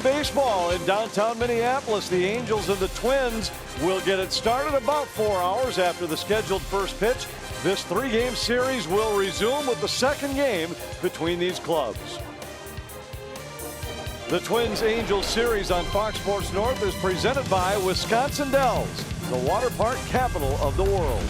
Baseball in downtown Minneapolis. The Angels and the Twins will get it started about 4 hours after the scheduled first pitch. This three-game series will resume with the second game between these clubs. The Twins-Angels series on Fox Sports North is presented by Wisconsin Dells, the water park capital of the world.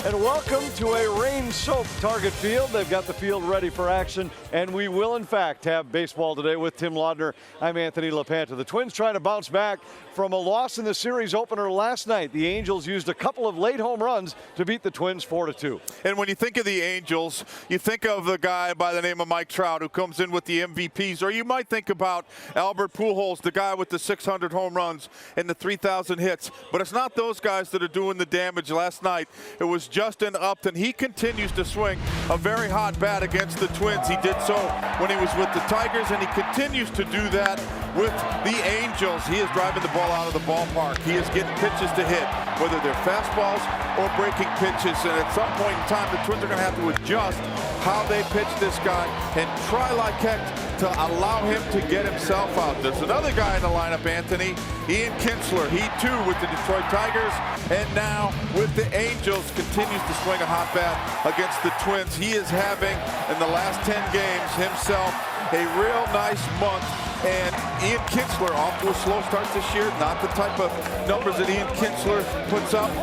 And welcome to a rain-soaked Target Field. They've got the field ready for action, and we will, in fact, have baseball today with Tim Laudner. I'm Anthony LaPanta. The Twins trying to bounce back from a loss in the series opener last night. The Angels used a couple of late home runs to beat the Twins 4-2. And when you think of the Angels, you think of the guy by the name of Mike Trout who comes in with the MVPs, or you might think about Albert Pujols, the guy with the 600 home runs and the 3,000 hits. But it's not those guys that are doing the damage. Last night, it was Justin Upton. He continues to swing a very hot bat against the Twins. He did so when he was with the Tigers, and he continues to do that with the Angels. He is driving the ball out of the ballpark. He is getting pitches to hit, whether they're fastballs or breaking pitches. And at some point in time, the Twins are going to have to adjust how they pitch this guy and try like heck to allow him to get himself out. There's another guy in the lineup, Anthony, Ian Kinsler. He too with the Detroit Tigers, and now with the Angels continues to swing a hot bat against the Twins. He is having, in the last 10 games himself, a real nice month. And Ian Kinsler off to a slow start this year. Not the type of numbers that Ian Kinsler puts up.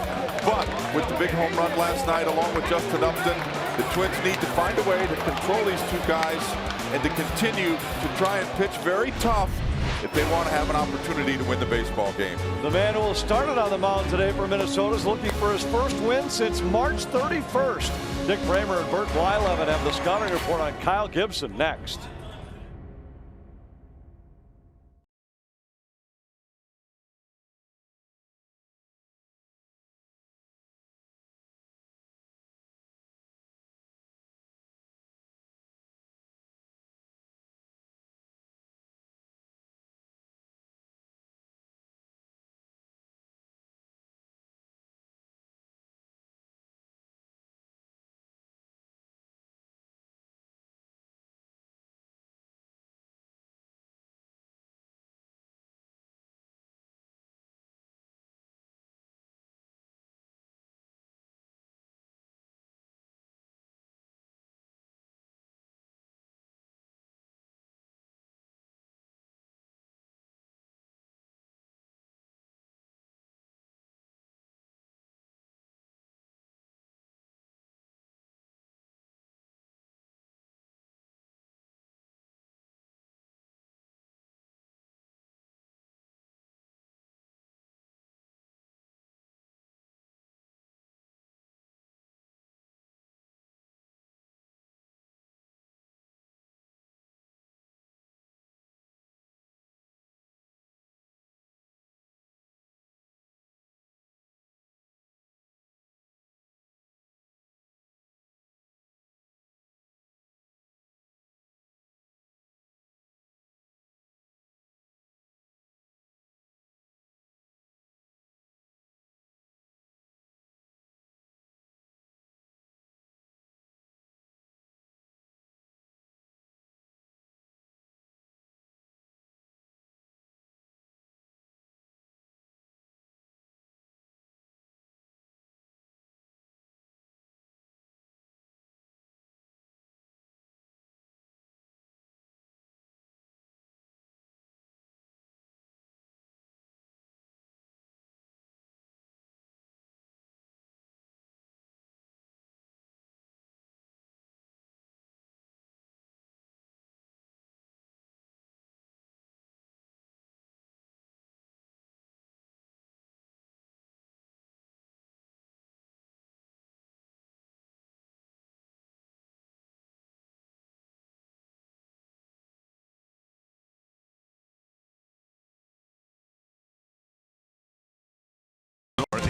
But with the big home run last night, along with Justin Upton, the Twins need to find a way to control these two guys and to continue to try and pitch very tough if they want to have an opportunity to win the baseball game. The man who will start it on the mound today for Minnesota is looking for his first win since March 31st. Dick Bramer and Bert Blyleven have the scouting report on Kyle Gibson next.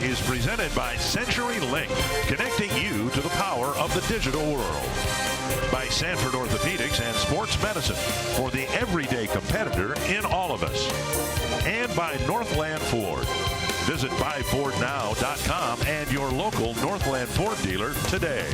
Is presented by CenturyLink, connecting you to the power of the digital world. By Sanford Orthopedics and Sports Medicine, for the everyday competitor in all of us. And by Northland Ford. Visit buyfordnow.com and your local Northland Ford dealer today.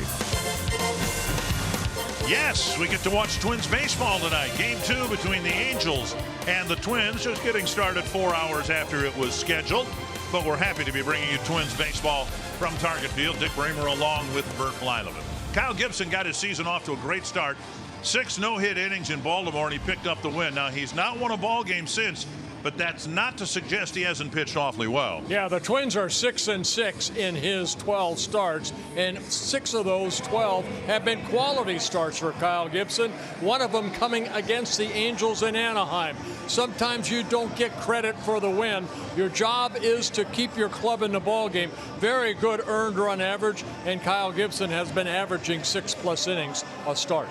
Yes, we get to watch Twins baseball tonight. Game 2 between the Angels And the Twins just getting started 4 hours after it was scheduled. But we're happy to be bringing you Twins baseball from Target Field. Dick Bramer along with Bert Blyleven. Kyle Gibson got his season off to a great start. 6 no-hit innings in Baltimore, and he picked up the win. Now, he's not won a ball game since, but that's not to suggest he hasn't pitched awfully well. Yeah, the Twins are 6-6 in his 12 starts, and 6 of those 12 have been quality starts for Kyle Gibson. One of them coming against the Angels in Anaheim. Sometimes you don't get credit for the win. Your job is to keep your club in the ball game. Very good earned run average, and Kyle Gibson has been averaging 6+ innings a start.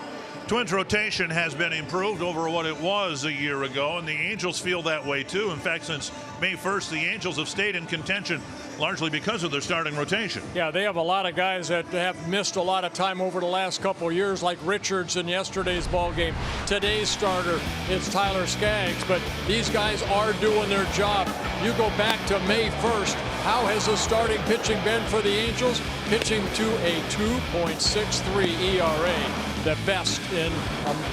Twins rotation has been improved over what it was a year ago, and the Angels feel that way too. In fact, since May 1st, the Angels have stayed in contention largely because of their starting rotation. Yeah, they have a lot of guys that have missed a lot of time over the last couple of years, like Richards in yesterday's ball game. Today's starter is Tyler Skaggs, but these guys are doing their job. You go back to May 1st, how has the starting pitching been for the Angels? Pitching to a 2.63 ERA. The best in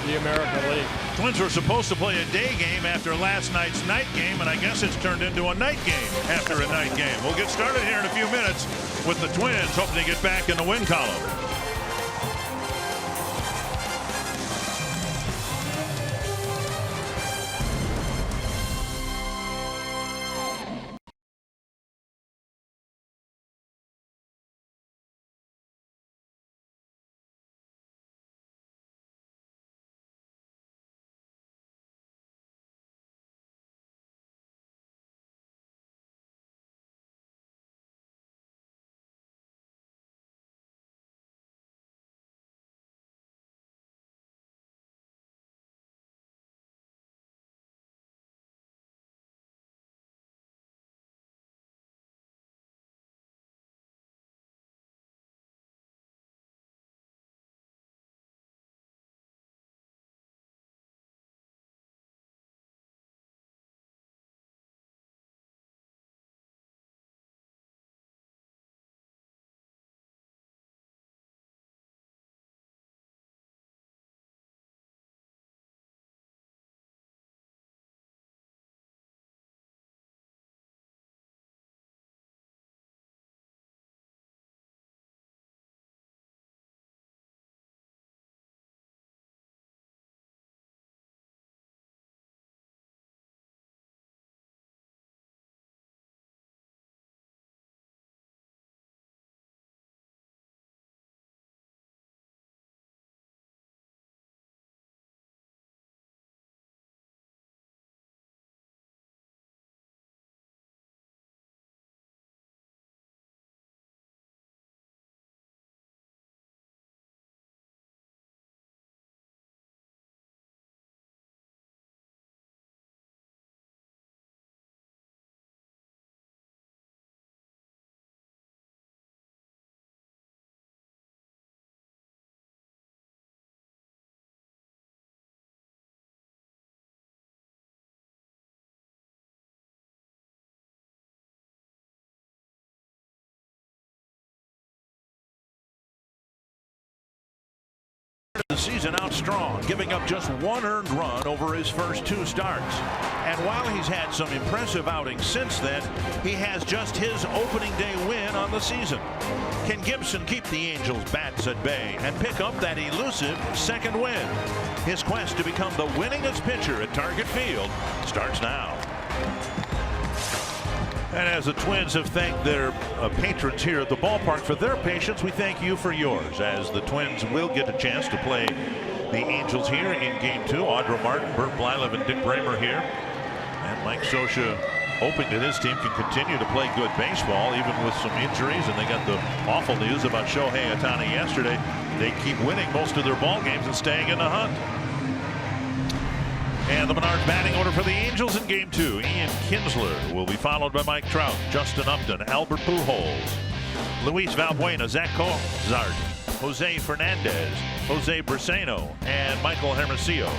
the American League. Twins were supposed to play a day game after last night's night game, and I guess it's turned into a night game after a night game. We'll get started here in a few minutes with the Twins hoping to get back in the win column. The season out strong, giving up just 1 earned run over his first 2 starts. And while he's had some impressive outings since then, he has just his opening day win on the season. Can Gibson keep the Angels' bats at bay and pick up that elusive second win? His quest to become the winningest pitcher at Target Field starts now. And as the Twins have thanked their patrons here at the ballpark for their patience, we thank you for yours, as the Twins will get a chance to play the Angels here in Game 2. Audra Martin, Bert Blyleven, Dick Bramer here. And Mike Scioscia hoping that his team can continue to play good baseball, even with some injuries. And they got the awful news about Shohei Ohtani yesterday. They keep winning most of their ball games and staying in the hunt. And the Menards batting order for the Angels in Game 2. Ian Kinsler will be followed by Mike Trout, Justin Upton, Albert Pujols, Luis Valbuena, Zach Cozart, Jose Fernandez, Jose Briseno, and Michael Hermosillo.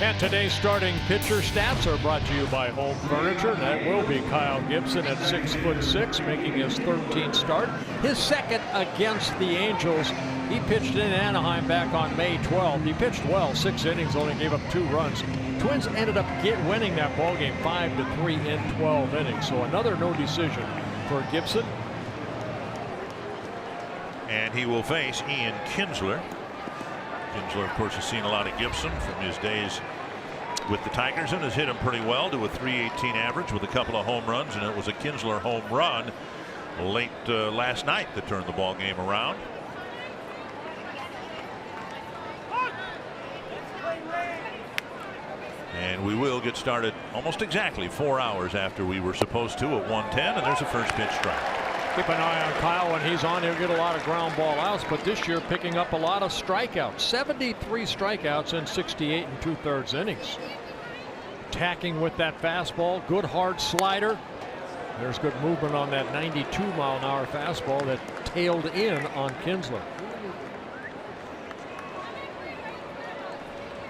And today's starting pitcher stats are brought to you by Home Furniture. That will be Kyle Gibson at 6'6", making his 13th start. His second against the Angels. He pitched in Anaheim back on May 12th. He pitched well, 6 innings, only gave up 2 runs. Twins ended up winning that ball game 5-3 in 12 innings. So another no decision for Gibson. And he will face Ian Kinsler. Kinsler, of course, has seen a lot of Gibson from his days with the Tigers and has hit him pretty well to a .318 average with a couple of home runs, and it was a Kinsler home run late last night that turned the ball game around. And we will get started almost exactly 4 hours after we were supposed to at 1:10, and there's a first pitch strike. Keep an eye on Kyle. When he's on, he'll get a lot of ground ball outs, but this year picking up a lot of strikeouts. 73 strikeouts in 68 2/3 innings. Attacking with that fastball, good hard slider. There's good movement on that 92-mile-an-hour fastball that tailed in on Kinsler.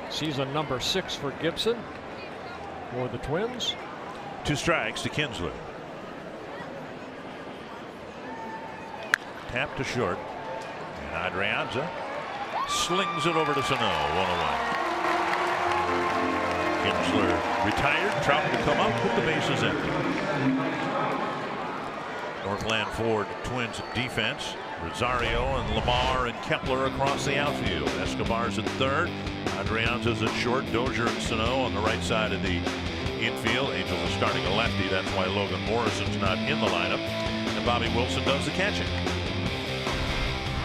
Season number 6 for Gibson for the Twins. 2 strikes to Kinsler. Tap to short. And Adrianza slings it over to Sano. 1-away. Kinsler retired. Trout to come up with the bases empty. Northland Ford Twins defense. Rosario and Lamar and Kepler across the outfield. Escobar's at third. Adrianza's at short. Dozier and Sano on the right side of the infield. Angels are starting a lefty. That's why Logan Morrison's not in the lineup. And Bobby Wilson does the catching.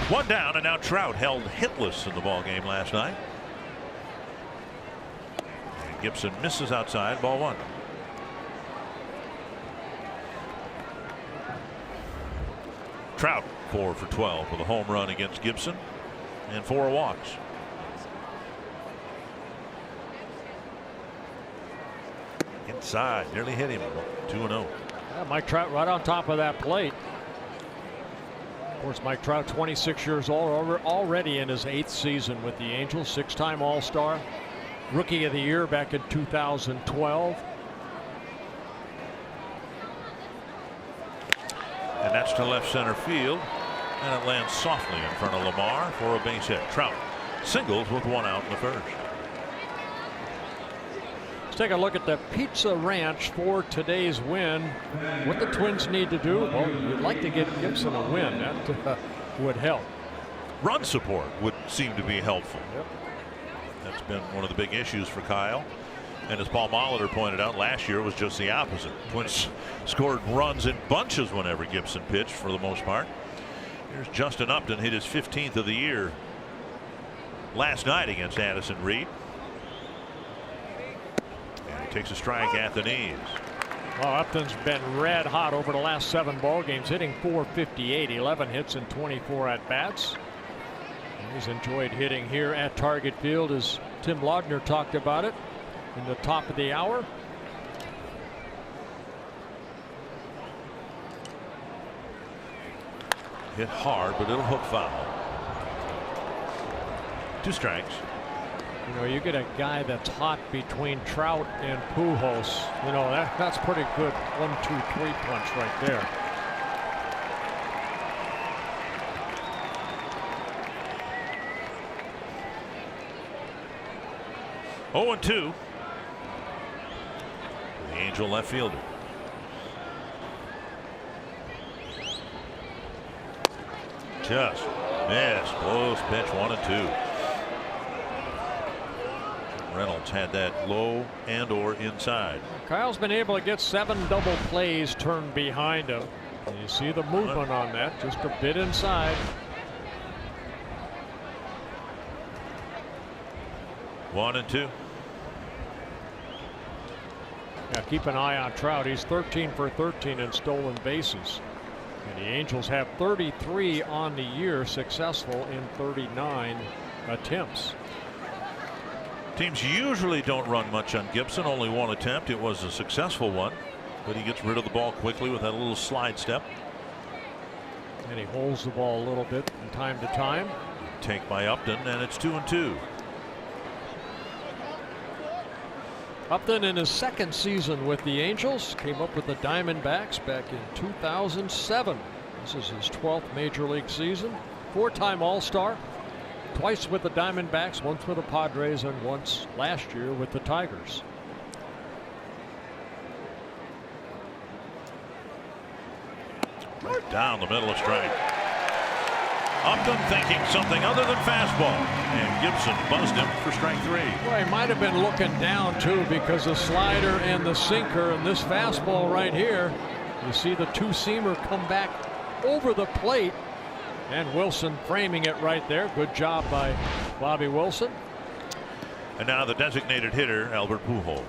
1 down, and now Trout held hitless in the ball game last night. And Gibson misses outside, ball 1. Trout 4 for 12 with a home run against Gibson and 4 walks. Inside, nearly hit him. 2-0. Yeah, Mike Trout right on top of that plate. Of course, Mike Trout, 26 years old, already in his 8th season with the Angels. 6-time All-Star, Rookie of the Year back in 2012. And that's to left center field, and it lands softly in front of Lamar for a base hit. Trout singles with 1 out in the first. Let's take a look at the Pizza Ranch for today's win. What the Twins need to do, well, you'd like to get Gibson a win. That would help. Run support would seem to be helpful. Yep. That's been one of the big issues for Kyle. And as Paul Molitor pointed out, last year was just the opposite. Twins scored runs in bunches whenever Gibson pitched for the most part. Here's Justin Upton, hit his 15th of the year last night against Addison Reed. And he takes a strike at the knees. Well, Upton's been red hot over the last 7 ball games, hitting .458, 11 hits and 24 at bats. He's enjoyed hitting here at Target Field, as Tim Laudner talked about it in the top of the hour. Hit hard, but it'll hook foul. 2 strikes. You know, you get a guy that's hot between Trout and Pujols. You know, that's pretty good 1-2-3 punch right there. Oh, 0-2. The Angel left fielder. Just missed. Close pitch, 1-2. Reynolds had that low and or inside. Kyle's been able to get 7 double plays turned behind him. And you see the movement on that, just a bit inside. 1-2. Yeah, keep an eye on Trout. He's 13 for 13 in stolen bases. And the Angels have 33 on the year, successful in 39 attempts. Teams usually don't run much on Gibson. Only 1 attempt. It was a successful one, but he gets rid of the ball quickly with that little slide step. And he holds the ball a little bit from time to time. Take by Upton, and it's 2-2. Upton in his second season with the Angels came up with the Diamondbacks back in 2007. This is his 12th major league season. 4-time All-Star, twice with the Diamondbacks, once with the Padres and once last year with the Tigers. Right down the middle of strike. Upton thinking something other than fastball, and Gibson buzzed him for strike 3. Well, he might have been looking down too, because the slider and the sinker and this fastball right here, you see the two-seamer come back over the plate, and Wilson framing it right there. Good job by Bobby Wilson. And now the designated hitter, Albert Pujols.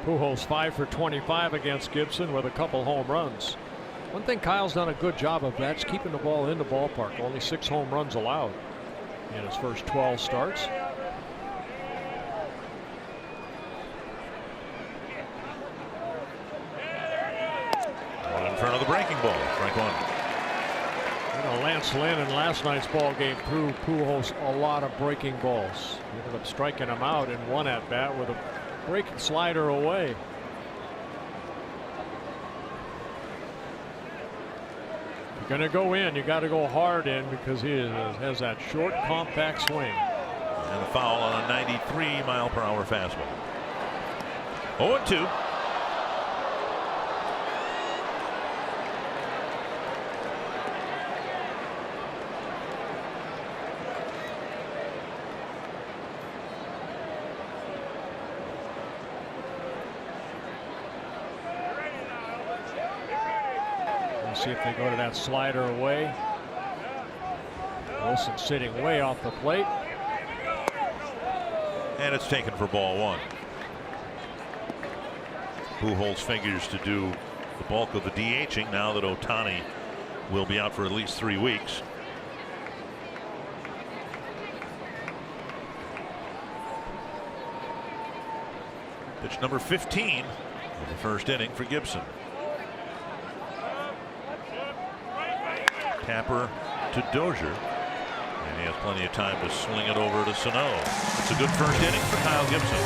Pujols 5 for 25 against Gibson with a couple home runs. One thing Kyle's done a good job of, that's keeping the ball in the ballpark. Only 6 home runs allowed in his first 12 starts. One in front of the breaking ball. Strike 1. You know, Lance Lynn in last night's ball game threw Pujols a lot of breaking balls. He ended up striking him out in one at bat with a breaking slider away. You're going to go in, you got to go hard in, because he has that short, compact swing. And a foul on a 93-mile-per-hour fastball. 0-2. See if they go to that slider away. Wilson sitting way off the plate. And it's taken for ball 1. Pujols figures to do the bulk of the DHing now that Ohtani will be out for at least 3 weeks. Pitch number 15 of the first inning for Gibson. Tapper to Dozier, and he has plenty of time to swing it over to Sano. It's a good first inning for Kyle Gibson.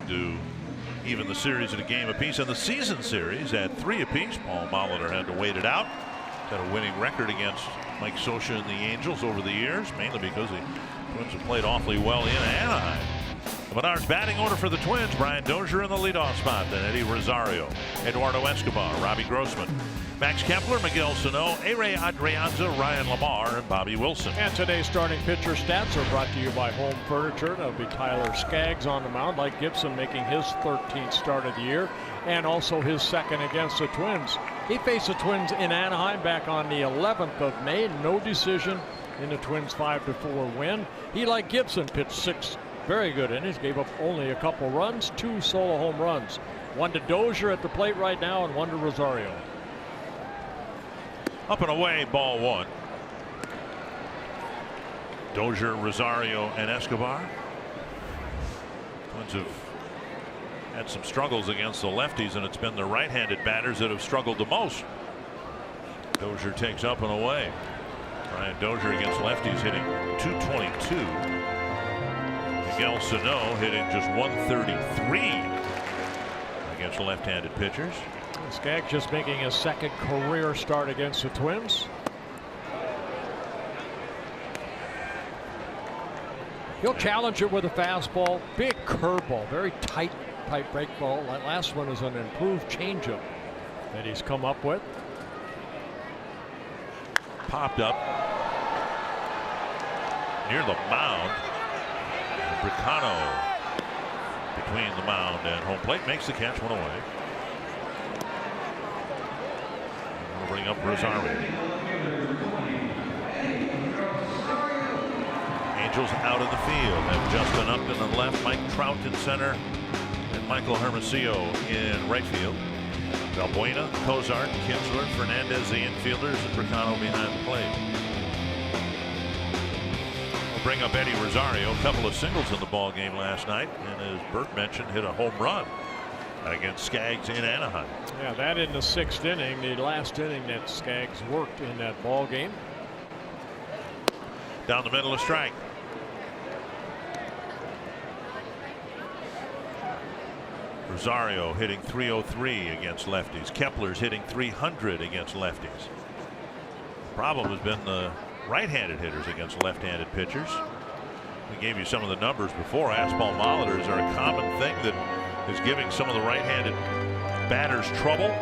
Do even the series at a game apiece, and the season series at 3 apiece. Paul Molitor had to wait it out. Had a winning record against Mike Scioscia and the Angels over the years, mainly because the Twins have played awfully well in Anaheim. The Menards batting order for the Twins: Brian Dozier in the leadoff spot, then Eddie Rosario, Eduardo Escobar, Robbie Grossman, Max Kepler, Miguel Sano, A-Ray Adrianza, Ryan Lamar, and Bobby Wilson. And today's starting pitcher stats are brought to you by Home Furniture. That'll be Tyler Skaggs on the mound, like Gibson, making his 13th start of the year, and also his second against the Twins. He faced the Twins in Anaheim back on the 11th of May. No decision in the Twins' 5-4 win. He, like Gibson, pitched 6 very good innings, gave up only a couple runs, 2 solo home runs. 1 to Dozier at the plate right now, and 1 to Rosario. Up and away, ball 1. Dozier, Rosario, and Escobar. Twins have had some struggles against the lefties, and it's been the right-handed batters that have struggled the most. Dozier takes up and away. Brian Dozier against lefties hitting .222. Miguel Sano hitting just .133 against left-handed pitchers. Skaggs just making his second career start against the Twins. He'll challenge it with a fastball, big curveball, very tight break ball. That last one is an improved changeup that he's come up with. Popped up near the mound. Bricano between the mound and home plate makes the catch, 1 away. We'll bring up Rosario. Angels out of the field have Justin Upton in left, Mike Trout in center, and Michael Hermosillo in right field. Valbuena, Cozart, Kinsler, Fernandez, the infielders, and Bricano behind the plate. We'll bring up Eddie Rosario. A couple of singles in the ball game last night, and as Bert mentioned, hit a home run against Skaggs in Anaheim. Yeah, that in the 6th inning, the last inning that Skaggs worked in that ball game. Down the middle, a strike. Rosario hitting .303 against lefties. Kepler's hitting .300 against lefties. The problem has been the right-handed hitters against left-handed pitchers. We gave you some of the numbers before. Asphalt monitors are a common thing that is giving some of the right-handed batters trouble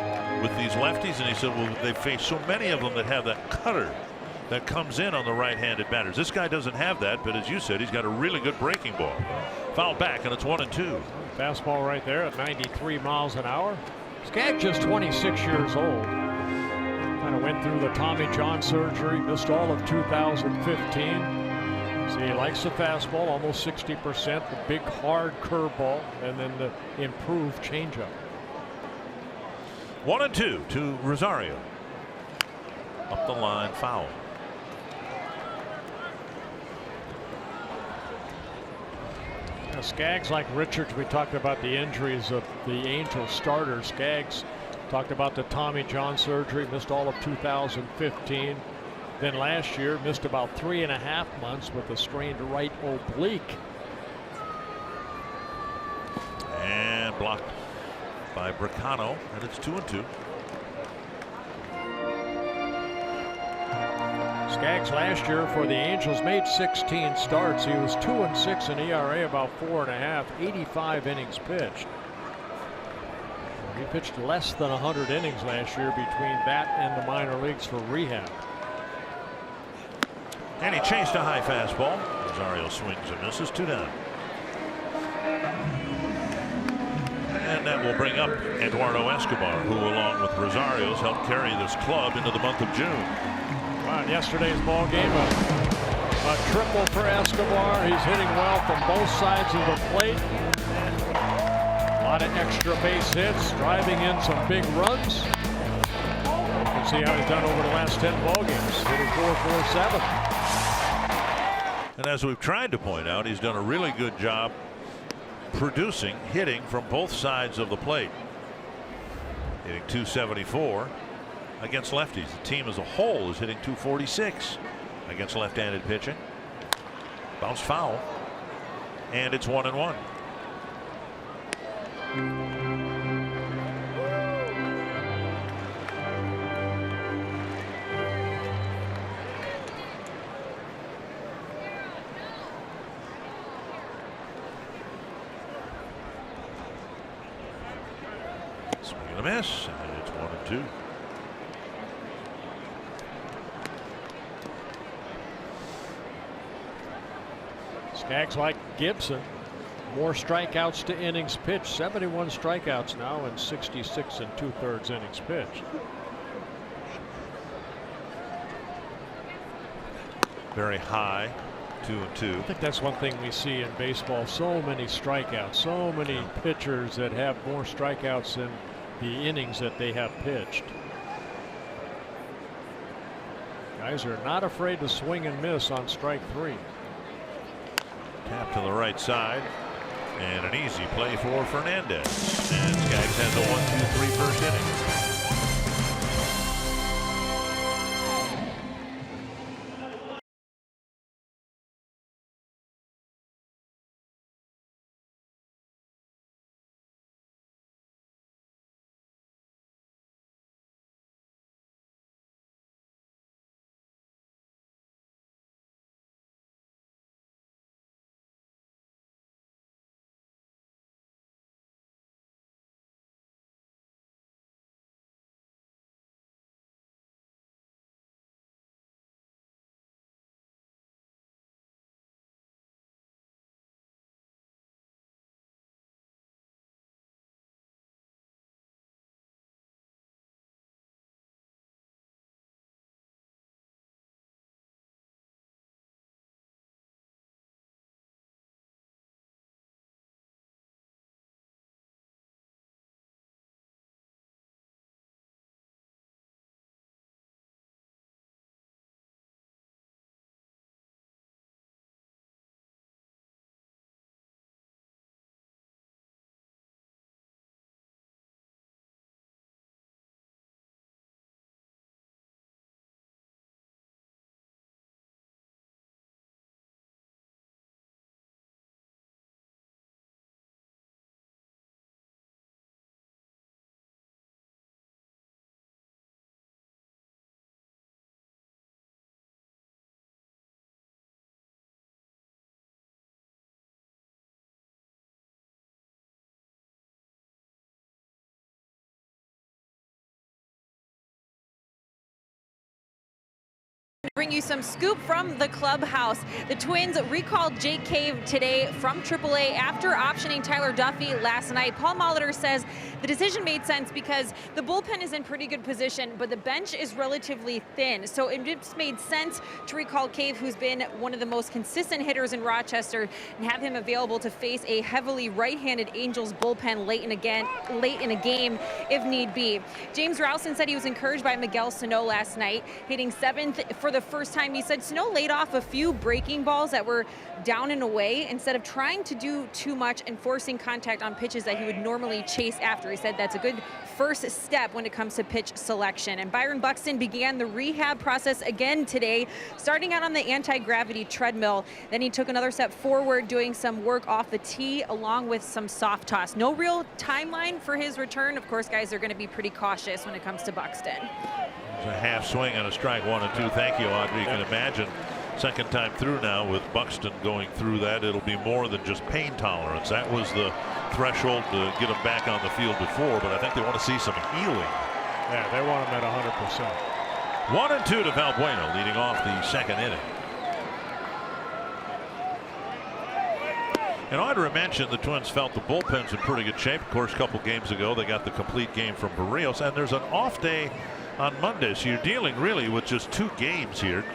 with these lefties, and he said, well, they face so many of them that have that cutter that comes in on the right-handed batters. This guy doesn't have that, but as you said, he's got a really good breaking ball. Foul back, and it's 1-2. Fastball right there at 93 miles an hour. Skaggs just 26 years old. Kind of went through the Tommy John surgery, missed all of 2015. So he likes the fastball, almost 60%, the big hard curveball, and then the improved changeup. 1-2 to Rosario. Up the line, foul. Skaggs, like Richards, we talked about the injuries of the Angels starters. Skaggs talked about the Tommy John surgery, missed all of 2015. Then last year missed about 3.5 months with a strained right oblique. And blocked by Bricano, and it's 2-2. Skaggs last year for the Angels made 16 starts. He was 2-6 in ERA, about 4.5, 85 innings pitched. He pitched less than 100 innings last year between that and the minor leagues for rehab. And he chased a high fastball. Rosario swings and misses, 2 down. And that will bring up Eduardo Escobar, who along with Rosario's helped carry this club into the month of June. Wow, in yesterday's ball game, a triple for Escobar. He's hitting well from both sides of the plate. A lot of extra base hits, driving in some big runs. You can see how he's done over the last 10 ball games, hitting .447. And as we've tried to point out, he's done a really good job producing, hitting from both sides of the plate. Hitting .274 against lefties. The team as a whole is hitting .246 against left-handed pitching. Bounce foul, and it's 1-1. Swing and a miss, and it's 1-2. Skaggs like Gibson. More strikeouts to innings pitched. 71 strikeouts now and 66 2/3 innings pitched. Very high, 2-2. I think that's one thing we see in baseball. So many strikeouts. So many pitchers that have more strikeouts than the innings that they have pitched. Guys are not afraid to swing and miss on strike 3. Tap to the right side. And an easy play for Fernandez. And Skaggs has a 1-2-3 first inning. Bring you some scoop from the clubhouse. The Twins recalled Jake Cave today from AAA after optioning Tyler Duffy last night. Paul Molitor says the decision made sense because the bullpen is in pretty good position, but the bench is relatively thin. So it just made sense to recall Cave, who's been one of the most consistent hitters in Rochester, and have him available to face a heavily right-handed Angels bullpen late in a game if need be. James Rowson said he was encouraged by Miguel Sano last night, hitting 7th for the first time. He said Sano laid off a few breaking balls that were down and away instead of trying to do too much and forcing contact on pitches that he would normally chase after. He said that's a good first step when it comes to pitch selection. And Byron Buxton began the rehab process again today, starting out on the anti-gravity treadmill. Then he took another step forward, doing some work off the tee along with some soft toss. No real timeline for his return. Of course, guys are going to be pretty cautious when it comes to Buxton. It's a half swing and a strike, 1 and 2. Thank you, Audrey. You can imagine second time through now with Buxton going through that. It'll be more than just pain tolerance. That was the threshold to get him back on the field before, but I think they want to see some healing. Yeah, they want him at 100%. 1 and 2 to Valbuena, leading off the second inning. And Audrey mentioned the Twins felt the bullpen's in pretty good shape. Of course, a couple games ago they got the complete game from Barrios, and there's an off day on Monday, so you're dealing really with just 2 games here,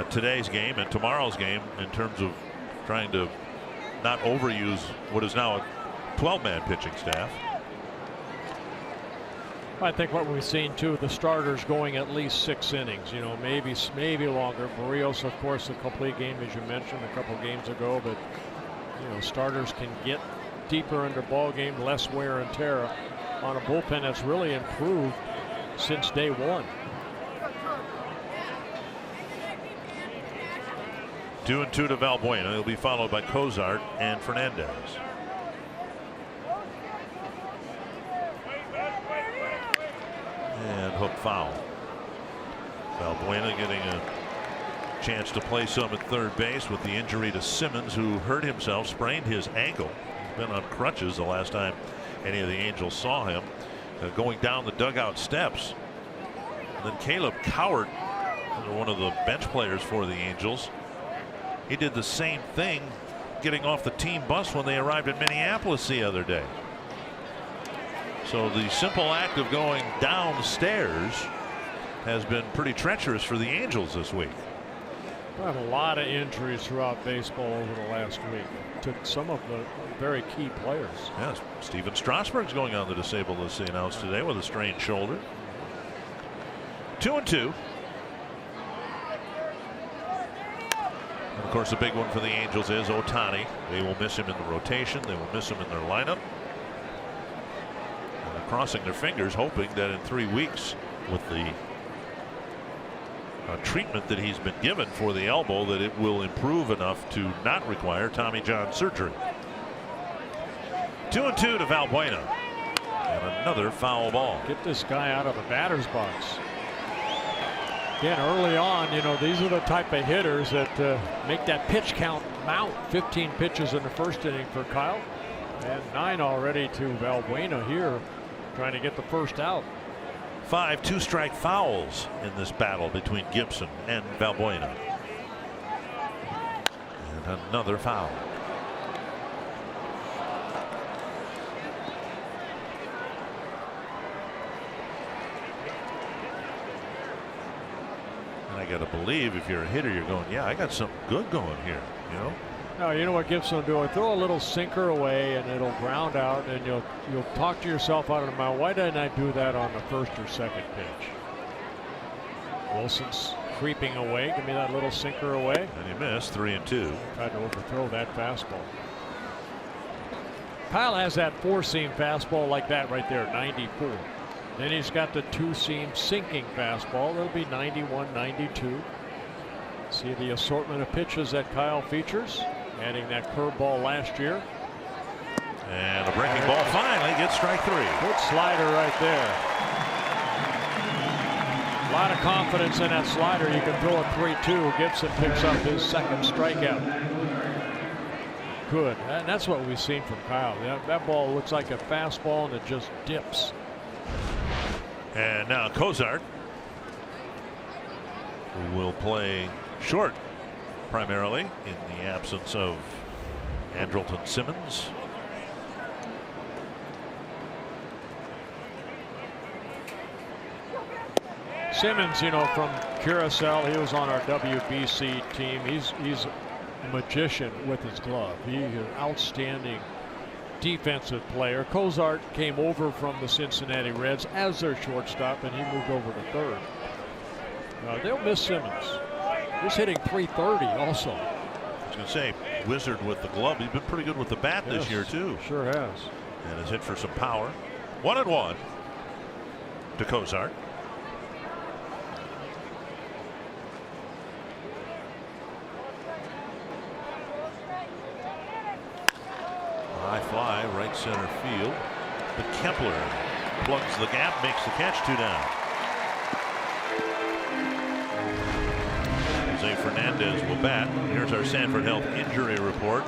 today's game and tomorrow's game, in terms of trying to not overuse what is now a 12-man pitching staff. I think what we've seen too, the starters going at least 6 innings, you know, maybe longer. Barrios, of course, the complete game, as you mentioned a couple games ago, but you know, starters can get deeper into ball game, less wear and tear on a bullpen that's really improved since day one. 2 and 2 to Valbuena. He'll be followed by Cozart and Fernandez. And hook foul. Valbuena getting a chance to play some at third base with the injury to Simmons, who hurt himself, sprained his ankle. He's been on crutches the last time any of the Angels saw him. going down the dugout steps. And then Caleb Cowart, one of the bench players for the Angels, he did the same thing getting off the team bus when they arrived in Minneapolis the other day. So the simple act of going downstairs has been pretty treacherous for the Angels this week. We had a lot of injuries throughout baseball over the last week to some of the very key players. Yes, Steven Strasburg's going on the disabled list, they announced today, with a strained shoulder. 2-2. And of course, the big one for the Angels is Ohtani. They will miss him in the rotation. They will miss him in their lineup. And they're crossing their fingers, hoping that in 3 weeks, with the treatment that he's been given for the elbow, that it will improve enough to not require Tommy John surgery. 2-2 to Valbuena. And another foul ball. Get this guy out of the batter's box. Again, early on, you know, these are the type of hitters that make that pitch count mount. 15 pitches in the first inning for Kyle, and 9 already to Valbuena here, trying to get the first out. 5 two-strike fouls in this battle between Gibson and Valbuena. And another foul. And I got to believe, if you're a hitter, you're going, yeah, I got something good going here, you know? No, you know what Gibson will do? Throw a little sinker away and it'll ground out, and you'll talk to yourself out of the mind, why didn't I do that on the first or second pitch? Wilson's creeping away. Give me that little sinker away. And he missed. 3-2. Tried to overthrow that fastball. Kyle has that 4-seam fastball like that right there, 94. Then he's got the 2-seam sinking fastball. That'll be 91, 92. See the assortment of pitches that Kyle features, adding that curveball last year. And a breaking ball finally gets strike 3. Good slider right there. A lot of confidence in that slider. You can throw a 3-2. Gibson picks up his second strikeout. Good. And that's what we've seen from Kyle. That ball looks like a fastball and it just dips. And now Cozart, who will play short primarily in the absence of Andrelton Simmons. Simmons, you know, from Curacao, he was on our WBC team. He's a magician with his glove. He's an outstanding defensive player. Cozart came over from the Cincinnati Reds as their shortstop, and he moved over to third. They'll miss Simmons. He's hitting .330 also. I was going to say, Wizard with the glove. He's been pretty good with the bat this year too. Sure has. And has hit for some power. 1-1 to Cozart. High fly, right center field. But Kepler plugs the gap, makes the catch, 2 down. Jose Fernandez will bat. Here's our Sanford Health injury report.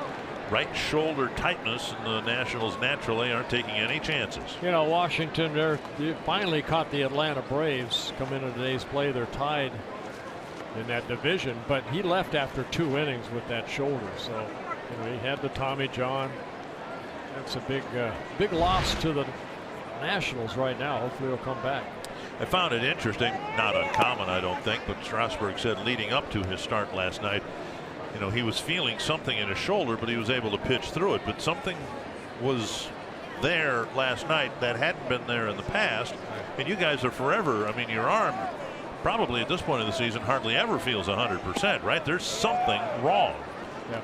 Right shoulder tightness, and the Nationals naturally aren't taking any chances. You know, Washington, they finally caught the Atlanta Braves come into today's play. They're tied in that division, but he left after 2 innings with that shoulder. So, you know, he had the Tommy John. That's a big loss to the Nationals right now. Hopefully he'll come back. I found it interesting, not uncommon I don't think, but Strasburg said leading up to his start last night, you know, he was feeling something in his shoulder, but he was able to pitch through it. But something was there last night that hadn't been there in the past. And you guys are forever, I mean, your arm probably at this point of the season hardly ever feels 100%, right? There's something wrong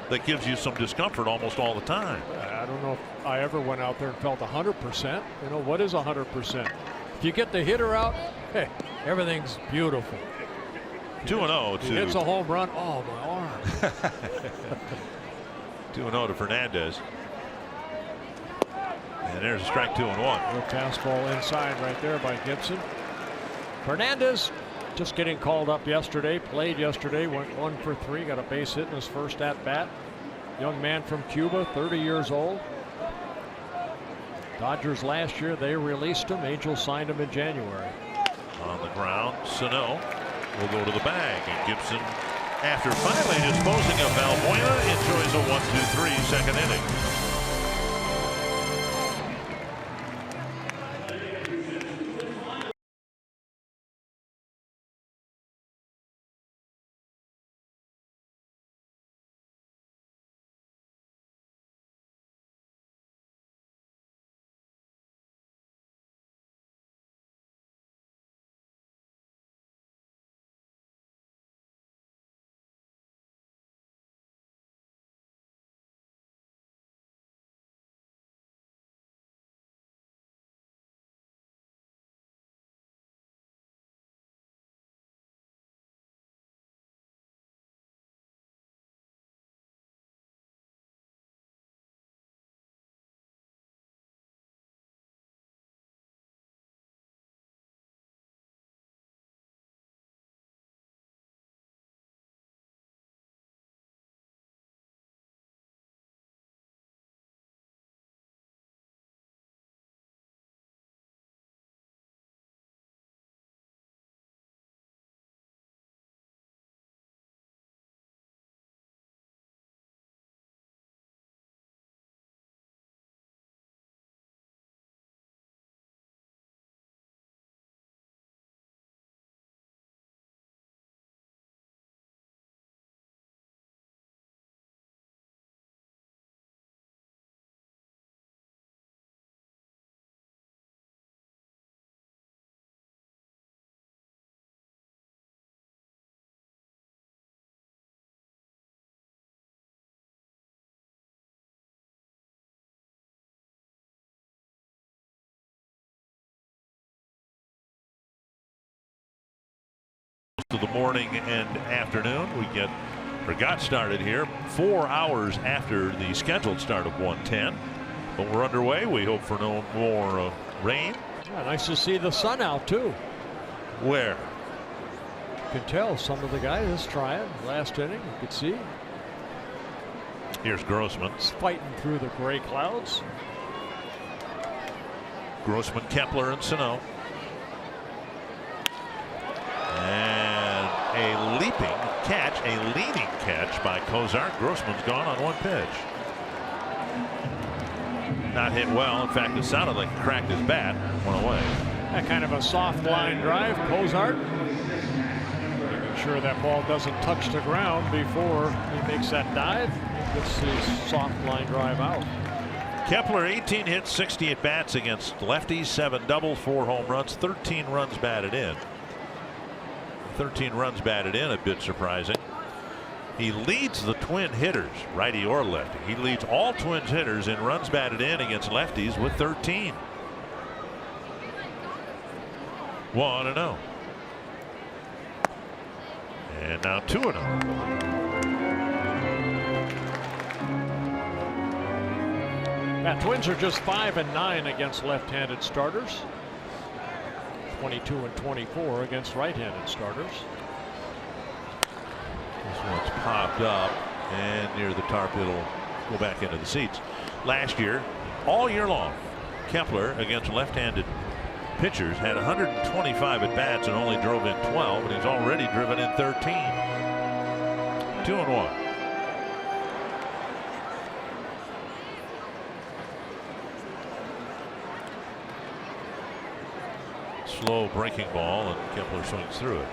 that gives you some discomfort almost all the time. I don't know if I ever went out there and felt 100%. You know, what is 100%? If you get the hitter out, hey, everything's beautiful. 2-0 to. Hits a home run. Oh, my arm. 2-0 to Fernandez. And there's a strike, 2-1. Little fastball inside right there by Gibson. Fernandez just getting called up yesterday. Played yesterday. Went 1 for 3. Got a base hit in his first at bat. Young man from Cuba, 30 years old. Dodgers last year, they released him. Angels signed him in January. On the ground, Sano will go to the bag, and Gibson, after finally disposing of Valbuena, enjoys a 1-2-3 second inning. To the morning and afternoon, got started here 4 hours after the scheduled start of 1:10, but we're underway. We hope for no more rain. Yeah, nice to see the sun out too. Where? You can tell some of the guys trying. Last inning, you could see. Here's Grossman. He's fighting through the gray clouds. Grossman, Kepler, and Sano. And a leaping catch, a leaning catch by Cozart. Grossman's gone on one pitch. Not hit well. In fact, it sounded like he cracked his bat. Went away. That kind of a soft line drive. Cozart making sure that ball doesn't touch the ground before he makes that dive. Gets his soft line drive out. Kepler, 18 hits, 60 at bats against lefties, 7 doubles, 4 home runs, 13 runs batted in. 13 runs batted in, a bit surprising. He leads the Twin hitters, righty or lefty. He leads all Twins hitters in runs batted in against lefties with 13. 1-0. And now 2-0. Now, Twins are just 5-9 against left-handed starters. 22-24 against right-handed starters. This one's popped up, and near the tarp it'll go back into the seats. Last year, all year long, Kepler against left-handed pitchers had 125 at bats and only drove in 12, and he's already driven in 13. 2-1. Slow breaking ball, and Kepler swings through it.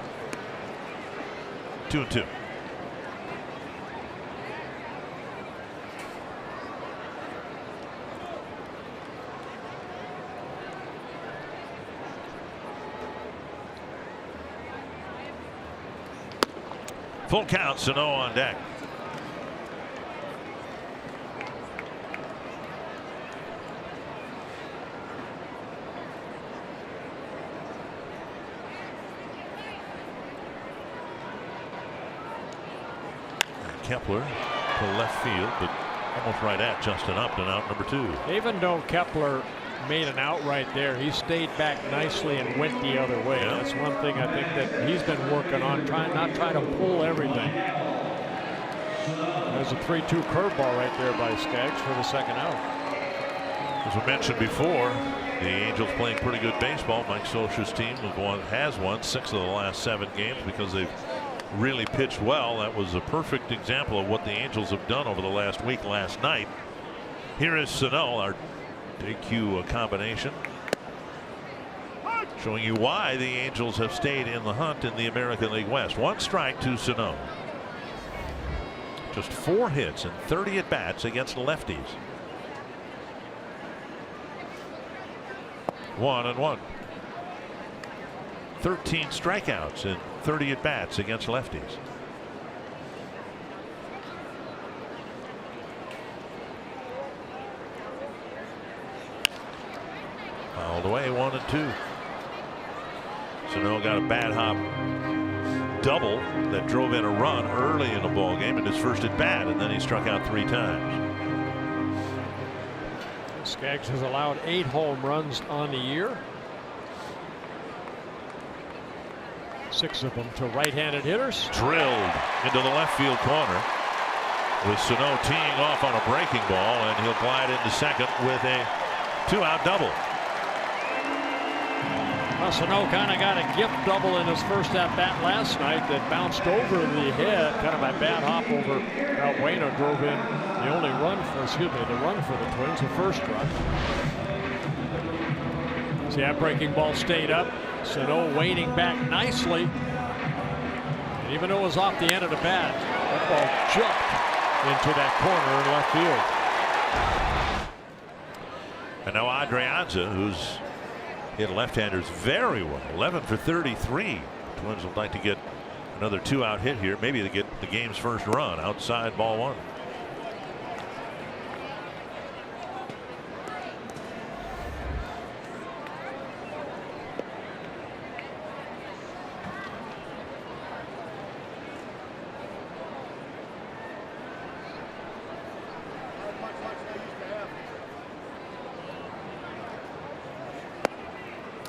2-2. Full count, Sano on deck. Kepler to left field, but almost right at Justin Upton, out number 2. Even though Kepler made an out right there, he stayed back nicely and went the other way. Yeah. That's one thing I think that he's been working on, not trying to pull everything. There's a 3-2 curveball right there by Skaggs for the second out. As we mentioned before, the Angels playing pretty good baseball. Mike Scioscia's team has won 6 of the last 7 games because they've really pitched well. That was a perfect example of what the Angels have done over the last week last night. Here is Sano, our DQ combination, showing you why the Angels have stayed in the hunt in the American League West. 1 strike to Sano. Just 4 hits and 30 at bats against lefties. 1-1. 13 strikeouts and 30 at bats against lefties. Fouled away, 1-2. Sano got a bad hop double that drove in a run early in the ball game in his first at bat, and then he struck out 3 times. Skaggs has allowed 8 home runs on the year. 6 of them to right-handed hitters. Drilled into the left field corner with Sano teeing off on a breaking ball, and he'll glide into second with a 2-out double. Well, Sano kind of got a gift double in his first at-bat last night that bounced over the head. Kind of a bad hop over. Wayno drove in the only run for, the run for the Twins, the first run. See, that breaking ball stayed up. Sano waning back nicely. And even though it was off the end of the bat, that ball jumped into that corner in left field. And now Adrianza, who's hit left-handers very well, 11 for 33. Twins would like to get another 2-out hit here, maybe to get the game's first run. Outside, ball 1.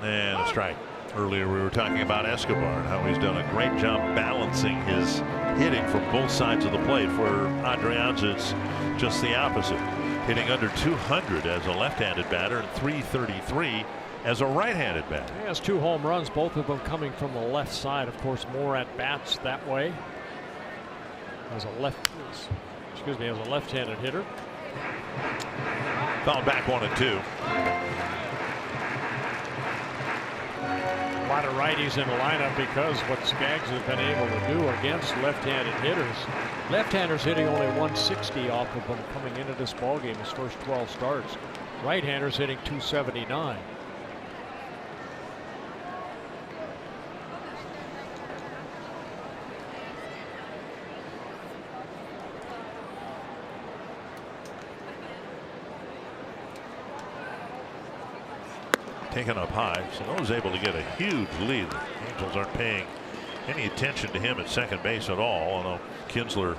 And a strike. Earlier we were talking about Escobar and how he's done a great job balancing his hitting from both sides of the plate. For Adrianza, it's just the opposite. Hitting under 200 as a left-handed batter and 333 as a right-handed batter. He has 2 home runs, both of them coming from the left side. Of course, more at bats that way. As a left-handed hitter. Fouled back 1-2. A lot of righties in the lineup because what Skaggs has been able to do against left-handed hitters. Left-handers hitting only 160 off of them coming into this ballgame his first 12 starts. Right-handers hitting 279. Taken up high. Sano's able to get a huge lead. The Angels aren't paying any attention to him at second base at all, although Kinsler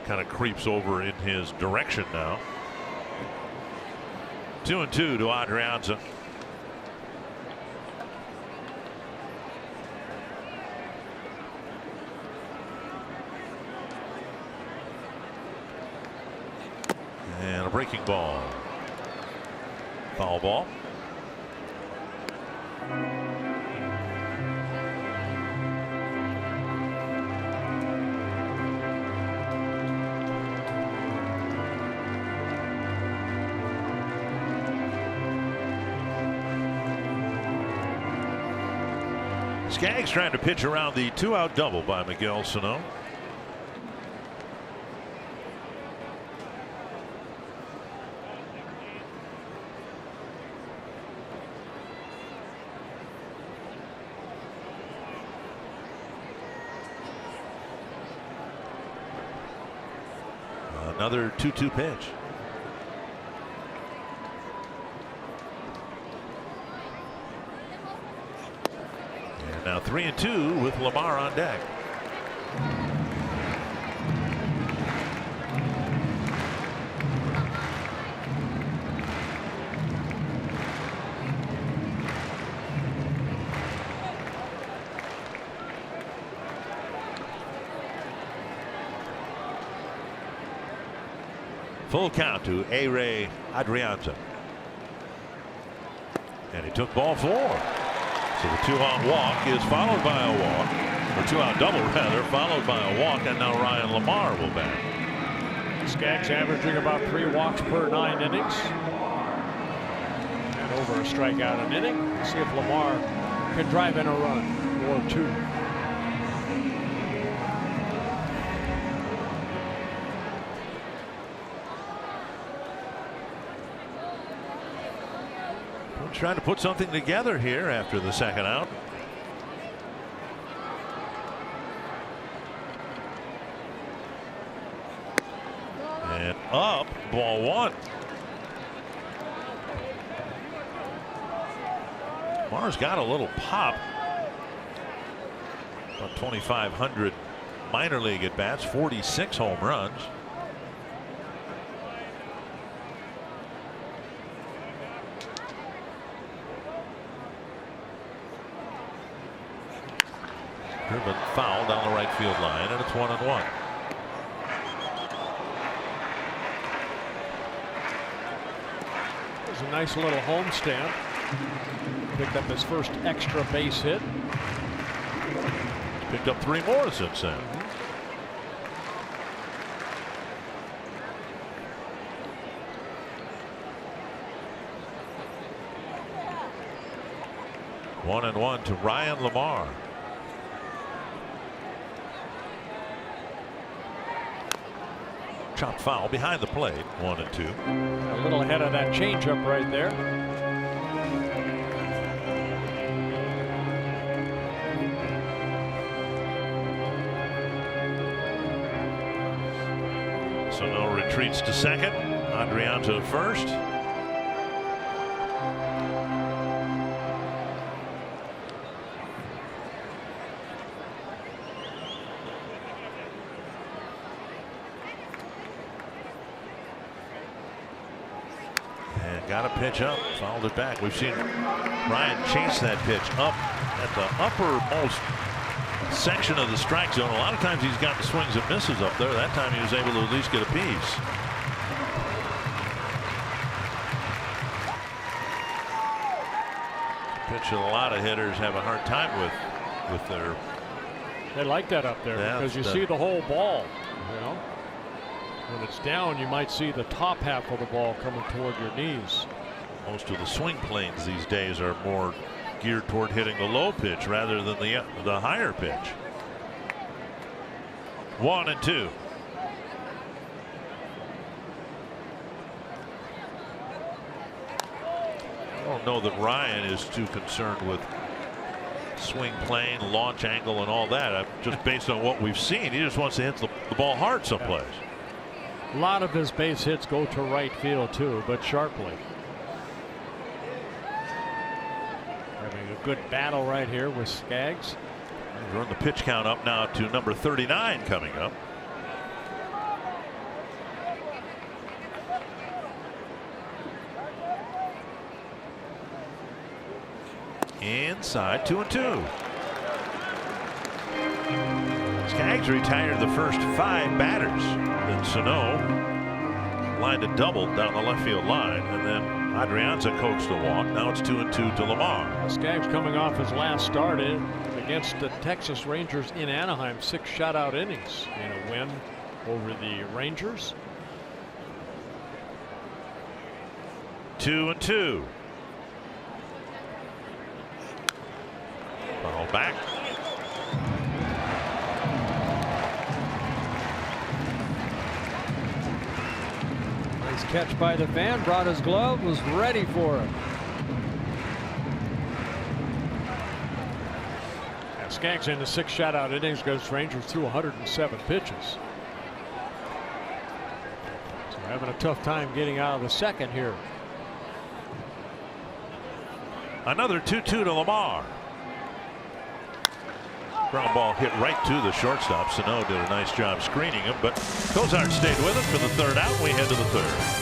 kind of creeps over in his direction now. 2-2 to Adrianza. And a breaking ball. Foul ball. Skaggs trying to pitch around the 2-out double by Miguel Sano. Another 2-2 pitch. And now 3-2 with Lamar on deck. Full count to A-Ray Adrianza. And he took ball 4. So the 2-out walk is followed by a walk, or 2-out double rather, followed by a walk, and now Ryan Lamar will bat. Skaggs averaging about 3 walks per 9 innings. And over a strikeout an inning. We'll see if Lamar can drive in a run or 2. Trying to put something together here after the second out. And up, ball 1. Lamar's got a little pop. About 2,500 minor league at bats, 46 home runs. Driven foul down the right field line, and it's 1-1. There's a nice little home stamp. Picked up his first extra base hit. Picked up 3 more since then. One and one to Ryan Lamar. Chopped foul behind the plate. 1-2. A little ahead of that changeup right there. So no retreats to second. Adrian to first. Got a pitch up, fouled it back. We've seen Ryan chase that pitch up at the uppermost section of the strike zone. A lot of times he's gotten swings and misses up there. That time he was able to at least get a piece. Pitch that a lot of hitters have a hard time with their. They like that up there because you see the whole ball. You know, when it's down, you might see the top half of the ball coming toward your knees. Most of the swing planes these days are more geared toward hitting the low pitch rather than the higher pitch. 1-2. I don't know that Ryan is too concerned with swing plane, launch angle, and all that. Just based on what we've seen, he just wants to hit the ball hard someplace. A lot of his base hits go to right field too, but sharply. Having a good battle right here with Skaggs. We've run the pitch count up now to number 39 coming up. Inside, 2-2. Skaggs retired the first 5 batters. Then Sano lined a double down the left field line, and then Adrianza coaxed a walk. Now it's 2-2 to Lamar. Skaggs coming off his last start against the Texas Rangers in Anaheim, 6 shutout innings in a win over the Rangers. 2-2. Foul back. Nice catch by the fan, brought his glove, was ready for him. And Skaggs into 6 shutout innings against Rangers threw 107 pitches. So having a tough time getting out of the second here. Another 2-2 to Lamar. Ground ball hit right to the shortstop. Sano did a nice job screening him, but Cozart stayed with him for the 3rd out. We head to the 3rd.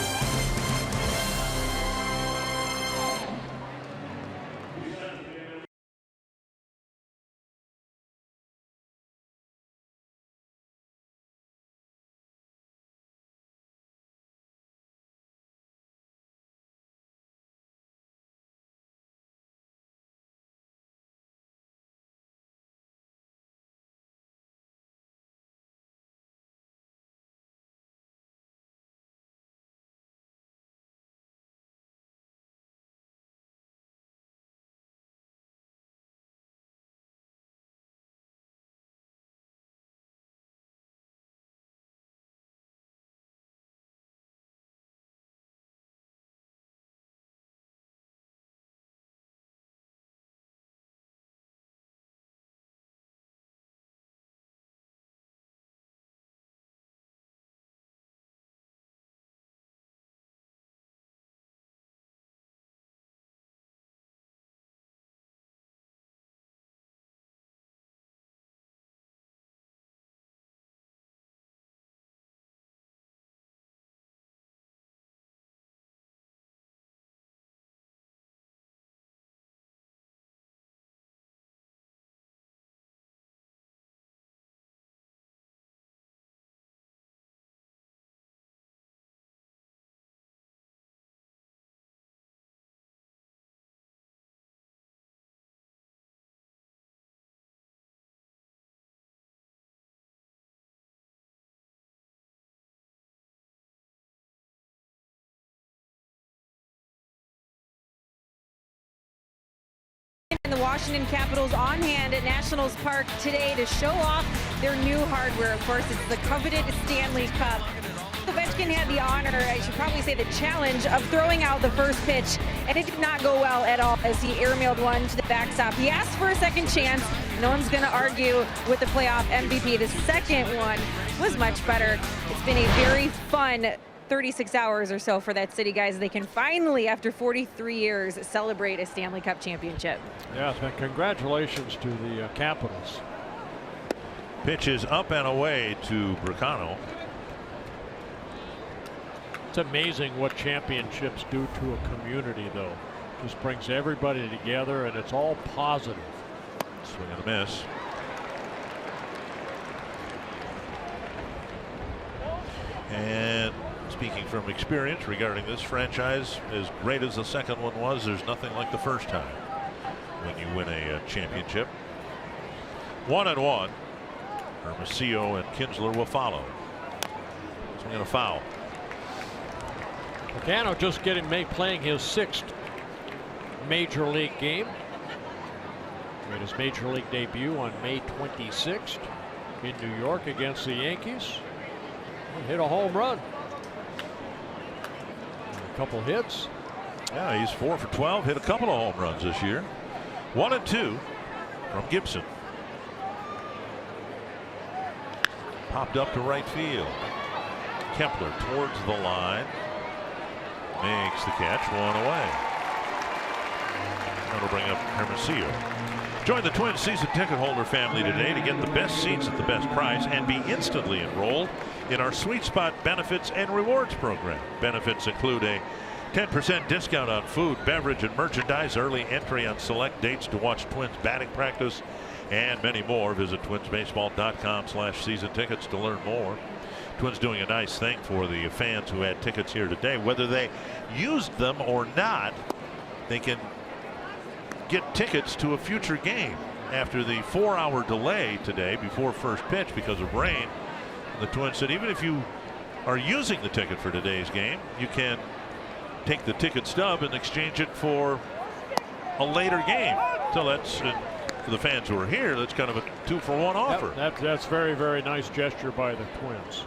the Washington Capitals on hand at Nationals Park today to show off their new hardware. Of course, it's the coveted Stanley Cup. Ovechkin had the honor, I should probably say the challenge, of throwing out the first pitch, and it did not go well at all as he airmailed one to the backstop. He asked for a second chance. No one's going to argue with the playoff MVP. The second one was much better. It's been a very fun 36 hours or so for that city, guys. They can finally, after 43 years, celebrate a Stanley Cup championship. Yes, and congratulations to the Capitals. Pitch is up and away to Bricano. It's amazing what championships do to a community, though. Just brings everybody together, and it's all positive. Swing and a miss. And speaking from experience regarding this franchise, as great as the second one was, there's nothing like the first time when you win a championship. 1-1. Hermosillo and Kinsler will follow. Swing and a foul. Bricano just playing his 6th major league game. Made his major league debut on May 26th in New York against the Yankees. He hit a home run. A couple hits. Yeah, he's 4 for 12. Hit a couple of home runs this year. 1-2 from Gibson. Popped up to right field. Kepler towards the line. Makes the catch, 1 away. That'll bring up Hermosillo. Join the Twins season ticket holder family today to get the best seats at the best price and be instantly enrolled in our Sweet Spot benefits and rewards program. Benefits include a 10% discount on food, beverage, and merchandise, early entry on select dates to watch Twins batting practice, and many more. Visit twinsbaseball.com/season tickets to learn more. Twins doing a nice thing for the fans who had tickets here today. Whether they used them or not, they can get tickets to a future game after the 4-hour delay today before first pitch because of rain. The Twins said even if you are using the ticket for today's game, you can take the ticket stub and exchange it for a later game. So that's for the fans who are here, that's kind of a 2-for-1 offer. Yep, that's very, very nice gesture by the Twins.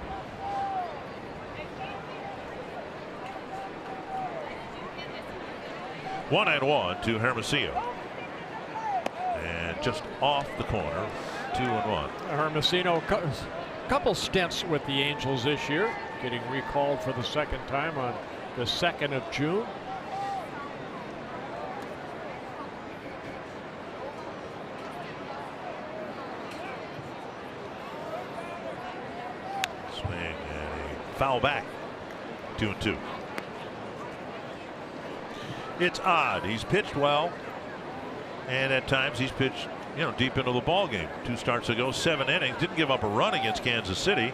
One and one to Hermosillo. And just off the corner, 2-1. Hermosillo, couple stints with the Angels this year, getting recalled for the second time on the 2nd of June. Swing and a foul back. 2-2. It's odd. He's pitched well, and at times he's pitched, deep into the ball game. 2 starts ago, 7 innings. Didn't give up a run against Kansas City,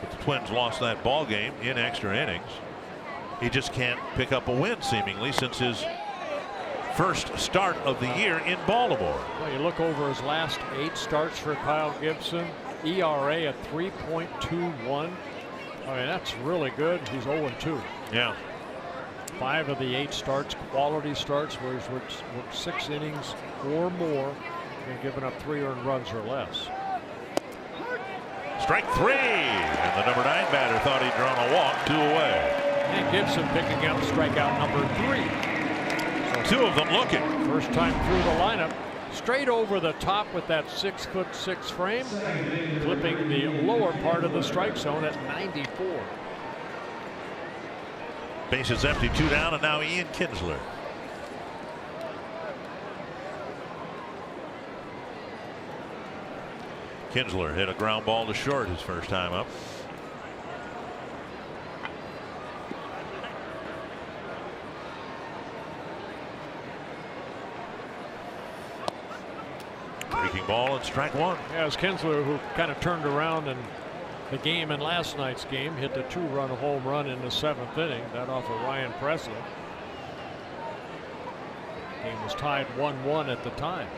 but the Twins lost that ball game in extra innings. He just can't pick up a win seemingly since his first start of the year in Baltimore. Well, you look over his last 8 starts for Kyle Gibson, ERA at 3.21. I mean, that's really good. He's 0-2. Yeah. 5 of the 8 starts, quality starts, where he's worked 6 innings or more and given up 3 earned runs or less. Strike 3, and the number 9 batter thought he'd drawn a walk. 2 away. And Gibson picking out strikeout number 3. So 2 of them looking. First time through the lineup. Straight over the top with that 6'6" frame, clipping the lower part of the strike zone at 94. Bases empty, 2 down, and now Ian Kinsler. Kinsler hit a ground ball to short his first time up. Breaking ball and strike 1. Yeah, it's Kinsler who kind of turned around in the game in last night's game, hit the 2-run home run in the 7th inning, that off of Ryan Presley. Game was tied 1-1 at the time.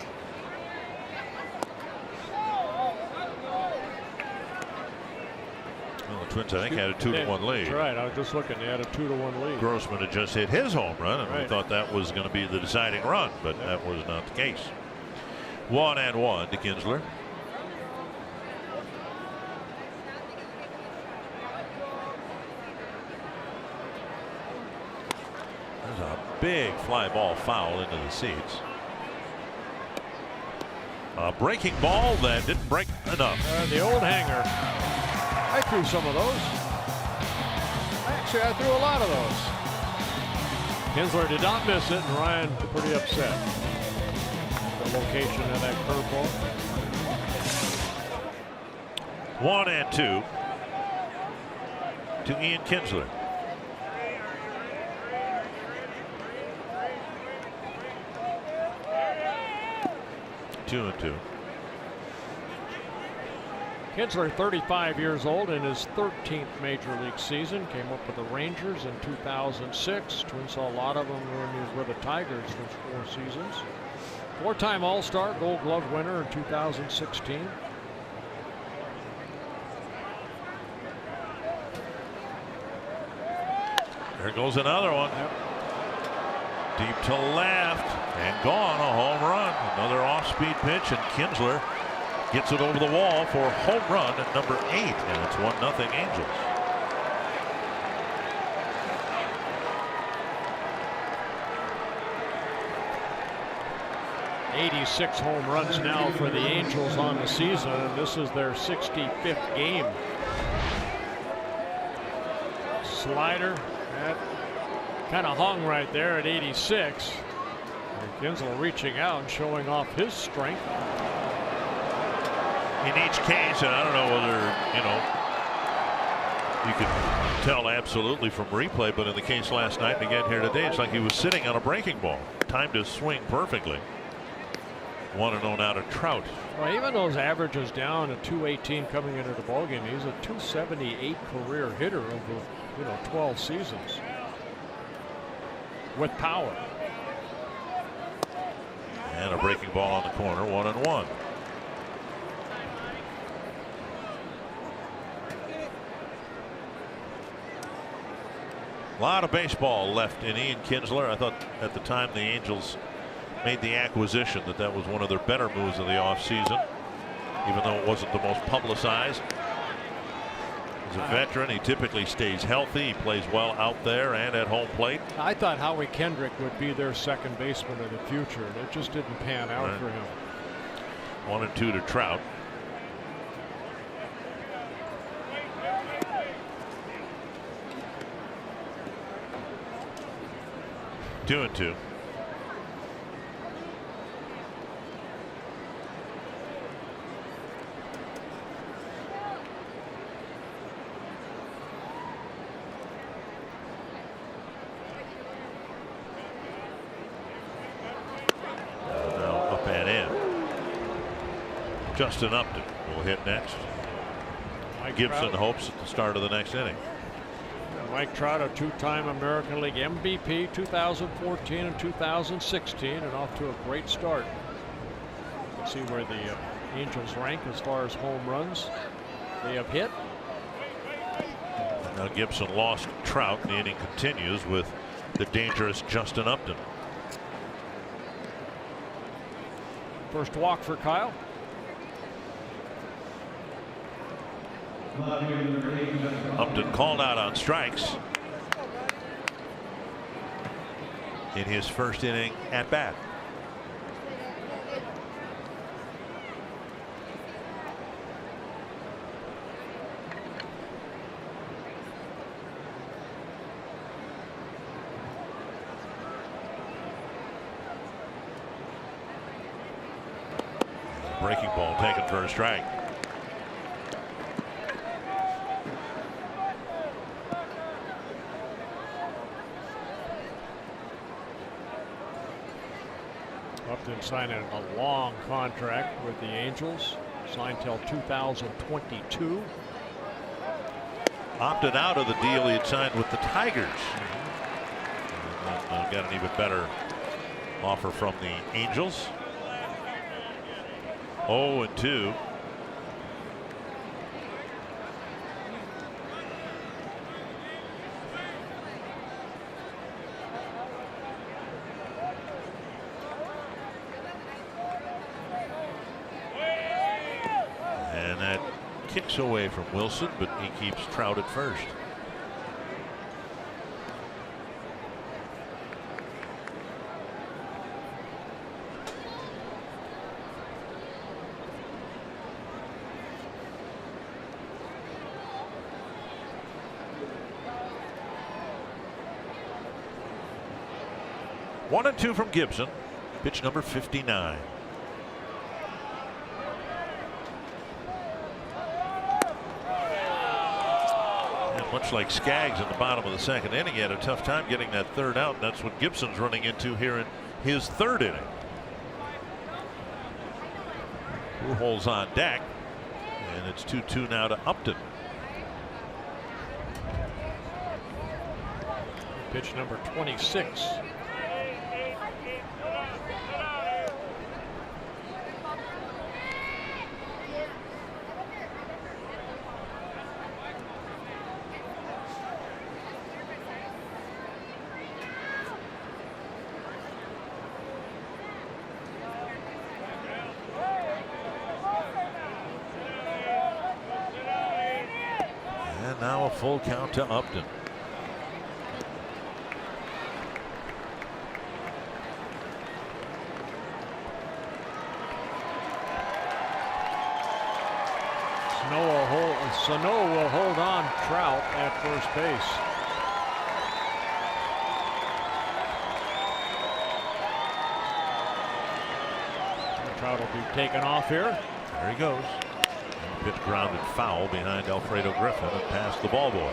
Well, the Twins, I think, had a 2-1 lead. That's right. I was just looking. They had a 2-1 lead. Grossman had just hit his home run, and right. we thought that was going to be the deciding run, but that was not the case. 1-1 to Kinsler. There's a big fly ball foul into the seats. A breaking ball that didn't break enough. The old hanger. I threw some of those. Actually, I threw a lot of those. Kinsler did not miss it, and Ryan pretty upset. The location of that curveball. 1-2 to Ian Kinsler. Two and two. Kinsler, 35 years old, in his 13th major league season. Came up with the Rangers in 2006. Twins saw a lot of them when he was with the Tigers for 4 seasons. 4-time All-Star, Gold Glove winner in 2016. There goes another one. Yep. Deep to left and gone. A home run. Another off-speed pitch, and Kinsler gets it over the wall for home run at number 8, and it's 1-0 Angels. '86 home runs now for the Angels on the season, and this is their 65th game. Slider, that kind of hung right there at 86. And Kinsler reaching out and showing off his strength. In each case, and I don't know whether, you could tell absolutely from replay, but in the case last night and again here today, it's like he was sitting on a breaking ball. Timed his swing perfectly. 1-0 now to Trout. Well, even those averages down at 218 coming into the ballgame, he's a 278 career hitter over 12 seasons with power. And a breaking ball on the corner, 1-1. A lot of baseball left in Ian Kinsler. I thought at the time the Angels made the acquisition that was one of their better moves of the offseason, even though it wasn't the most publicized. He's a veteran. He typically stays healthy. He plays well out there and at home plate. I thought Howie Kendrick would be their second baseman of the future, and it just didn't pan out for him. 1-2 to Trout. Two and two. Now up and in. Justin Upton will hit next. Gibson hopes at the start of the next inning. Mike Trout, a 2-time American League MVP, 2014 and 2016, and off to a great start. Let's see where the Angels rank as far as home runs they have hit. Now Gibson lost Trout, and the inning continues with the dangerous Justin Upton. First walk for Kyle. Upton called out on strikes in his first inning at bat. Breaking ball taken for a strike. Upton signing a long contract with the Angels, signed till 2022. Opted out of the deal he had signed with the Tigers. And got an even better offer from the Angels. 0-2. And that kicks away from Wilson, but he keeps Trout at first. One and two from Gibson. Pitch number 59. And much like Skaggs in the bottom of the second inning, he had a tough time getting that third out, and that's what Gibson's running into here in his third inning. Pujols on deck, and it's 2-2 now to Upton. Pitch number 26. Now a full count to Upton. Sano will hold on Trout at first base. Trout will be taken off here. There he goes. Pitch grounded foul behind Alfredo Griffin and past the ball boy.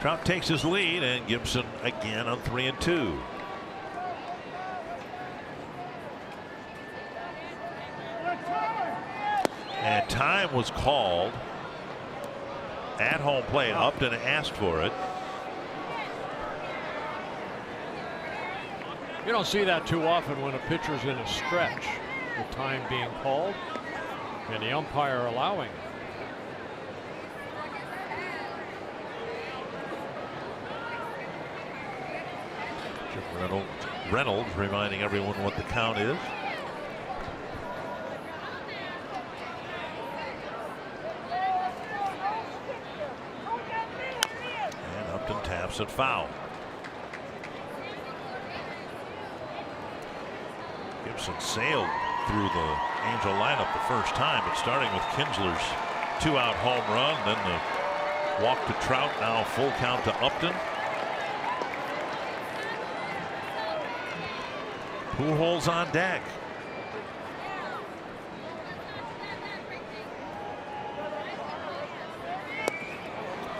Trout takes his lead, and Gibson again on 3-2. And time was called at home plate. Upton asked for it. You don't see that too often when a pitcher's in a stretch. The time being called and the umpire allowing. Reynolds reminding everyone what the count is. And Upton taps it foul. Gibson sailed through the Angel lineup the first time, but starting with Kinsler's 2-out home run, then the walk to Trout, now full count to Upton. Pujols on deck.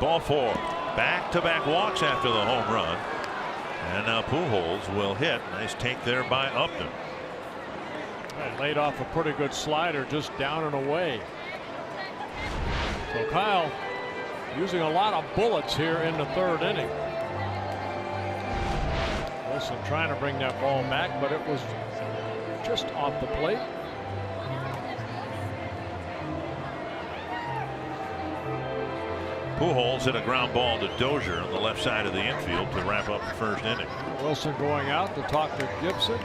Ball four. Back-to-back walks after the home run. And now Pujols will hit. Nice take there by Upton. And laid off a pretty good slider just down and away. So Kyle using a lot of bullets here in the third inning. Wilson trying to bring that ball back, but it was just off the plate. Pujols hit a ground ball to Dozier on the left side of the infield to wrap up the first inning. Wilson going out to talk to Gibson.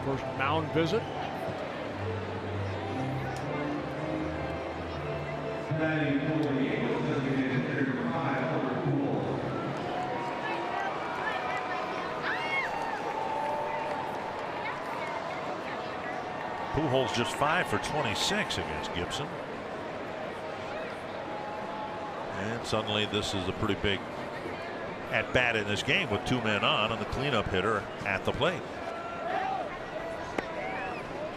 First mound visit. Pujols just 5 for 26 against Gibson. And suddenly this is a pretty big at bat in this game with 2 men on and the cleanup hitter at the plate.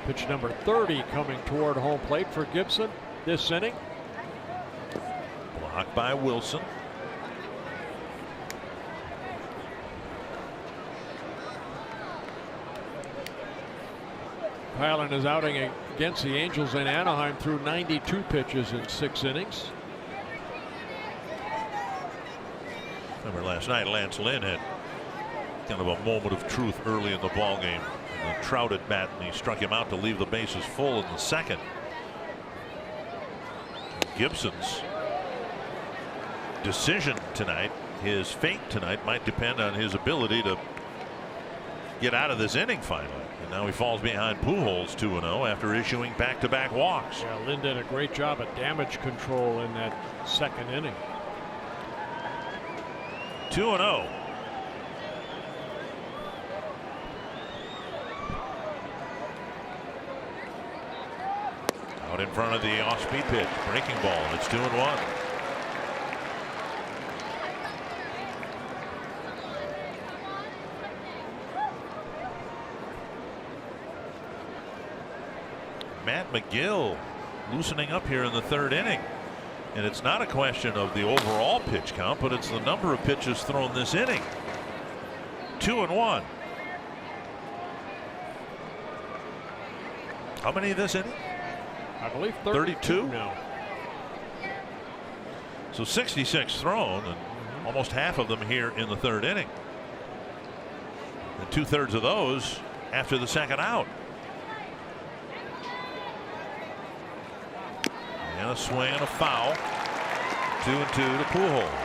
Pitch number 30 coming toward home plate for Gibson this inning. Blocked by Wilson. Kyle in his outing against the Angels in Anaheim threw 92 pitches in 6 innings. Remember last night Lance Lynn had kind of a moment of truth early in the ball game. And Trout at bat, and he struck him out to leave the bases full in the second. Gibson's decision tonight, his fate tonight, might depend on his ability to get out of this inning finally. And now he falls behind Pujols 2-0 after issuing back-to-back walks. Yeah, Lynn did a great job at damage control in that second inning. 2-0. Out in front of the off-speed pitch, breaking ball. It's 2-1. Matt McGill loosening up here in the third inning. And it's not a question of the overall pitch count, but it's the number of pitches thrown this inning. 2-1. How many this inning? I believe 32 now. So 66 thrown, and almost half of them here in the third inning. And 2/3 of those after the second out. And a swing and a foul. 2-2 to Pujols.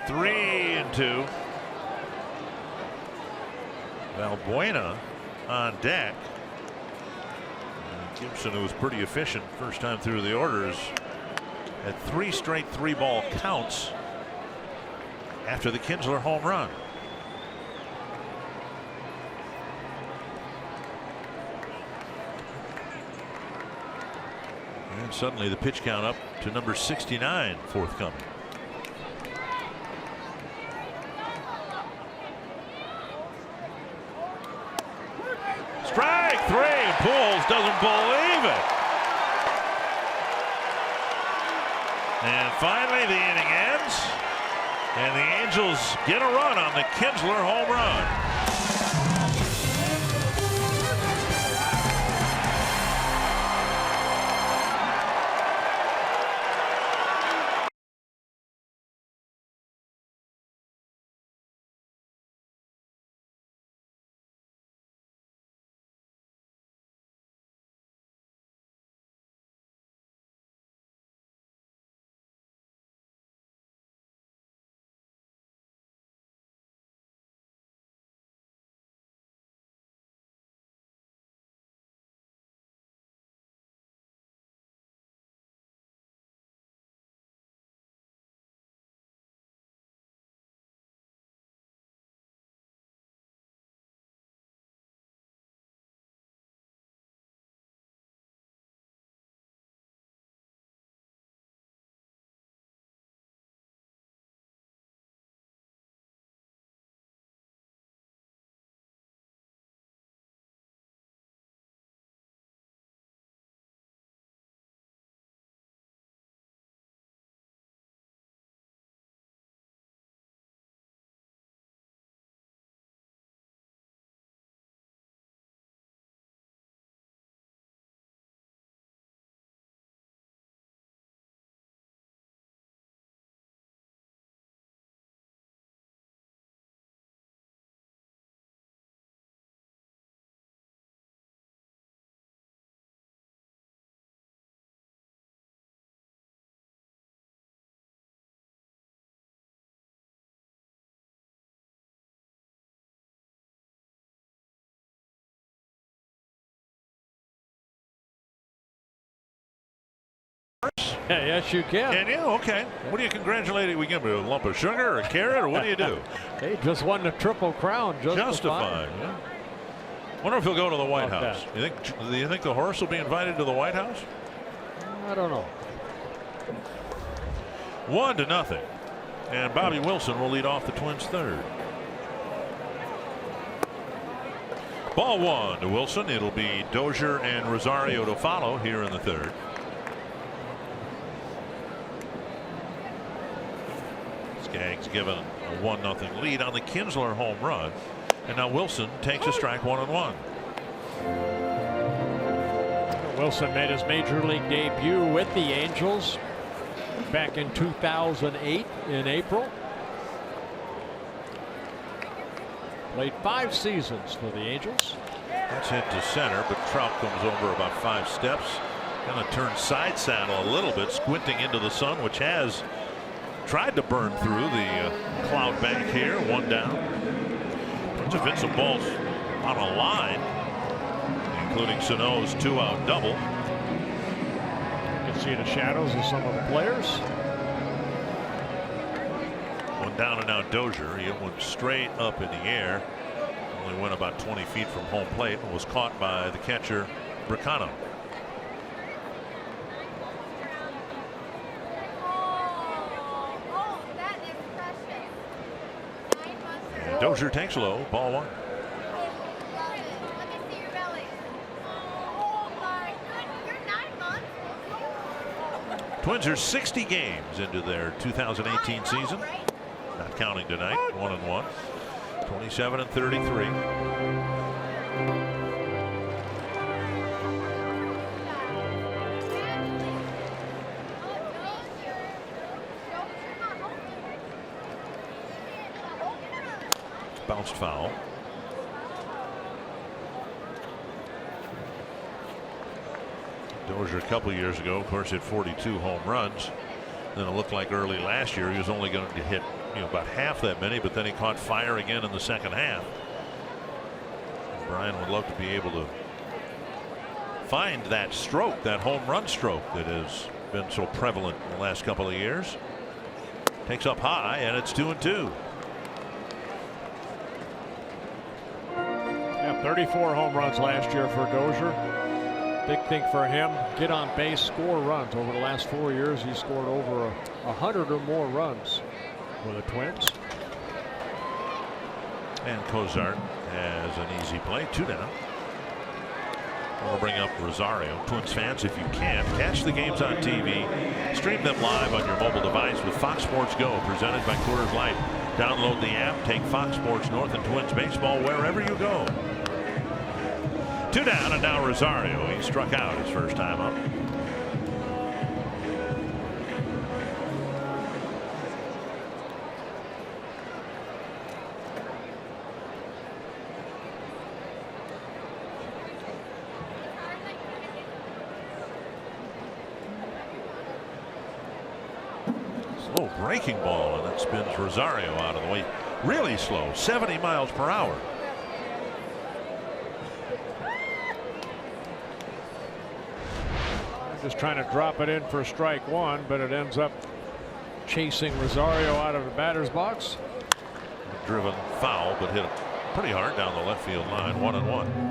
Three and two. Valbuena on deck. And Gibson, who was pretty efficient first time through the orders, had 3 straight 3-ball counts after the Kinsler home run. And suddenly the pitch count up to number 69 forthcoming. Strike 3. Pujols doesn't believe it. And finally the inning ends, and the Angels get a run on the Kinsler home run. Yeah, yes, you can. Can you? Okay. What do you congratulate? We give him a lump of sugar or a carrot, or what do you do? He just won the Triple Crown. Justified. Yeah. Wonder if he'll go to the White House. Do you think the horse will be invited to the White House? I don't know. 1-0. And Bobby Wilson will lead off the Twins' third. Ball one to Wilson. It'll be Dozier and Rosario to follow here in the third. Skaggs given a 1-0 lead on the Kinsler home run. And now Wilson takes a strike, 1-1. Wilson made his major league debut with the Angels back in 2008 in April. Played 5 seasons for the Angels. That's hit to center, but Trout comes over about 5 steps. Kind of turns side saddle a little bit, squinting into the sun, which has tried to burn through the cloud bank here. 1 down. Bunch of Vincent balls on a line, including Sano's 2-out double. You can see the shadows of some of the players. 1 down and now Dozier. He went straight up in the air. Only went about 20 feet from home plate and was caught by the catcher Bricano. And Dozier takes low. Ball 1. Twins are 60 games into their 2018 season. Not counting tonight. 1-1. 27-33. Bounced foul. Dozier a couple years ago, of course, hit 42 home runs. Then it looked like early last year he was only going to hit about half that many, but then he caught fire again in the second half. Brian would love to be able to find that stroke, that home run stroke that has been so prevalent in the last couple of years. Takes up high, and it's 2-2. Yeah, 34 home runs last year for Dozier. Big thing for him, get on base, score runs. Over the last 4 years, he scored over 100 or more runs for the Twins. And Cozart has an easy play, 2 down. We'll bring up Rosario. Twins fans, if you can, catch the games on TV. Stream them live on your mobile device with Fox Sports Go, presented by Coors Light. Download the app, take Fox Sports North and Twins baseball wherever you go. 2 down, and now Rosario. He struck out his first time up. Slow breaking ball, and that spins Rosario out of the way. Really slow, 70 miles per hour. Just trying to drop it in for strike 1, but it ends up chasing Rosario out of the batter's box. Driven foul, but hit pretty hard down the left field line. 1-1.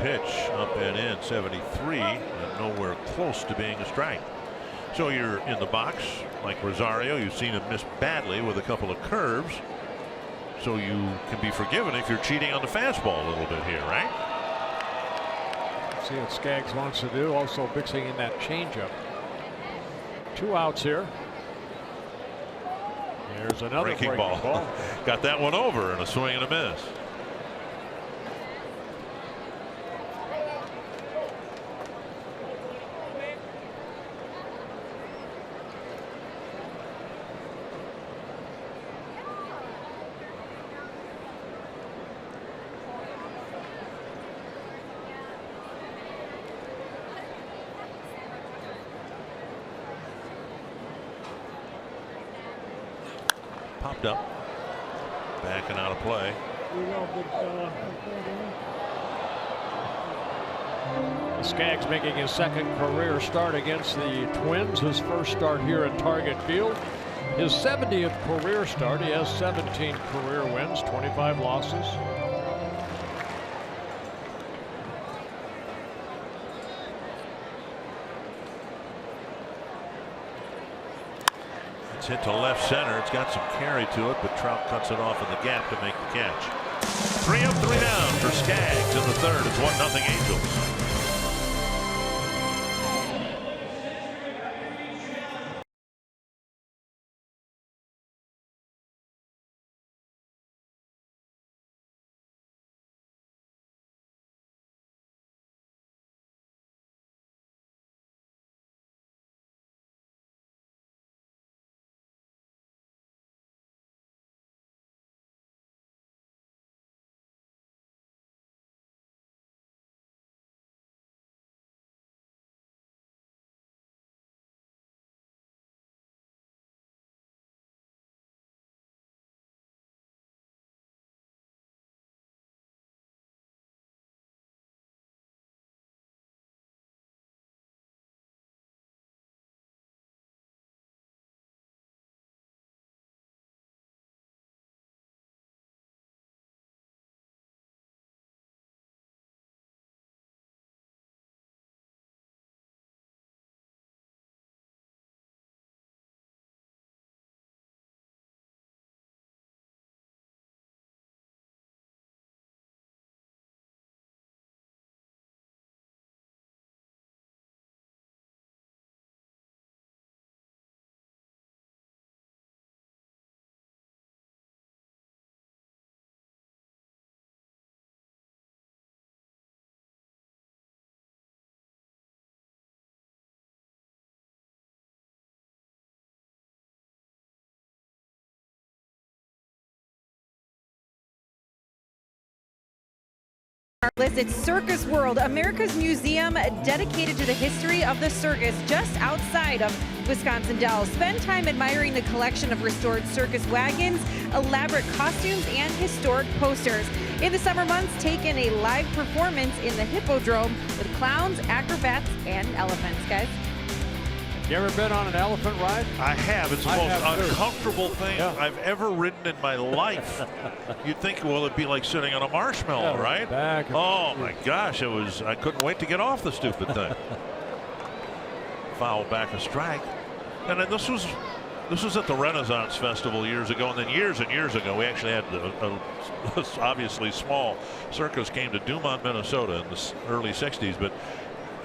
Pitch up and in, 73, and nowhere close to being a strike. So you're in the box like Rosario. You've seen him miss badly with a couple of curves, so you can be forgiven if you're cheating on the fastball a little bit here, right? See what Skaggs wants to do, also mixing in that changeup. 2 outs here. There's another breaking ball. Got that one over, and a swing and a miss. Popped up, backing out of play. Skaggs making his second career start against the Twins. His first start here at Target Field. his 70th career start. He has 17 career wins, 25 losses. It's hit to left center. It's got some carry to it, but Trout cuts it off in the gap to make the catch. 3 up, 3 down for Skaggs in the third. It's 1-0 Angels. It's Circus World, America's museum dedicated to the history of the circus just outside of Wisconsin Dells. Spend time admiring the collection of restored circus wagons, elaborate costumes, and historic posters. In the summer months, take in a live performance in the Hippodrome with clowns, acrobats, and elephants, guys. You ever been on an elephant ride? I have. It's the most uncomfortable thing I've ever ridden in my life. You'd think, well, it'd be like sitting on a marshmallow, right? Oh my gosh, I couldn't wait to get off the stupid thing. Foul back a strike. And then this was at the Renaissance Festival years ago, and then years and years ago we actually had a obviously small circus came to Dumont, Minnesota in the early 60s, but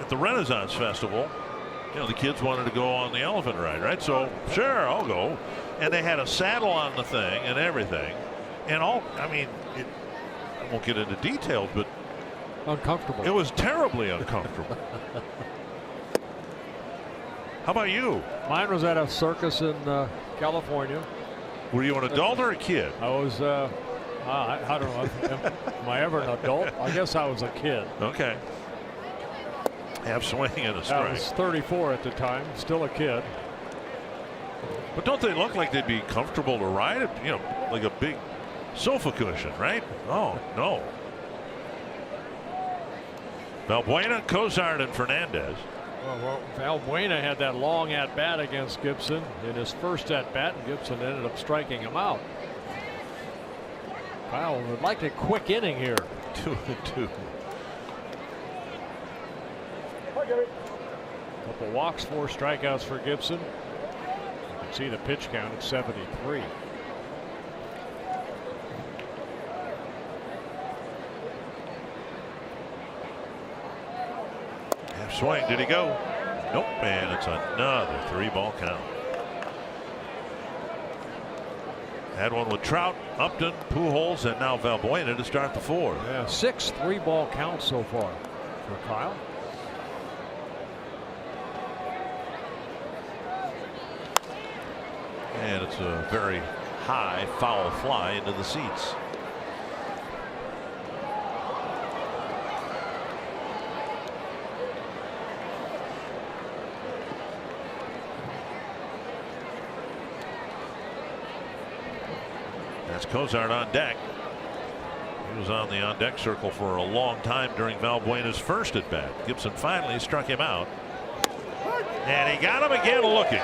at the Renaissance Festival, you know, the kids wanted to go on the elephant ride, right? So sure, I'll go. And they had a saddle on the thing and everything. And I won't get into details, but uncomfortable. It was terribly uncomfortable. How about you? Mine was at a circus in California. Were you an adult or a kid? I was, I don't know. Am I ever an adult? I guess I was a kid. Okay. Half swing and a strike. I was 34 at the time, still a kid. But don't they look like they'd be comfortable to ride it? You know, like a big sofa cushion, right? Oh, no. Valbuena, Cozart, and Fernandez. Well, Valbuena had that long at-bat against Gibson. In his first at-bat, Gibson ended up striking him out. Kyle would like a quick inning here. 2-2. Couple walks, 4 strikeouts for Gibson. You can see the pitch count at 73. Half swing. Did he go? Nope. And it's another 3-ball count. Had one with Trout, Upton, Pujols, and now Valbuena to start the 4th. Yeah, 6 3-ball counts so far for Kyle. And it's a very high foul fly into the seats. That's Cozart on deck. He was on the on-deck circle for a long time during Valbuena's first at bat. Gibson finally struck him out. And he got him again looking.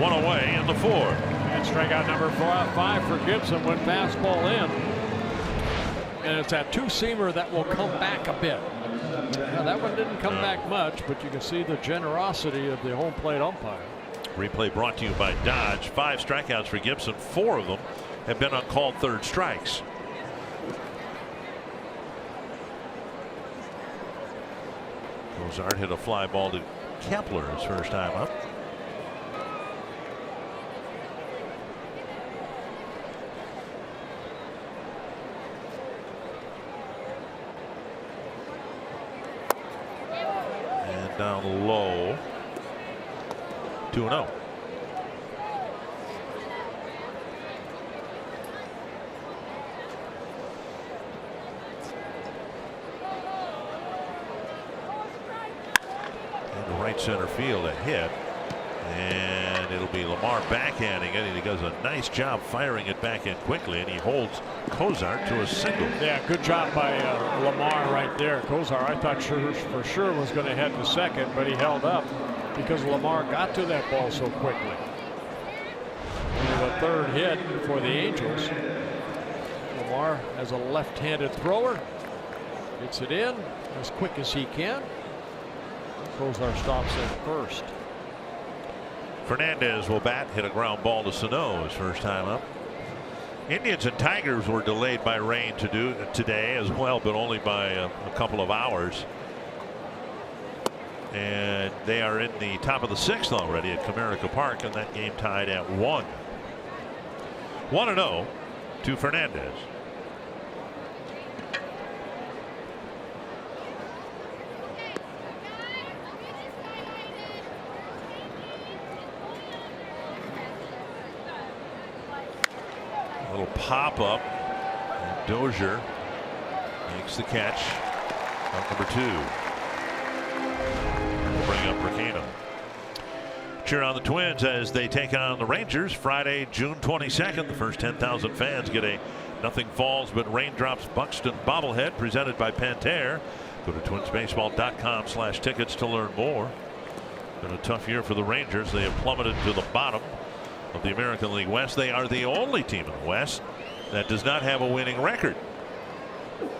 One away in the fourth. And strikeout number 5 for Gibson when fastball in. And it's that two-seamer that will come back a bit. Now, that one didn't come back much, but you can see the generosity of the home plate umpire. Replay brought to you by Dodge. 5 strikeouts for Gibson. 4 of them have been uncalled third strikes. Cozart hit a fly ball to Kepler his first time up. And down low. 2-0. Right center field a hit, and it'll be Lamar backhanding it, and he does a nice job firing it back in quickly, and he holds Cozart to a single. Yeah, good job by Lamar right there. Cozart, I thought for sure was going to head to second, but he held up because Lamar got to that ball so quickly. Only the third hit for the Angels. Lamar, as a left-handed thrower, gets it in as quick as he can. Cozart stops at first. Fernandez will bat, hit a ground ball to Sano his first time up. Indians and Tigers were delayed by rain today as well, but only by a couple of hours. And they are in the top of the 6th already at Comerica Park, and that game tied at 1. 1-0 to Fernandez. Pop up, and Dozier makes the catch on number 2. We'll bring up Ricano. Cheer on the Twins as they take on the Rangers Friday, June 22nd. The first 10,000 fans get a Nothing Falls But Raindrops Buxton bobblehead presented by Pantene. Go to twinsbaseball.com/tickets to learn more. Been a tough year for the Rangers. They have plummeted to the bottom of the American League West. They are the only team in the West that does not have a winning record.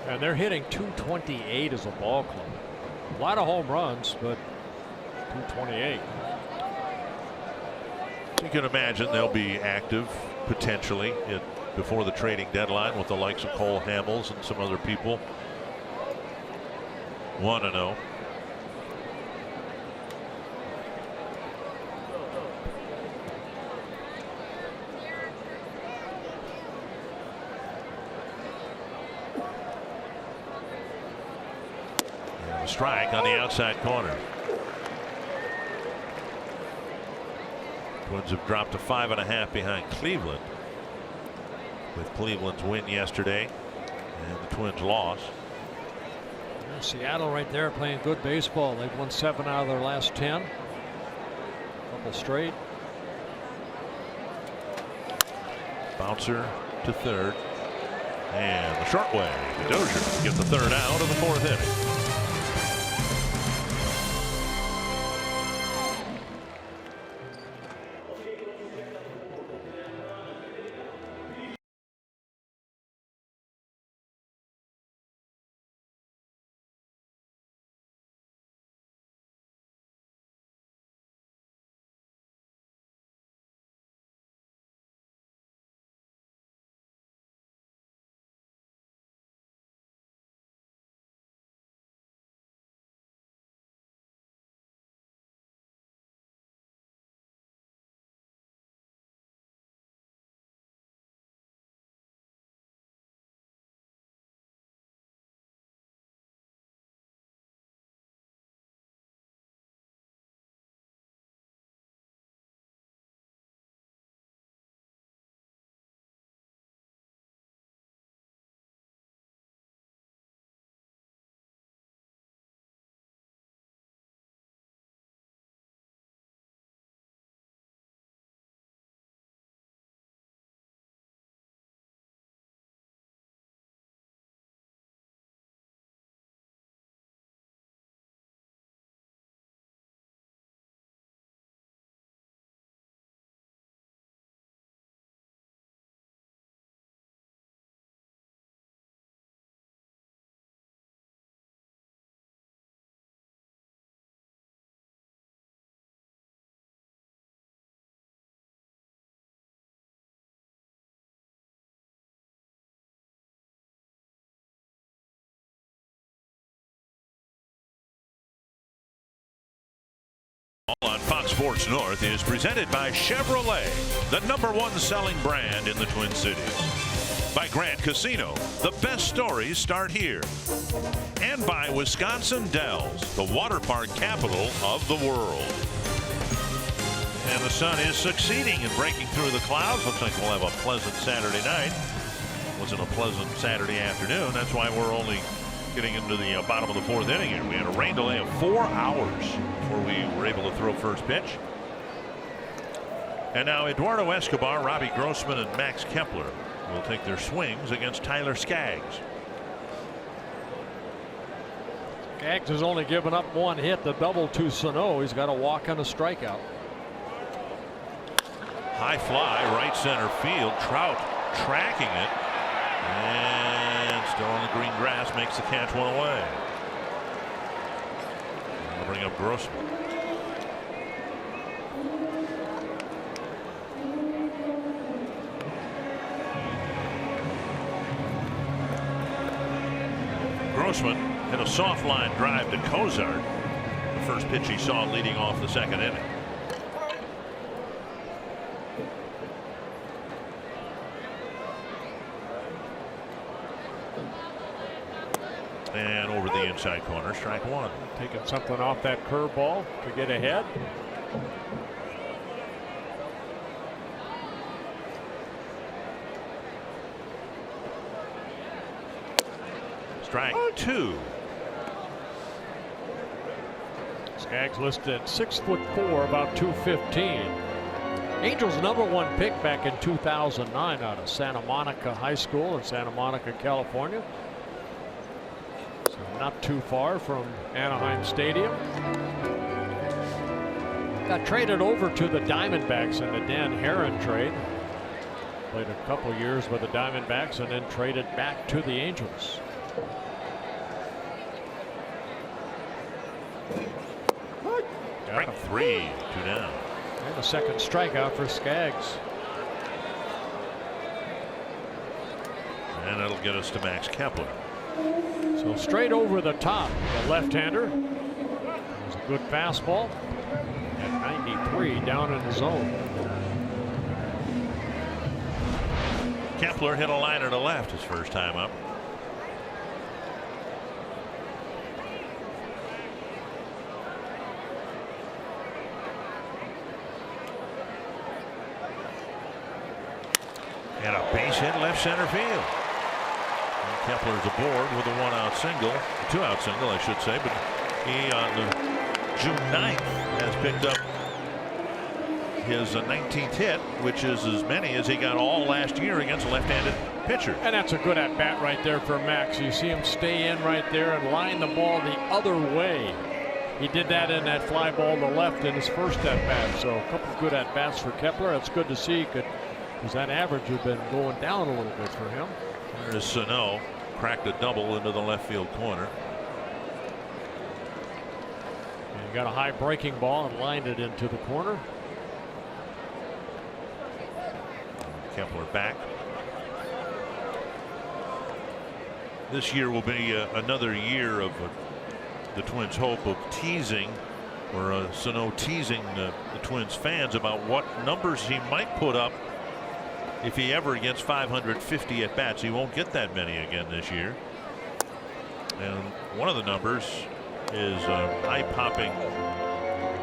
And they're hitting .228 as a ball club. A lot of home runs, but .228. You can imagine they'll be active potentially before the trading deadline with the likes of Cole Hamels and some other people. 1-0. Strike on the outside corner. Twins have dropped to 5.5 behind Cleveland with Cleveland's win yesterday and the Twins loss. Seattle right there playing good baseball. They've won 7 out of their last 10. Couple straight. Bouncer to third, and the short way. Dozier gets the third out of the 4th inning. On Fox Sports North is presented by Chevrolet, the #1 selling brand in the Twin Cities. By Grant Casino, the best stories start here. And by Wisconsin Dells, the water park capital of the world. And the sun is succeeding in breaking through the clouds. Looks like we'll have a pleasant Saturday night. Wasn't a pleasant Saturday afternoon. That's why we're only getting into the bottom of the 4th inning here. We had a rain delay of 4 hours before we were able to throw first pitch. And now Eduardo Escobar, Robbie Grossman, and Max Kepler will take their swings against Tyler Skaggs. Skaggs has only given up 1 hit, the double to Sano. He's got a walk and a strikeout. High fly, right center field. Trout tracking it. And still on the green grass, makes the catch 1 away. I'll bring up Grossman. Grossman hit a soft line drive to Cozart. The first pitch he saw leading off the 2nd inning. And over the inside corner, strike 1. Taking something off that curveball to get ahead. Strike 2. Skaggs listed at 6'4", about 215. Angels' #1 pick back in 2009 out of Santa Monica High School in Santa Monica, California. So not too far from Anaheim Stadium. Got traded over to the Diamondbacks in the Dan Herron trade. Played a couple years with the Diamondbacks and then traded back to the Angels. Strike 3, 2 down. And a second strikeout for Skaggs. And that'll get us to Max Kepler. So straight over the top, the left-hander. It was a good fastball at 93 down in the zone. Kepler hit a liner to left his first time up. And a base hit left center field. And Kepler's aboard with a 1-out single, a 2-out single, I should say. But he on June 9th has picked up his 19th hit, which is as many as he got all last year against a left-handed pitcher. And that's a good at bat right there for Max. You see him stay in right there and line the ball the other way. He did that in that fly ball to left in his first at bat. So a couple good at bats for Kepler. It's good to see. Because that average had been going down a little bit for him. There's Sano, cracked a double into the left field corner. And he got a high breaking ball and lined it into the corner. Kepler back. This year will be another year of the Twins' hope of teasing, or Sano teasing the Twins fans about what numbers he might put up if he ever gets 550 at bats. He won't get that many again this year. And one of the numbers is eye-popping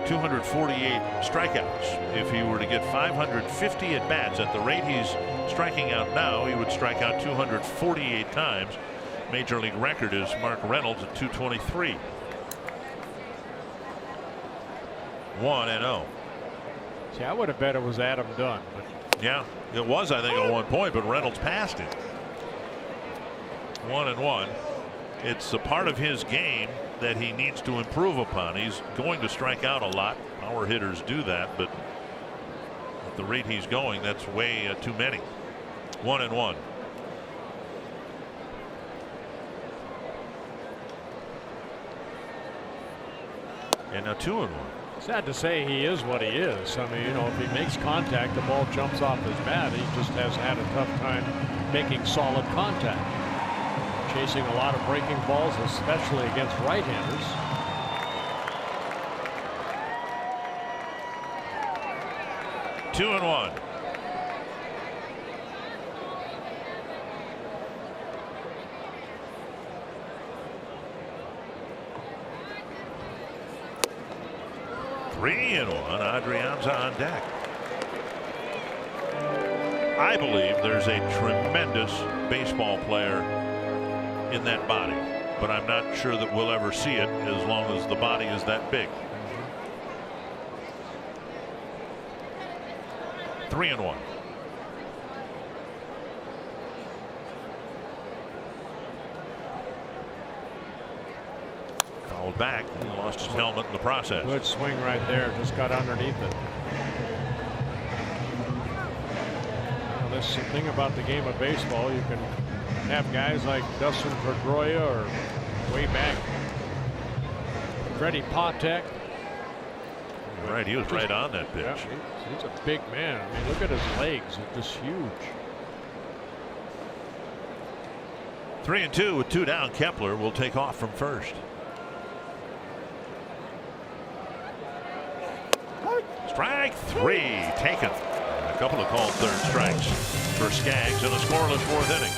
248 strikeouts. If he were to get 550 at bats at the rate he's striking out now, he would strike out 248 times. Major league record is Mark Reynolds at 223. 1-0. See, I would have bet it was Adam Dunn, but yeah, it was, I think, at one point, but Reynolds passed it. 1-1. It's a part of his game that he needs to improve upon. He's going to strike out a lot. Power hitters do that, but at the rate he's going, that's way too many. 1-1. And now 2-1. sad to say he is what he is. I mean, you know, if he makes contact, the ball jumps off his bat. He just has had a tough time making solid contact. Chasing a lot of breaking balls, especially against right-handers. 2-1. Three and one. Adrianza on deck. I believe there's a tremendous baseball player in that body, but I'm not sure that we'll ever see it as long as the body is that big. 3-1. Fouled back. He lost his helmet in the process. Good swing right there. Just got underneath it. Well, that's the thing about the game of baseball. You can have guys like Dustin Pedroia or way back Freddie Patek. Right, he was right on that pitch. Yeah, he's a big man. I mean, look at his legs. They're just huge. 3-2 with 2 down. Kepler will take off from first. Strike 3 taken. A couple of called third strikes for Skaggs in a scoreless 4th inning.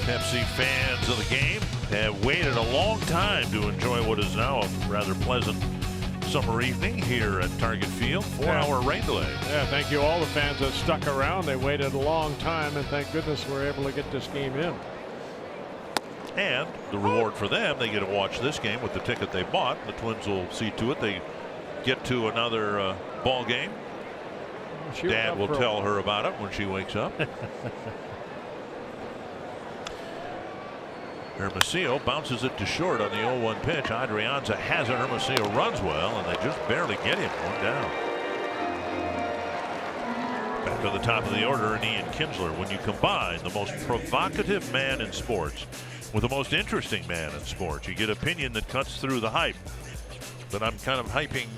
Pepsi fans of the game have waited a long time to enjoy what is now a rather pleasant summer evening here at Target Field. 4-hour rain delay. Yeah, thank you all the fans that stuck around. They waited a long time, and thank goodness we're able to get this game in. And the reward for them, they get to watch this game with the ticket they bought. The Twins will see to it they get to another ball game. Dad will tell her about it when she wakes up. Hermosillo bounces it to short on the 0-1 pitch. Adrianza has it. Hermosillo runs well, and they just barely get him. One down. Back to the top of the order, and Ian Kinsler. When you combine the most provocative man in sports with the most interesting man in sports, you get opinion that cuts through the hype. But I'm kind of hyping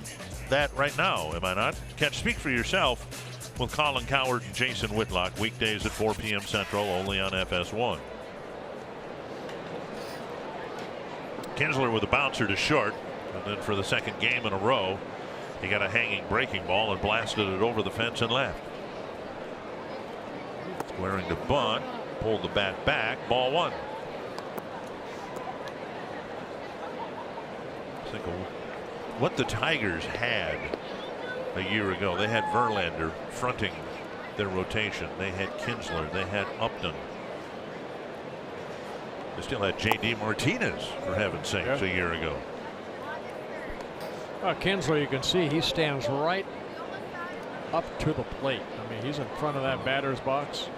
that right now, am I not? Catch Speak for Yourself with Colin Coward and Jason Whitlock, weekdays at 4 p.m. Central, only on FS1. Kinsler with a bouncer to short, and then for the second game in a row, he got a hanging breaking ball and blasted it over the fence and left. Squaring to bunt, pulled the bat back, ball 1. Think of what the Tigers had a year ago. They had Verlander fronting their rotation. They had Kinsler. They had Upton. They still had J.D. Martinez, for heaven's sakes, a year ago. Kinsler, you can see he stands right up to the plate. I mean, he's in front of that batter's box.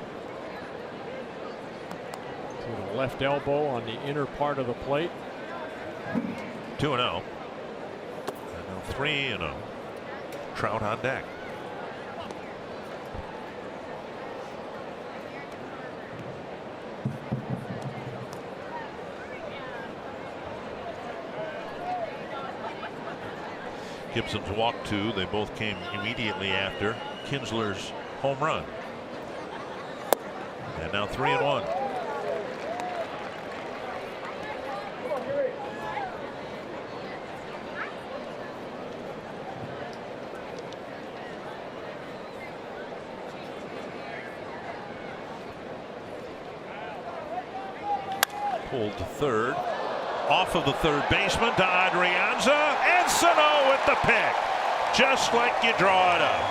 With a left elbow on the inner part of the plate. 2-0. And now 3-0. Trout on deck. Gibson's walk 2. They both came immediately after Kinsler's home run. And now 3-1. Pulled to third. Off of the third baseman to Adrianza, and Sano with the pick. Just like you draw it up.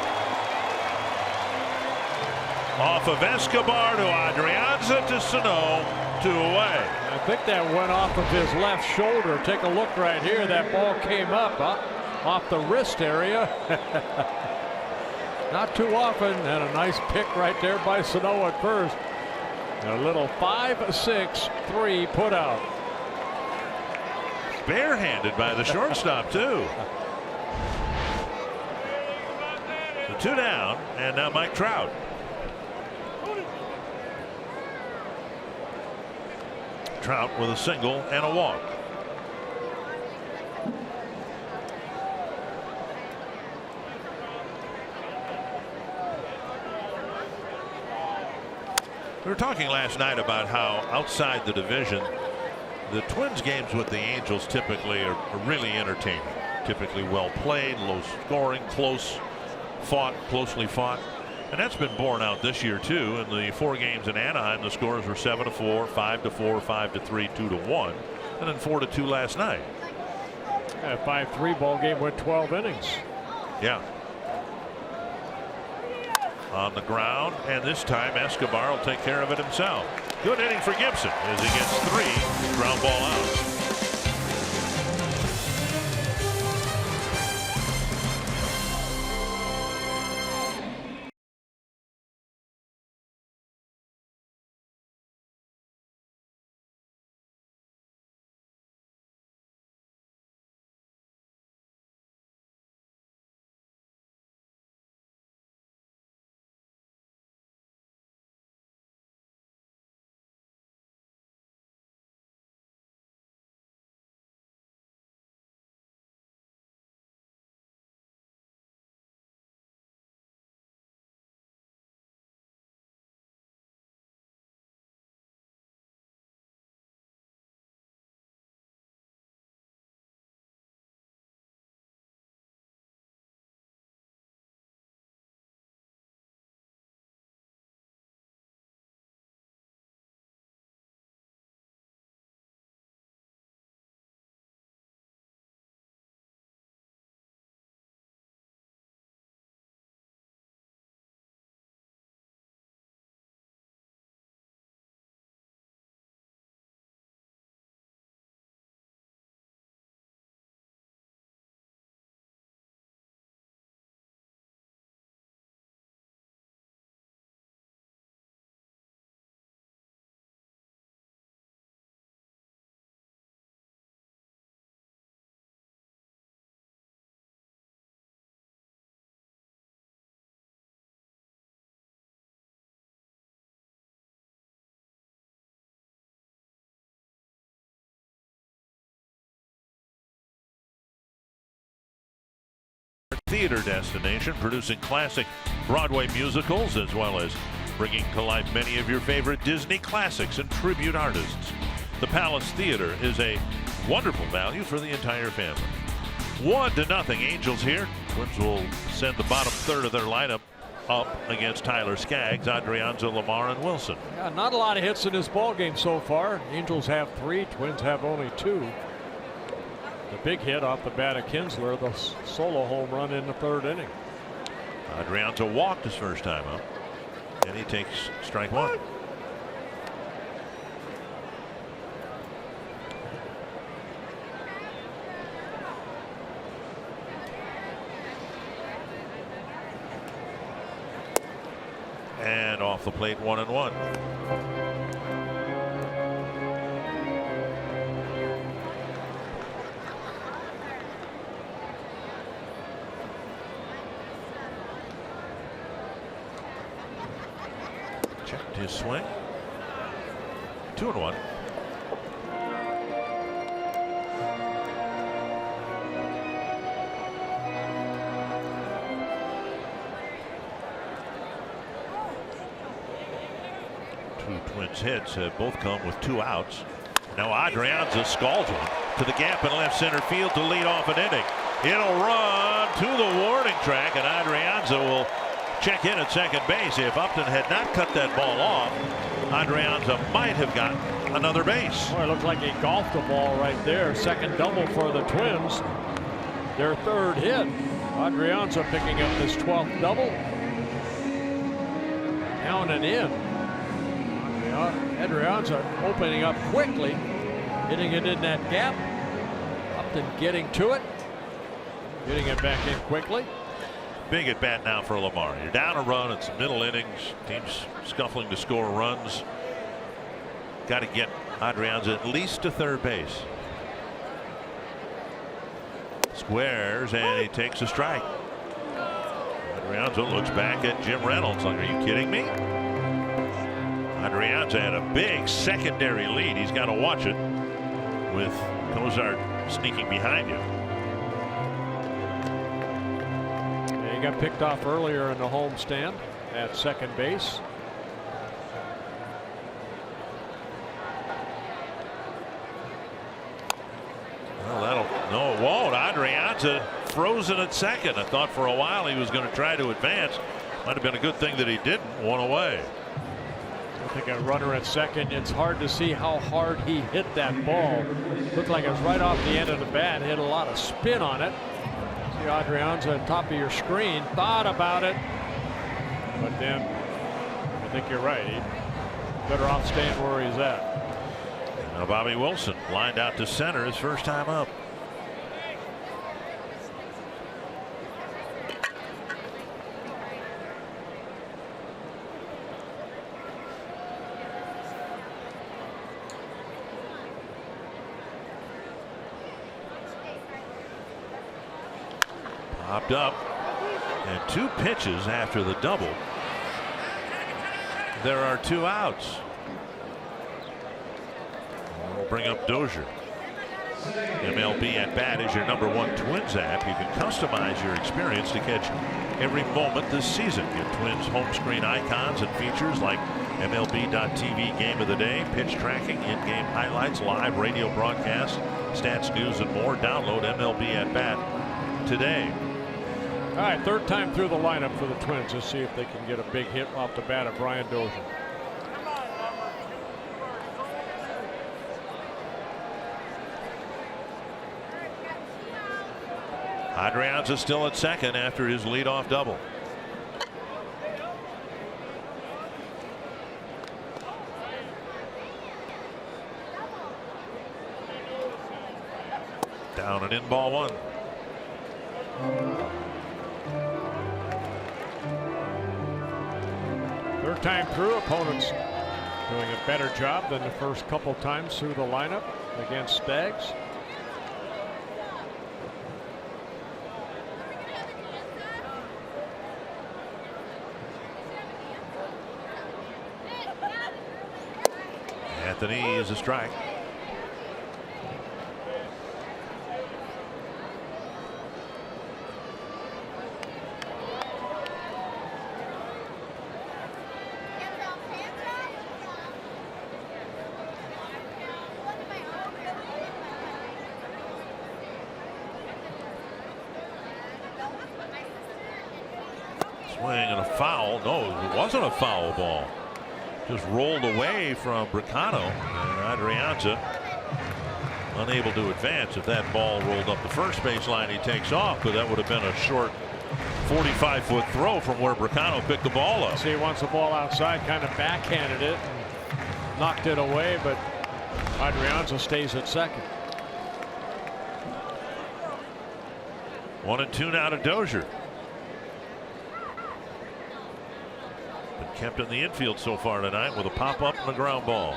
Off of Escobar to Adrianza to Sano, 2 away. I think that went off of his left shoulder. Take a look right here. That ball came up off the wrist area. Not too often, and a nice pick right there by Sano at first. A little 5-6-3 put out. Barehanded by the shortstop too. So 2 down, and now Mike Trout. Trout with a single and a walk. We were talking last night about how outside the division, the Twins games with the Angels typically are really entertaining. Typically well played, low scoring, closely fought. And that's been borne out this year too. In the 4 games in Anaheim, the scores were 7-4, 5-4, 5-3, 2-1, and then 4-2 last night. A 5-3 ball game with 12 innings. Yeah. On the ground, and this time Escobar will take care of it himself. Good inning for Gibson as he gets 3 ground ball out. Theater destination, producing classic Broadway musicals as well as bringing to life many of your favorite Disney classics and tribute artists. The Palace Theater is a wonderful value for the entire family. 1-0 Angels here. Twins will send the bottom third of their lineup up against Tyler Skaggs, Adrianza, Lamar, and Wilson. Yeah, not a lot of hits in this ball game so far. Angels have 3, Twins have only 2. The big hit off the bat of Kinsler, the solo home run in the 3rd inning. Adrianza walked his first time up, and he takes strike 1. And off the plate, 1-1. Checked his swing. 2-1. Two Twins hits have both come with 2 outs. Now Adrianza scalds one to the gap in left center field to lead off an inning. It'll run to the warning track, and Adrianza will check in at second base. If Upton had not cut that ball off, Adrianza might have gotten another base. Boy, it looked like he golfed the ball right there. Second double for the Twins. Their 3rd hit. Adrianza picking up this 12th double. Down and in. Adrianza opening up quickly, hitting it in that gap. Upton getting to it, getting it back in quickly. Big at bat now for Lamar. You're down a run. It's middle innings. Teams scuffling to score runs. Got to get Adrianza at least to third base. Squares, and he takes a strike. Adrianza looks back at Jim Reynolds like, are you kidding me? Adrianza had a big secondary lead. He's got to watch it with Cozart sneaking behind him. Yeah, he got picked off earlier in the homestand at second base. Well, no, it won't. Adrianza frozen at second. I thought for a while he was going to try to advance. Might have been a good thing that he didn't. One away. I think a runner at second. It's hard to see how hard he hit that ball. Looked like it was right off the end of the bat. Hit a lot of spin on it. See Adrianza at the top of your screen. Thought about it, but then I think you're right. He better off staying where he's at. Now Bobby Wilson lined out to center his first time up. Popped up, and 2 pitches after the double. There are 2 outs. We'll bring up Dozier. MLB at Bat is your #1 Twins app. You can customize your experience to catch every moment this season. Get Twins home screen icons and features like MLB.TV Game of the Day, pitch tracking, in-game highlights, live radio broadcasts, stats, news, and more. Download MLB at Bat today. All right, 3rd time through the lineup for the Twins. Let's see if they can get a big hit off the bat of Brian Dozier. Adrianza still at second after his leadoff double. Down and in, ball 1. Third time through, opponents doing a better job than the first couple times through the lineup against Stags. Anthony is a strike. Swing and a foul. No, it wasn't a foul ball. Just rolled away from Bricano, and Adrianza unable to advance. If that ball rolled up the first baseline, he takes off, but that would have been a short 45-foot throw from where Bricano picked the ball up. See, he wants the ball outside, kind of backhanded it and knocked it away, but Adrianza stays at second. 1-2 now to Dozier. Kept in the infield so far tonight with a pop up and a ground ball.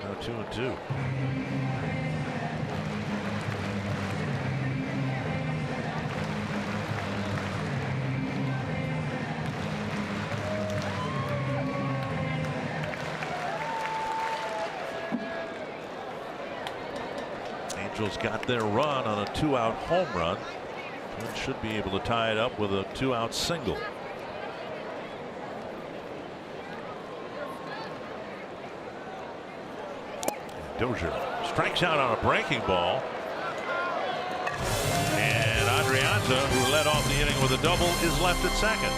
Now 2-2. Angels got their run on a 2-out home run. Twins should be able to tie it up with a 2-out single. Dozier strikes out on a breaking ball. And Adrianza, who led off the inning with a double, is left at second.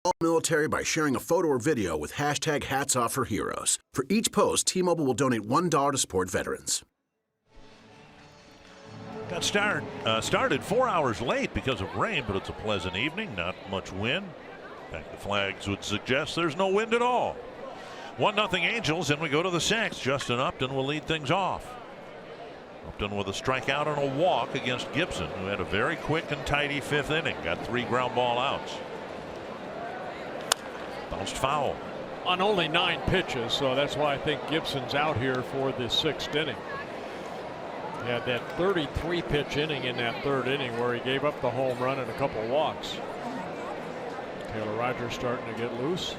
All military by sharing a photo or video with hashtag #HatsOffForHeroes. For each post, T-Mobile will donate $1 to support veterans. Got started 4 hours late because of rain, but it's a pleasant evening. Not much wind. In fact, the flags would suggest there's no wind at all. 1-0 Angels, and we go to the 6th. Justin Upton will lead things off. Upton with a strikeout and a walk against Gibson, who had a very quick and tidy 5th inning. Got 3 ground ball outs. Bounced foul. On only 9 pitches, so that's why I think Gibson's out here for the 6th inning. He had that 33 pitch inning in that 3rd inning where he gave up the home run and a couple walks. Taylor Rogers starting to get loose.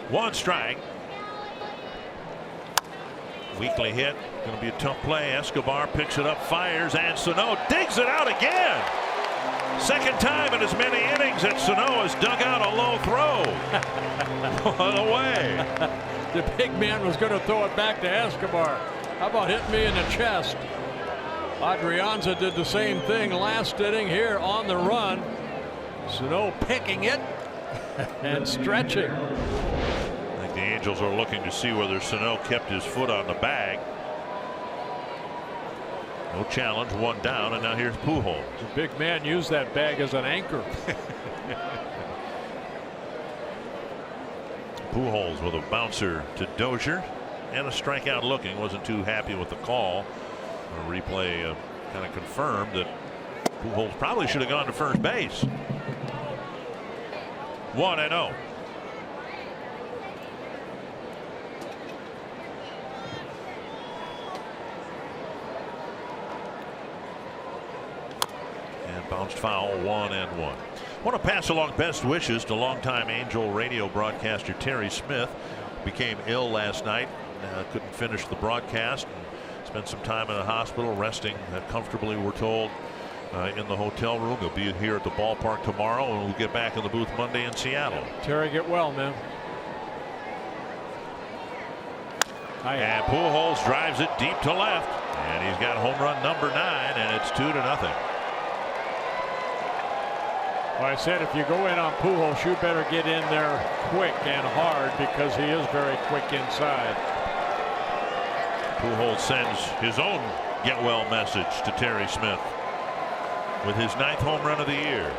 1 strike. Weakly hit. Going to be a tough play. Escobar picks it up, fires, and Sano digs it out again. Second time in as many innings that Sano has dug out a low throw. On the way. The big man was going to throw it back to Escobar. How about hitting me in the chest? Adrianza did the same thing last inning here on the run. Sano picking it and stretching. I think the Angels are looking to see whether Sano kept his foot on the bag. No challenge, 1 down, and now here's Pujols. The big man used that bag as an anchor. Pujols with a bouncer to Dozier and a strikeout looking. Wasn't too happy with the call. A replay kind of confirmed that Pujols probably should have gone to first base. 1-0. Bounced foul, 1-1. Want to pass along best wishes to longtime Angel radio broadcaster Terry Smith. Became ill last night. Couldn't finish the broadcast. And spent some time in a hospital resting comfortably, we're told, in the hotel room. He'll be here at the ballpark tomorrow, and we'll get back in the booth Monday in Seattle. Terry, get well, man. And Pujols drives it deep to left, and he's got home run number 9, and it's 2-0. Well, I said if you go in on Pujols, you better get in there quick and hard because he is very quick inside. Pujols sends his own get well message to Terry Smith with his 9th home run of the year.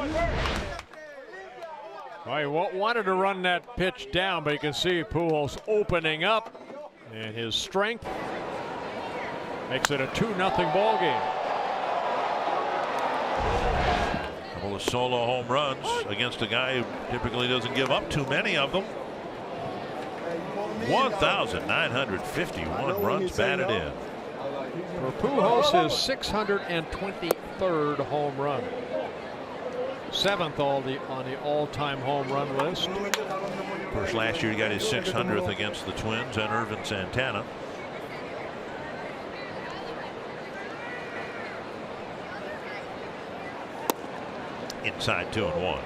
Yeah. Well, he wanted to run that pitch down, but you can see Pujols opening up, and his strength makes it a 2-0 ball game. A couple of solo home runs against a guy who typically doesn't give up too many of them. 1,951 runs batted in. For Pujols, his 623rd home run. 7th on the all-time home run list. Of course, last year he got his 600th against the Twins and Irvin Santana. Inside 2-1.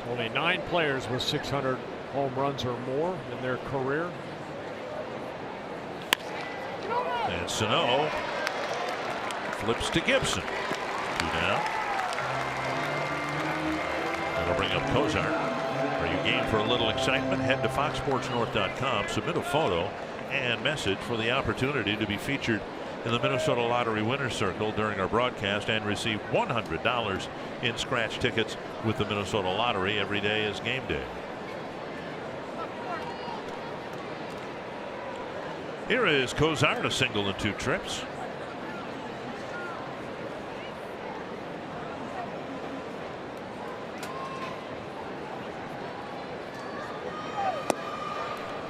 Only 9 players with 600 home runs or more in their career. And Sano flips to Gibson. 2 down. That'll bring up Kozar. Are you game for a little excitement? Head to foxsportsnorth.com, submit a photo and message for the opportunity to be featured in the Minnesota Lottery Winner's Circle during our broadcast and receive $100 in scratch tickets with the Minnesota Lottery. Every day is game day. Here is Kozar to single in 2 trips.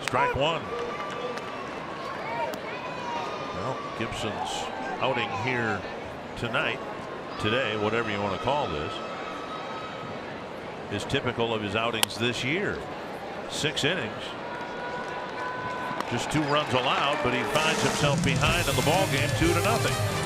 Strike 1. Well, Gibson's outing here today, whatever you want to call this, is typical of his outings this year. 6 innings. Just 2 runs allowed, but he finds himself behind in the ball game 2-0.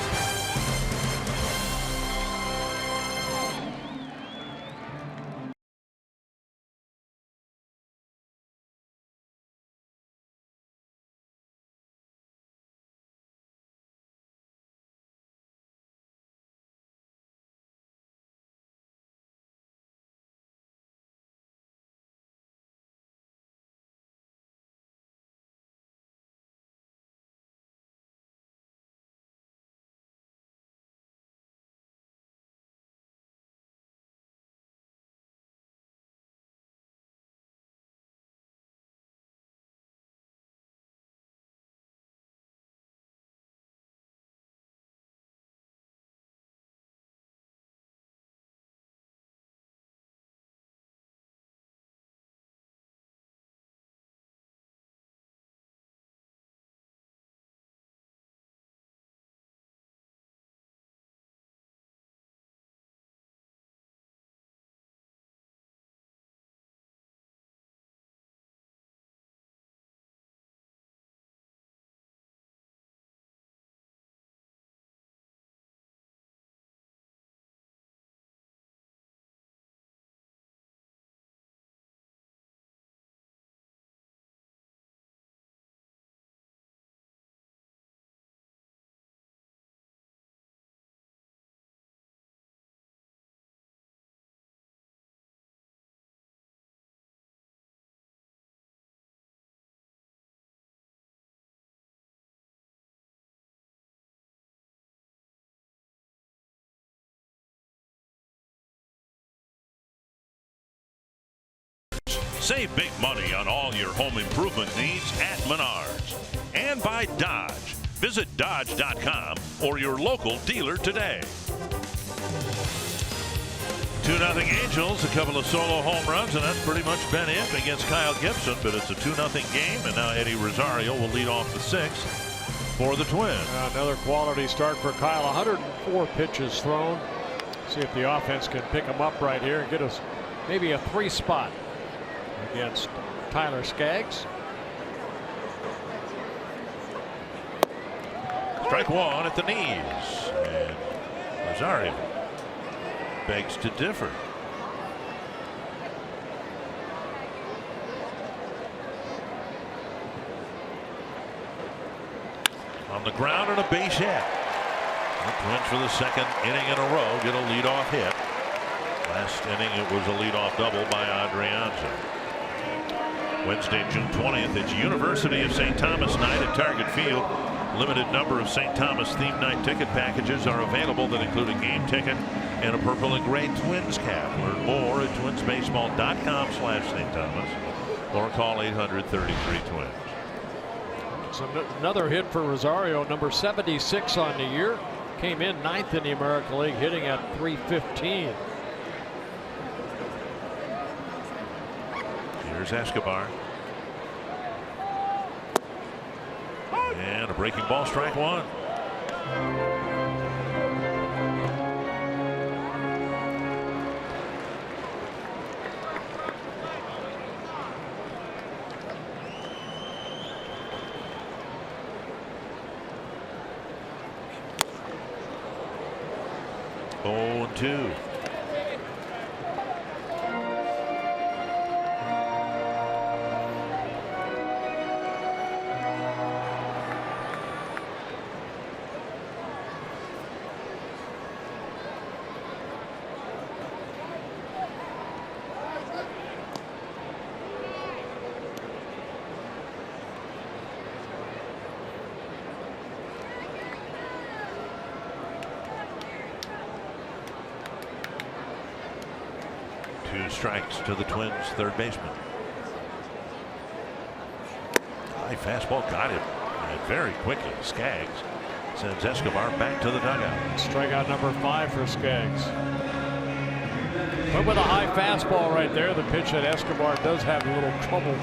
Save big money on all your home improvement needs at Menards. And by Dodge. Visit Dodge.com or your local dealer today. 2-0 Angels, a couple of solo home runs, and that's pretty much been it against Kyle Gibson. But it's a 2-0 game, and now Eddie Rosario will lead off the 6th for the Twins. Another quality start for Kyle. 104 pitches thrown. See if the offense can pick him up right here and get us maybe a 3 spot against Tyler Skaggs. Strike 1 at the knees, and Rosario begs to differ. On the ground and a base hit. The Twins for the 2nd inning in a row get a leadoff hit. Last inning it was a leadoff double by Adrianza. Wednesday, June 20th, it's University of St. Thomas night at Target Field. Limited number of St. Thomas theme night ticket packages are available that include a game ticket and a purple and gray Twins cap. Learn more at twinsbaseball.com/St. Thomas or call 800-33-TWINS. It's another hit for Rosario, number 76 on the year. Came in 9th in the American League, hitting at .315. Here's Escobar. And a breaking ball, strike one. Oh, and 2. Two strikes to the Twins third baseman. High fastball, got him. And very quickly Skaggs sends Escobar back to the dugout. Strikeout number 5 for Skaggs. But with a high fastball right there, the pitch that Escobar does have a little trouble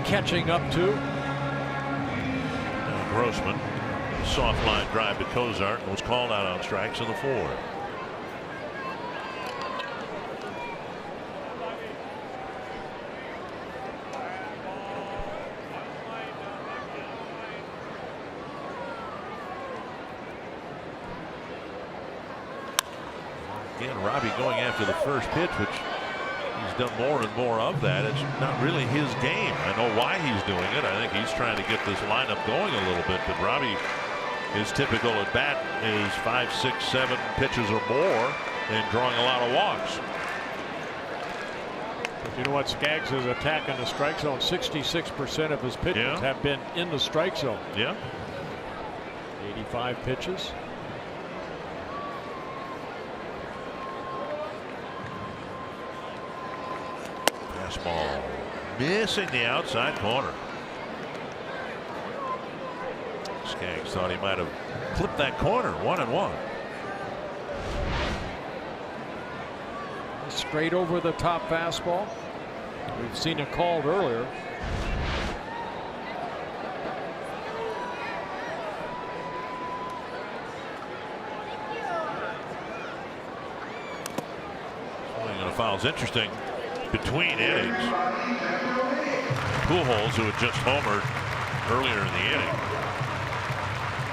catching up to. Grossman, soft line drive to Cozart, and was called out on strikes in the 4th. Again, Robbie going after the first pitch, which he's done more and more of that. It's not really his game. I know why he's doing it. I think he's trying to get this lineup going a little bit, but Robbie, his typical at bat is 5, 6, 7 pitches or more and drawing a lot of walks. But you know what? Skaggs is attacking the strike zone. 66% of his pitches have been in the strike zone. Yeah. 85 pitches. Fastball missing the outside corner. Skaggs thought he might have clipped that corner. 1-1. Straight over the top fastball. We've seen it called earlier. Swing and a foul is interesting. Between innings, Pujols, who had just homered earlier in the inning,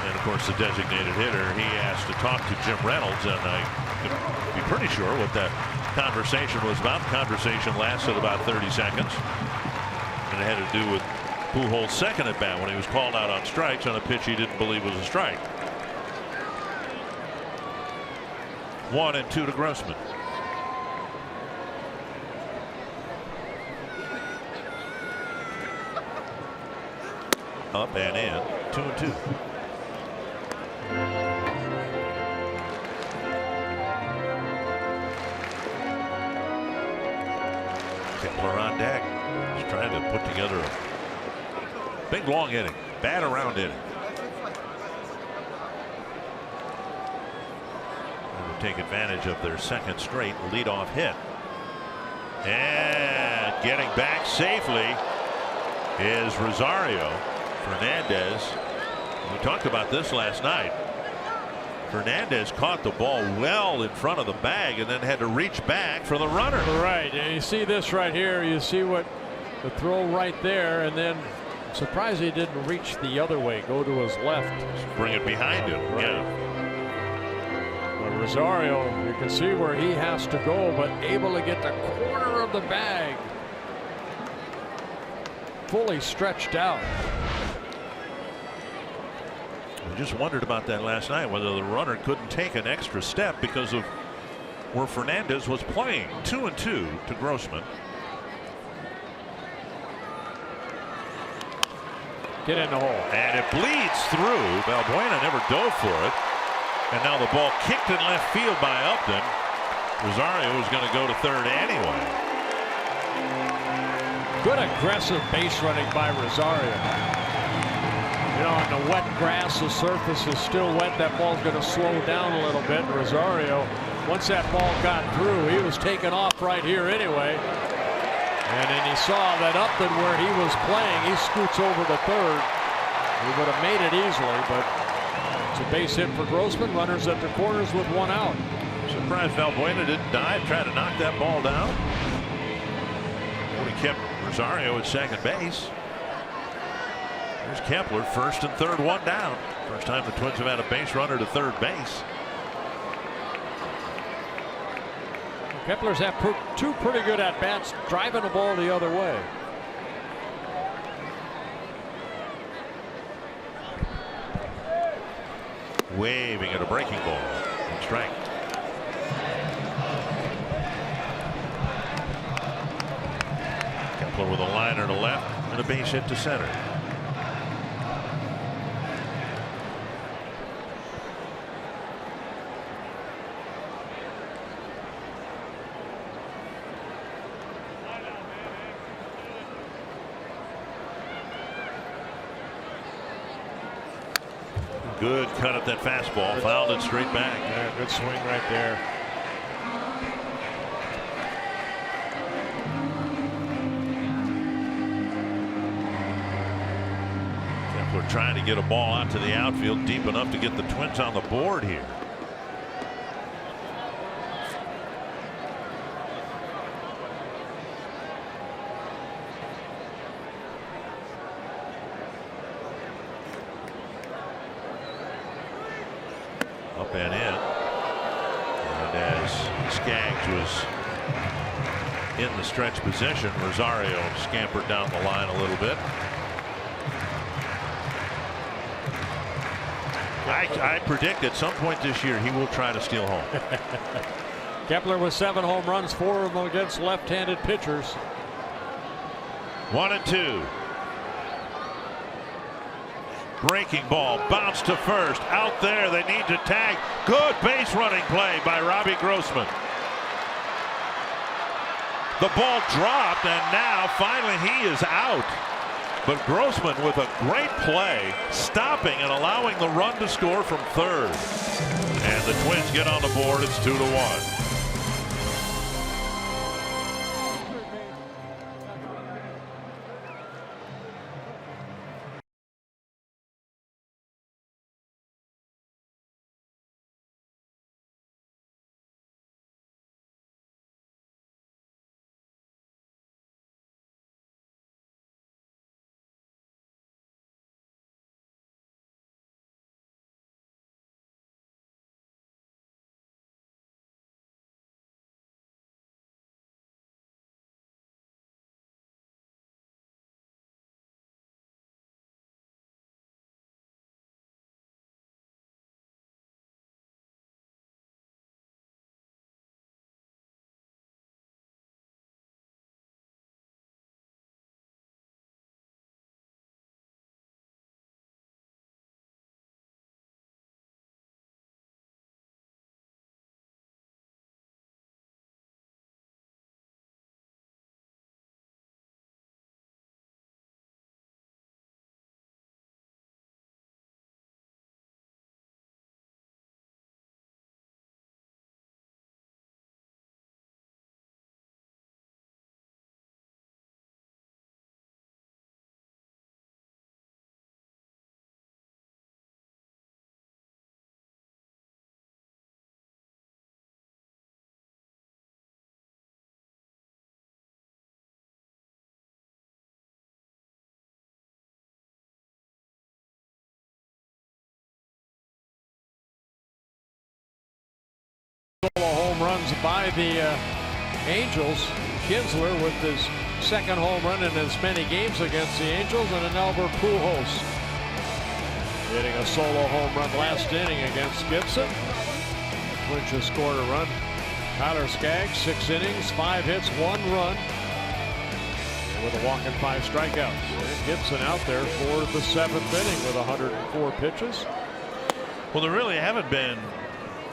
and of course the designated hitter, he asked to talk to Jim Reynolds, and I can be pretty sure what that conversation was about. The conversation lasted about 30 seconds, and it had to do with Pujols' second at bat when he was called out on strikes on a pitch he didn't believe was a strike. 1-2 to Grossman. Up and in. 2-2. Kepler on deck. He's trying to put together a big long inning. Bat around inning. And take advantage of their second straight leadoff hit. And getting back safely is Rosario. Fernandez, we talked about this last night. Fernandez caught the ball well in front of the bag and then had to reach back for the runner. Right, and you see this right here. You see what the throw right there, and then surprised he didn't reach the other way, go to his left. Bring it behind him. Right. Yeah. But Rosario, you can see where he has to go, but able to get the corner of the bag fully stretched out. We just wondered about that last night, whether the runner couldn't take an extra step because of where Fernandez was playing. 2-2 to Grossman. Get in the hole. And it bleeds through. Valbuena never dove for it. And now the ball kicked in left field by Upton. Rosario is going to go to third anyway. Good aggressive base running by Rosario. You know, on the wet grass, the surface is still wet. That ball's going to slow down a little bit. Rosario, once that ball got through, he was taking off right here anyway. And then he saw that Upton where he was playing, he scoots over to third. He would have made it easily, but it's a base hit for Grossman. Runners at the corners with one out. Surprised Valbuena didn't dive, try to knock that ball down. Would have kept Rosario at second base. There's Kepler, first and third, one down. First time the Twins have had a base runner to third base. Kepler's had two pretty good at-bats driving the ball the other way. Waving at a breaking ball. And strike. Kepler with a liner to left and a base hit to center. Good cut at that fastball, fouled it straight back. Yeah, good swing right there. Kepler trying to get a ball out to the outfield deep enough to get the Twins on the board here. Up and in. And as Skaggs was in the stretch position, Rosario scampered down the line a little bit. I predict at some point this year he will try to steal home. Kepler with 7 home runs, 4 of them against left-handed pitchers. 1-2. Breaking ball, bounce to first, out there, they need to tag. Good base running play by Robbie Grossman. The ball dropped and now finally he is out. But Grossman with a great play, stopping and allowing the run to score from third. And the Twins get on the board, it's 2-1. Home runs by the Angels. Kinsler with his second home run in as many games against the Angels, and an Albert Pujols hitting a solo home run last inning against Gibson. Twins just scored a run. Tyler Skaggs, 6 innings, 5 hits, 1 run. with a walk and 5 strikeouts. And Gibson out there for the 7th inning with 104 pitches. Well, there really haven't been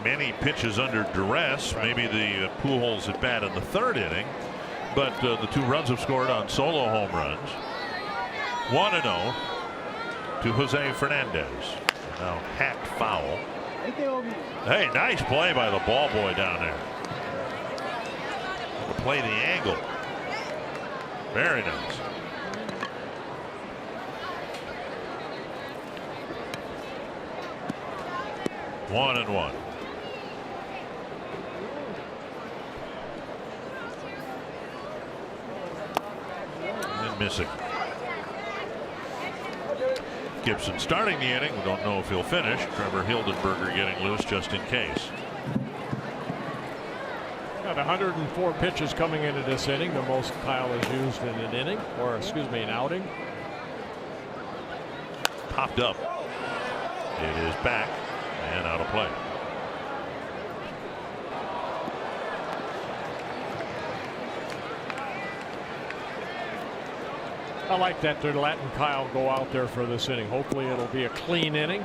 many pitches under duress. Right. Maybe the Pujols at bat in the 3rd inning, but the 2 runs have scored on solo home runs. 1-0 to Jose Fernandez. Now hacked foul. Hey, nice play by the ball boy down there. To play the angle. Very nice. One and one. And missing. Gibson starting the inning. We don't know if he'll finish. Trevor Hildenberger getting loose just in case. Got 104 pitches coming into this inning, the most Kyle has used in an inning, or excuse me, an outing. Popped up. It is back and out of play. I like that they're letting Kyle go out there for this inning. Hopefully it'll be a clean inning.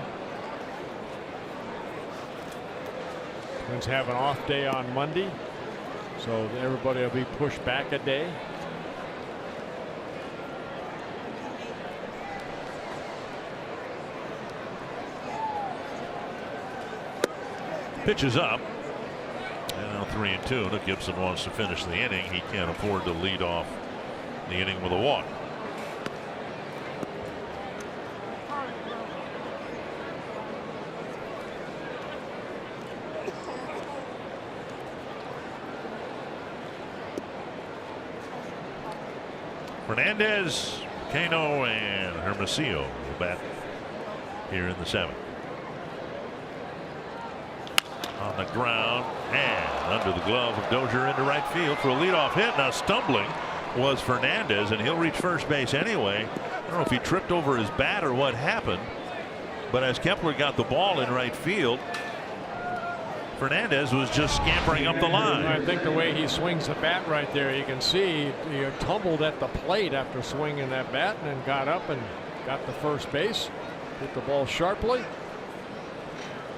Twins have an off day on Monday, so everybody will be pushed back a day. Pitch is up. And now 3-2. If Gibson wants to finish the inning, he can't afford to lead off the inning with a walk. Fernandez, Cano, and Hermosillo will bat here in the 7th. On the ground and under the glove of Dozier into right field for a leadoff hit. Now stumbling was Fernandez, and he'll reach first base anyway. I don't know if he tripped over his bat or what happened, but as Kepler got the ball in right field, Fernandez was just scampering up the line. I think the way he swings the bat right there, you can see he tumbled at the plate after swinging that bat and then got up and got the first base, hit the ball sharply.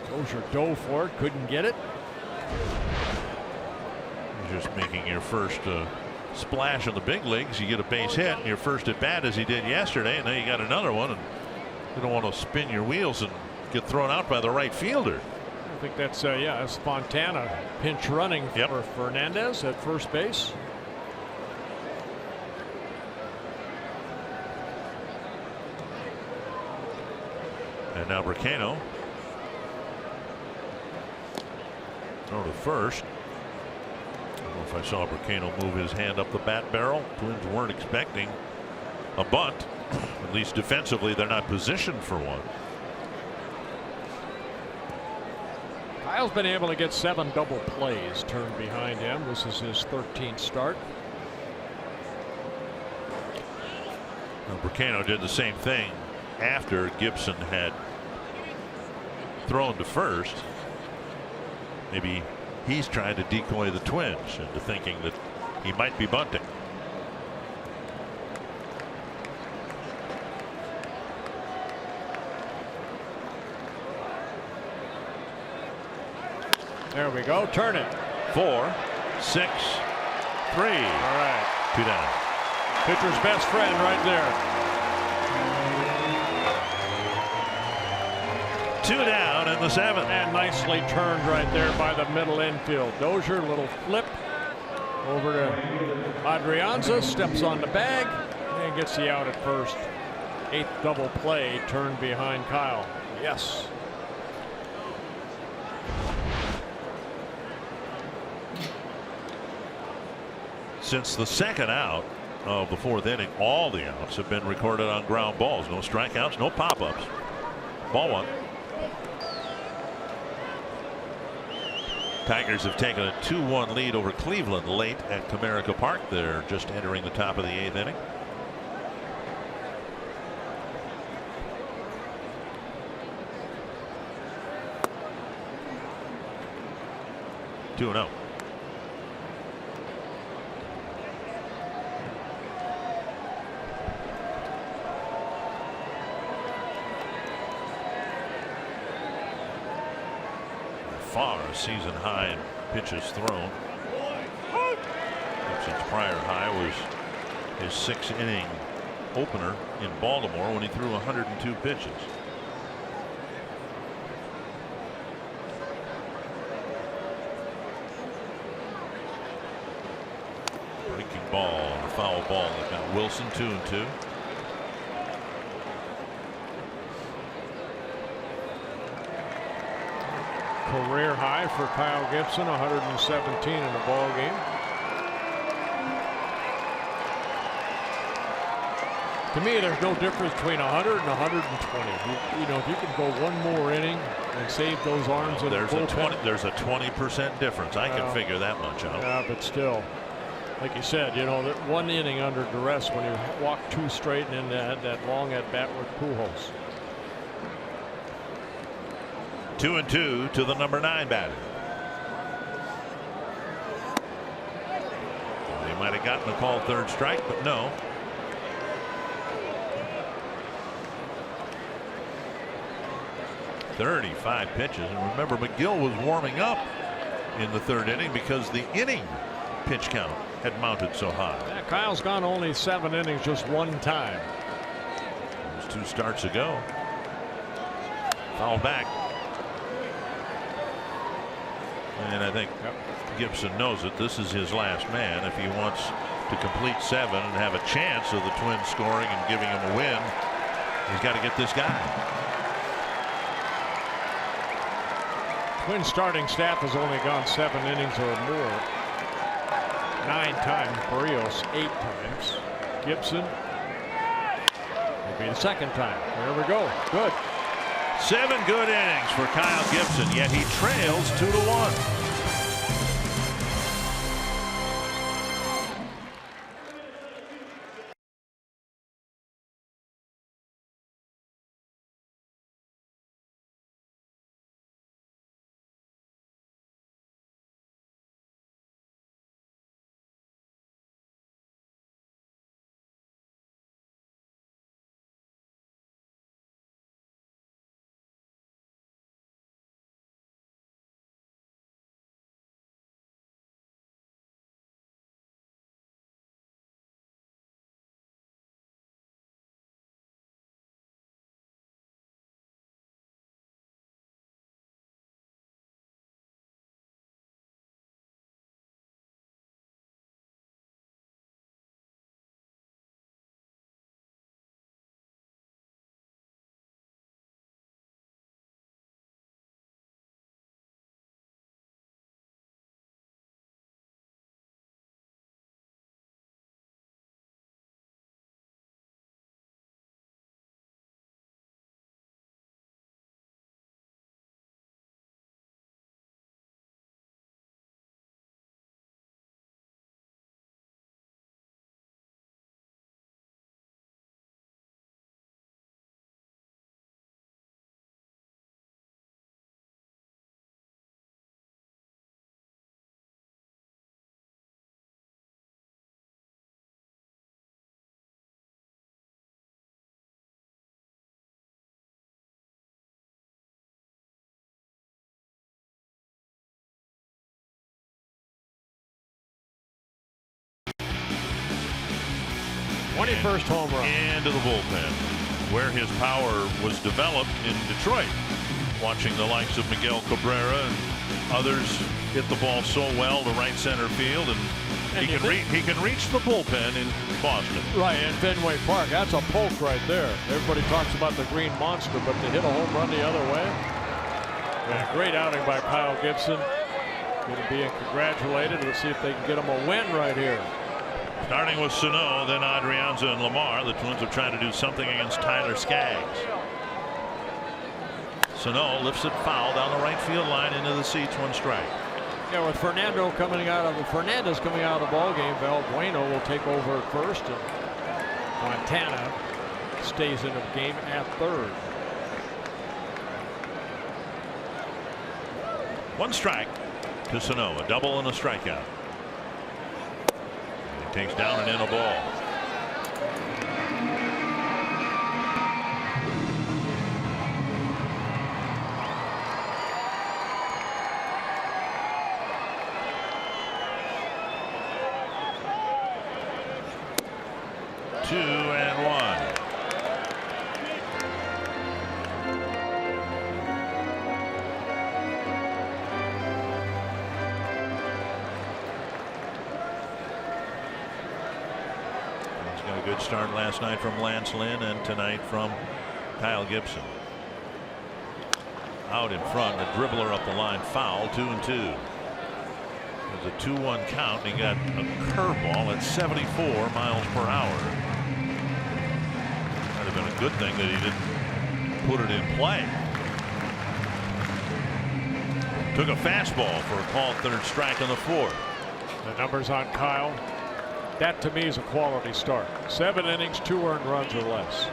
Dozier dove for it, couldn't get it. You're just making your first splash in the big leagues. You get a base hit in your first at bat, as he did yesterday, and now you got another one, and you don't want to spin your wheels and get thrown out by the right fielder. I think that's that's Fontana pinch running for Fernandez at first base. And now Bracano. Throw to first. I don't know if I saw Bracano move his hand up the bat barrel. Twins weren't expecting a bunt. At least defensively, they're not positioned for one. Kyle's been able to get 7 double plays turned behind him. This is his 13th start. Well, Bracano did the same thing after Gibson had thrown to first. Maybe he's trying to decoy the Twins into thinking that he might be bunting. There we go. Turn it. 4, 6, 3. All right. 2 down. Pitcher's best friend right there. 2 down in the 7th. And nicely turned right there by the middle infield. Dozier, little flip over to Adrianza, steps on the bag and gets the out at first. 8th double play turned behind Kyle. Yes. Since the second out of the 4th inning, all the outs have been recorded on ground balls. No strikeouts, no pop-ups. Ball 1. Tigers have taken a 2-1 lead over Cleveland late at Comerica Park. They're just entering the top of the 8th inning. Two 2-0. far a season high in pitches thrown. Gibson's prior high was his 6-inning opener in Baltimore when he threw 102 pitches. Breaking ball, a foul ball that got Wilson 2-2. Career high for Kyle Gibson, 117 in the ball game. To me, there's no difference between 100 and 120. You know, if you can go one more inning and save those arms in the bullpen. There's a 20% difference. I can figure that much out. Yeah, but still, like you said, you know, that one inning under duress when you walk 2 straight and then that long at bat with Pujols. 2-2 to the number 9 batter. They might have gotten a call third strike, but no. "35 pitches," and remember, McGill was warming up in the 3rd inning because the inning pitch count had mounted so high. Yeah, Kyle's gone only 7 innings, just 1 time. It was 2 starts ago. Foul back. And I think Gibson knows it. This is his last man. If he wants to complete 7 and have a chance of the Twins scoring and giving him a win, he's got to get this guy. Twins starting staff has only gone 7 innings or more. 9 times. Barrios 8 times. Gibson will be the 2nd time. There we go. Good. 7 good innings for Kyle Gibson, yet he trails 2-1. First home run. Into the bullpen, where his power was developed in Detroit. Watching the likes of Miguel Cabrera and others hit the ball so well to right center field, and he can reach the bullpen in Boston. Right, in Fenway Park. That's a poke right there. Everybody talks about the green monster, but to hit a home run the other way. Yeah, great outing by Kyle Gibson. Going to be congratulated. Let's see if they can get him a win right here. Starting with Sano, then Adrianza and Lamar. The Twins are trying to do something against Tyler Skaggs. Sano lifts it foul down the right field line into the seats, 1 strike. Yeah, with Fernandez coming out of the ball game, Valbuena will take over at first, and Montana stays in the game at 3rd. 1 strike to Sano, a double and a strikeout. Takes down and in a ball. 2-1. He's got a good start last night from Lance Lynn and tonight from Kyle Gibson. Out in front, a dribbler up the line, foul, 2-2. There's a 2-1 count, and he got a curveball at 74 miles per hour. Might have been a good thing that he didn't put it in play. Took a fastball for a called third strike on the fourth. The numbers on Kyle, that to me is a quality start. 7 innings, 2 earned runs or less.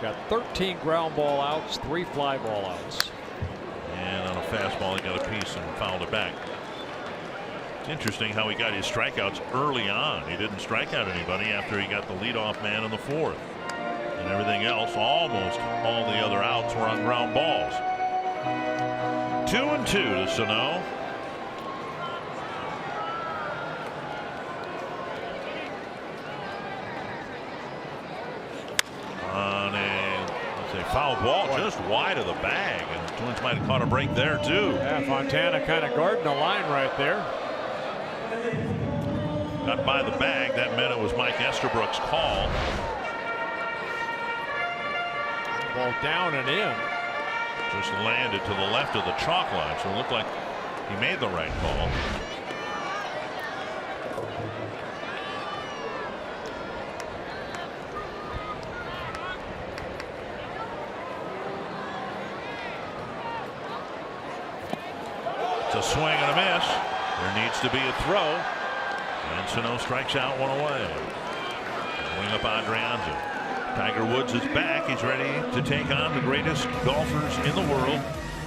Got 13 ground ball outs, 3 fly ball outs. And on a fastball, he got a piece and fouled it back. It's interesting how he got his strikeouts early on. He didn't strike out anybody after he got the leadoff man in the fourth. And everything else, almost all the other outs were on ground balls. 2-2 to Sano. On a, let's say, foul ball just wide of the bag, and the Twins might have caught a break there too. Yeah, Fontana kind of guarding the line right there. Got by the bag. That meant it was Mike Esterbrook's call. Ball down and in. Just landed to the left of the chalk line, so it looked like he made the right call. It's a swing and a miss. There needs to be a throw. And Sano strikes out, 1 away. Going up Adrianza. Tiger Woods is back. He's ready to take on the greatest golfers in the world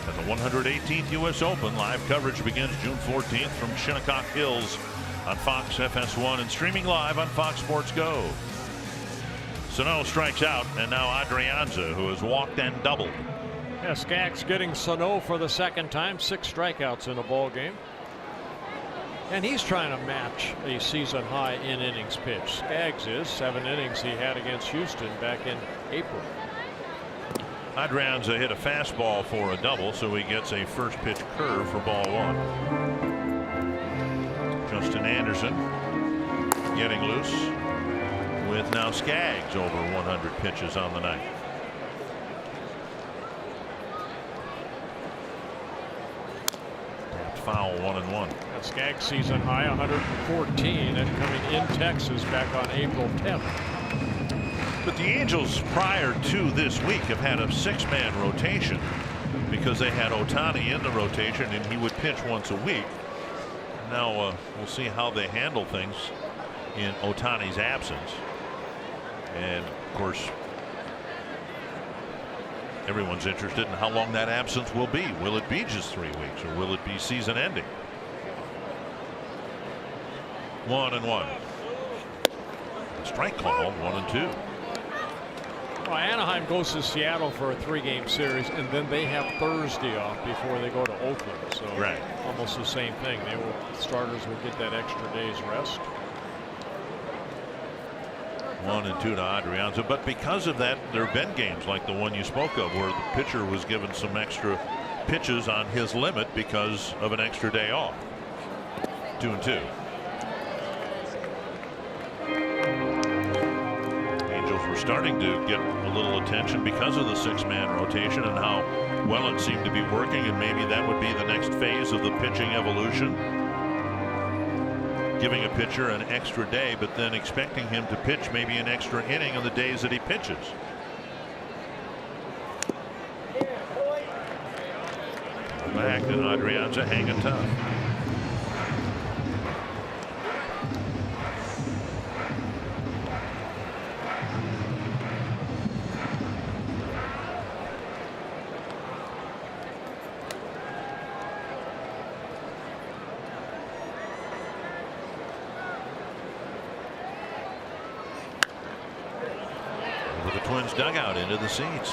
at the 118th U.S. Open. Live coverage begins June 14th from Shinnecock Hills on Fox FS1 and streaming live on Fox Sports Go. Sano strikes out, and now Adrianza, who has walked and doubled. Yeah, Skaggs getting Sano for the second time, 6 strikeouts in a ball game. And he's trying to match a season high in innings pitched. Skaggs is 7 innings he had against Houston back in April. Adrianza hit a fastball for a double, so he gets a first pitch curve for ball 1. Justin Anderson getting loose with now Skaggs over 100 pitches on the night. Foul, 1-1. Skaggs season high 114 and coming in Texas back on April 10th. But the Angels prior to this week have had a 6-man rotation because they had Ohtani in the rotation and he would pitch once a week. Now we'll see how they handle things in Ohtani's absence. And of course, everyone's interested in how long that absence will be. Will it be just 3 weeks or will it be season ending? 1-1. Strike call, 1-2. Well, Anaheim goes to Seattle for a 3-game series, and then they have Thursday off before they go to Oakland. So right. Almost the same thing. Starters will get that extra day's rest. 1-2 to Adrianza, but because of that, there have been games like the one you spoke of where the pitcher was given some extra pitches on his limit because of an extra day off. 2-2. Angels were starting to get a little attention because of the 6-man rotation and how well it seemed to be working, and maybe that would be the next phase of the pitching evolution. Giving a pitcher an extra day, but then expecting him to pitch maybe an extra inning on the days that he pitches. Back and Adrianza hanging tough. The Twins dugout into the seats.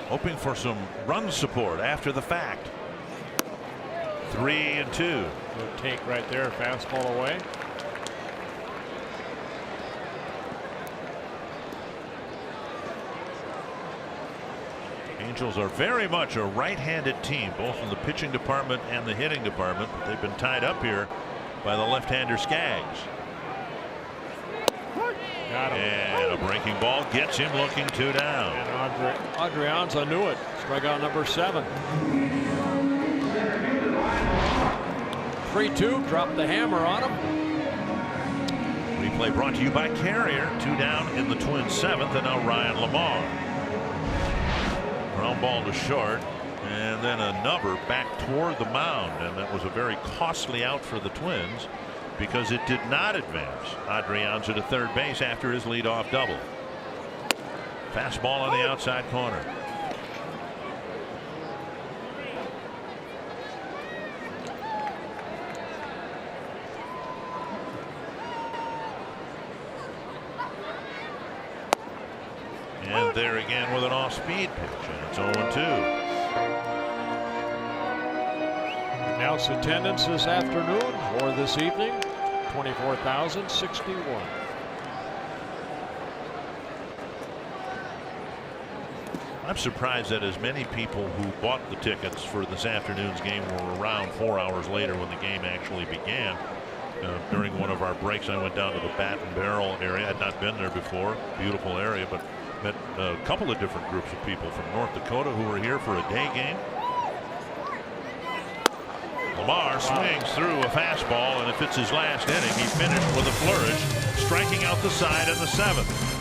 hoping for some run support after the fact. 3-2. Good take right there. Fastball away. Angels are very much a right-handed team, both in the pitching department and the hitting department. But they've been tied up here by the left-hander Skaggs. Got him. And a breaking ball gets him looking 2 down. And Adrianza knew it. Strikeout number 7. 3-2. Dropped the hammer on him. Replay brought to you by Carrier. 2 down in the Twins' 7th, and now Ryan Lamar. Ground ball to short, and then a number back toward the mound, and that was a very costly out for the Twins because it did not advance Adrianza to third base after his leadoff double. Fastball on the outside corner. And there again with an off-speed pitch, and it's 0-2. Announced attendance this afternoon or this evening, 24,061. I'm surprised that as many people who bought the tickets for this afternoon's game were around 4 hours later when the game actually began. During one of our breaks, I went down to the Bat and Barrel area. I had not been there before. Beautiful area, but met a couple of different groups of people from North Dakota who were here for a day game. Lamar swings through a fastball, and if it's his last inning, he finished with a flourish, striking out the side in the 7th.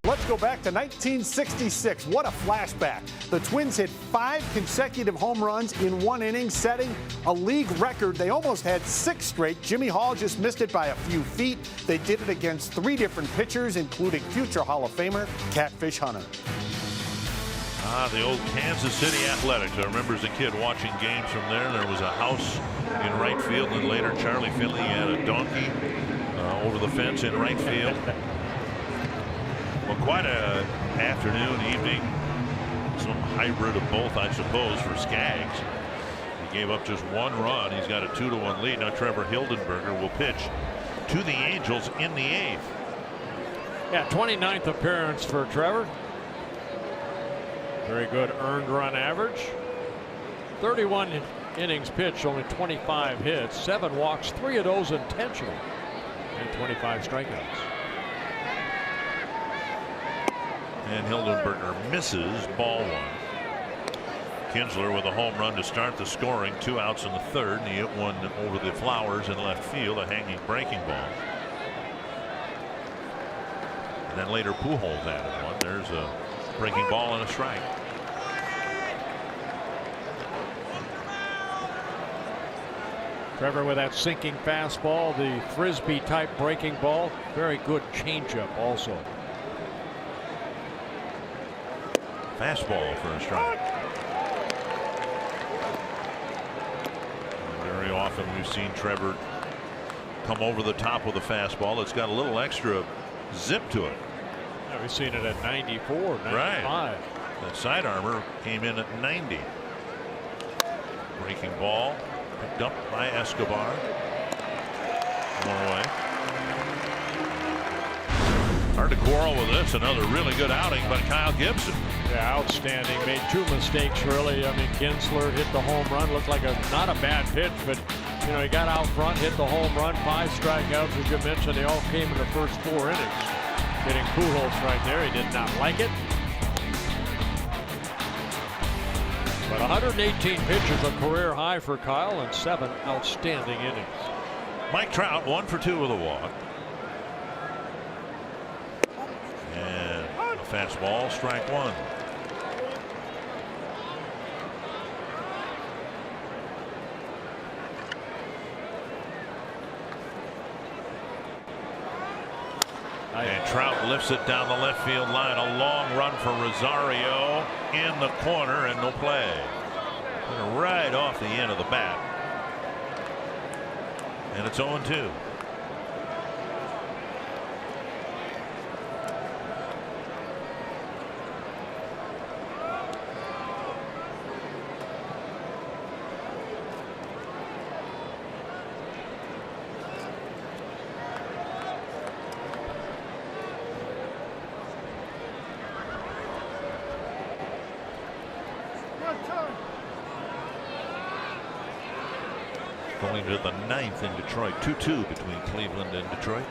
Let's go back to 1966. What a flashback. The Twins hit 5 consecutive home runs in 1 inning, setting a league record. They almost had 6 straight. Jimmy Hall just missed it by a few feet. They did it against 3 different pitchers, including future Hall of Famer Catfish Hunter. The old Kansas City Athletics. I remember as a kid watching games from there. There was a house in right field, and later Charlie Finley had a donkey over the fence in right field. Well, quite a afternoon, evening, some hybrid of both, I suppose, for Skaggs. He gave up just 1 run. He's got a 2-1 lead. Now Trevor Hildenberger will pitch to the Angels in the 8th. Yeah, 29th appearance for Trevor. Very good earned run average. 31 innings pitched, only 25 hits, 7 walks, 3 of those intentional, and 25 strikeouts. And Hildenberger misses ball 1. Kinsler with a home run to start the scoring. 2 outs in the 3rd, and he hit one over the flowers in left field, a hanging breaking ball. And then later Pujols added one. There's a breaking ball and a strike. Trevor with that sinking fastball, the frisbee type breaking ball. Very good changeup also. Fastball for a strike. Very often we've seen Trevor come over the top with a fastball that's got a little extra zip to it. Yeah, we've seen it at 94, 95. Right. That side armor came in at 90. Breaking ball picked up by Escobar. One away. Hard to quarrel with this. Another really good outing by Kyle Gibson. Yeah, outstanding. Made 2 mistakes really. I mean, Kinsler hit the home run. Looked like not a bad pitch, but you know, he got out front, hit the home run, 5 strikeouts. As you mentioned, they all came in the first 4 innings. Getting Pujols right there. He did not like it. But 118 pitches, a career high for Kyle, and 7 outstanding innings. Mike Trout 1 for 2 with a walk. And a fastball, strike 1. And Trout lifts it down the left field line. A long run for Rosario in the corner and no play. And right off the end of the bat. And it's 0-2. Going to the 9th in Detroit. 2-2 between Cleveland and Detroit.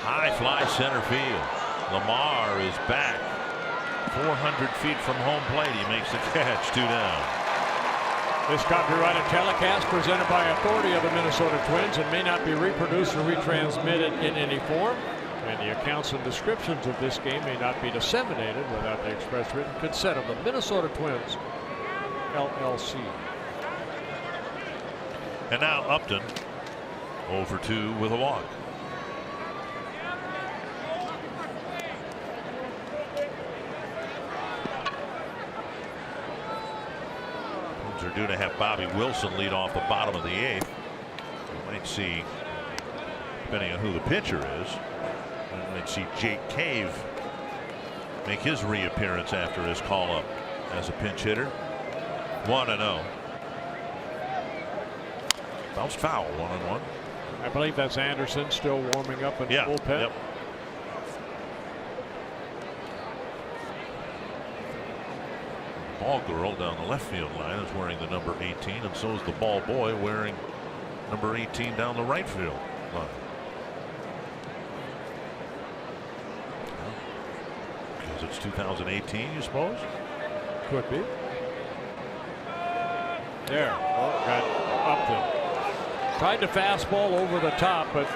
High fly center field. Lamar is back 400 feet from home plate. He makes the catch. 2 down. This copyrighted telecast presented by authority of the Minnesota Twins and may not be reproduced or retransmitted in any form. And the accounts and descriptions of this game may not be disseminated without the express written consent of the Minnesota Twins, LLC. And now Upton 0 for 2 with a walk. Are due to have Bobby Wilson lead off the bottom of the 8th. We might see, depending on who the pitcher is, we might see Jake Cave make his reappearance after his call up as a pinch hitter. 1-0. Bounced foul. 1-1. I believe that's Anderson still warming up in the bullpen. Yep. Ball girl down the left field line is wearing the number 18, and so is the ball boy wearing number 18 down the right field line. Because it's 2018, you suppose? Could be. There. Oh, got Upton. Tried to fastball over the top, but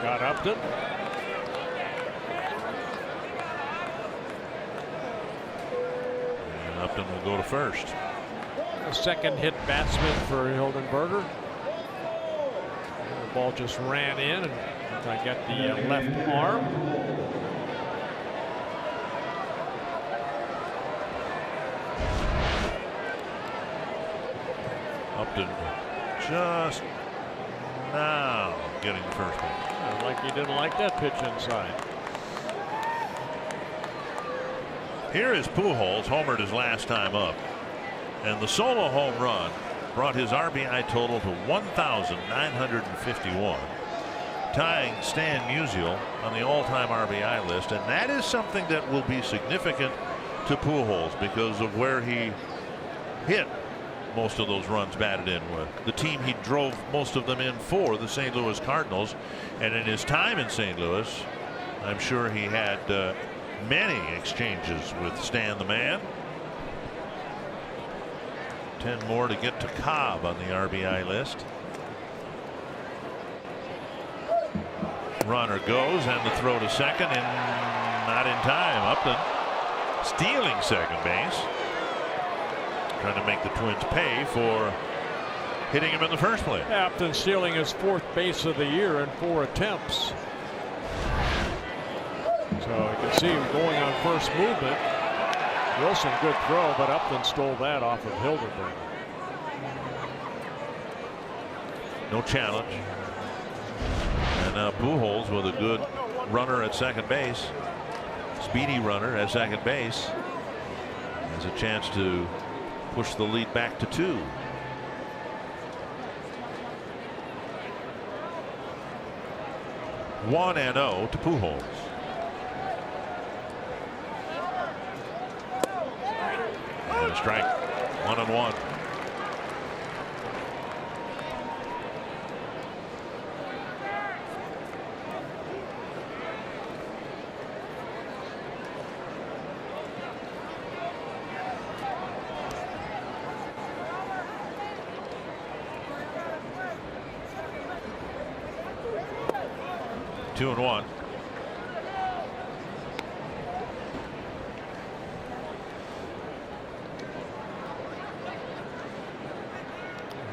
got Upton. Upton will go to first. A second hit batsman for Hildenberger. The ball just ran in, and I got the left arm. Upton just now getting the first one. Like he didn't like that pitch inside. Here is Pujols, homered his last time up, and the solo home run brought his RBI total to 1,951, tying Stan Musial on the all-time RBI list, and that is something that will be significant to Pujols because of where he hit most of those runs batted in with. The team he drove most of them in for, the St. Louis Cardinals, and in his time in St. Louis, I'm sure he had many exchanges with Stan the Man. 10 more to get to Cobb on the RBI list. Runner goes, and the throw to second, and not in time. Upton stealing second base, trying to make the Twins pay for hitting him in the first place. Upton stealing his 4th base of the year in 4 attempts. So you can see him going on first movement. Wilson, good throw, but Upton stole that off of Hildebrand. No challenge. And Pujols with a good runner at second base. Speedy runner at second base. Has a chance to push the lead back to 2. One and 0 to Pujols. And a strike. 1-1. Two and 1.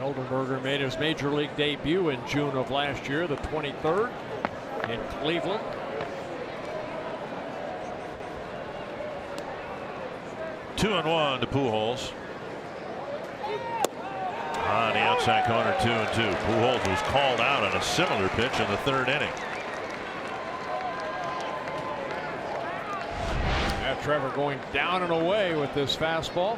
Hildenberger made his major league debut in June of last year, the 23rd in Cleveland. Two and 1 to Pujols. On the outside corner, 2-2. Pujols was called out on a similar pitch in the 3rd inning. Trevor going down and away with this fastball.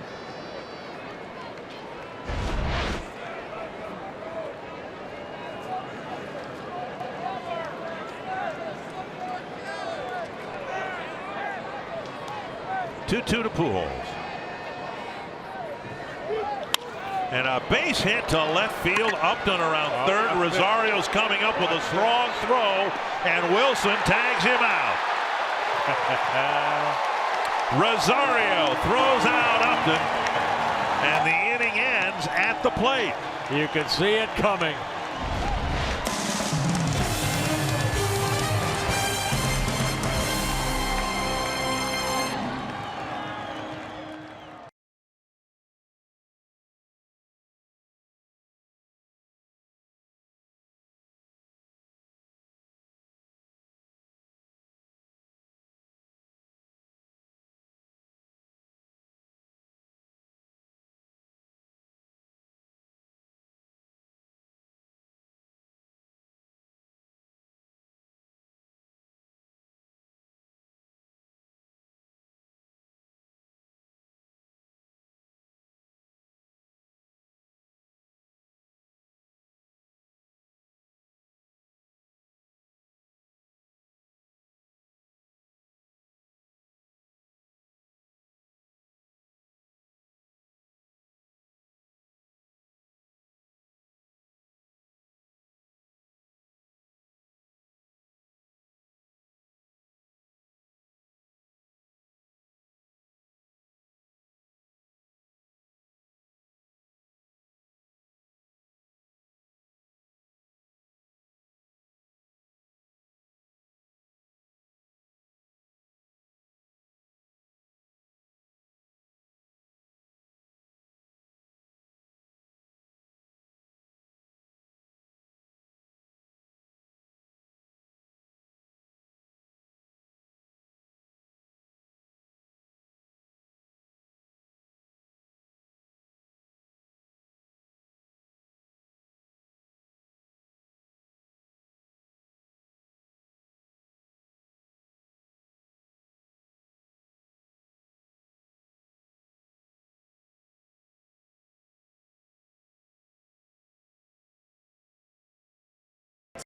Two to Pujols. And a base hit to left field. Upton around third. Rosario's coming up with a strong throw, and Wilson tags him out. Rosario throws out Upton, and the inning ends at the plate. You can see it coming.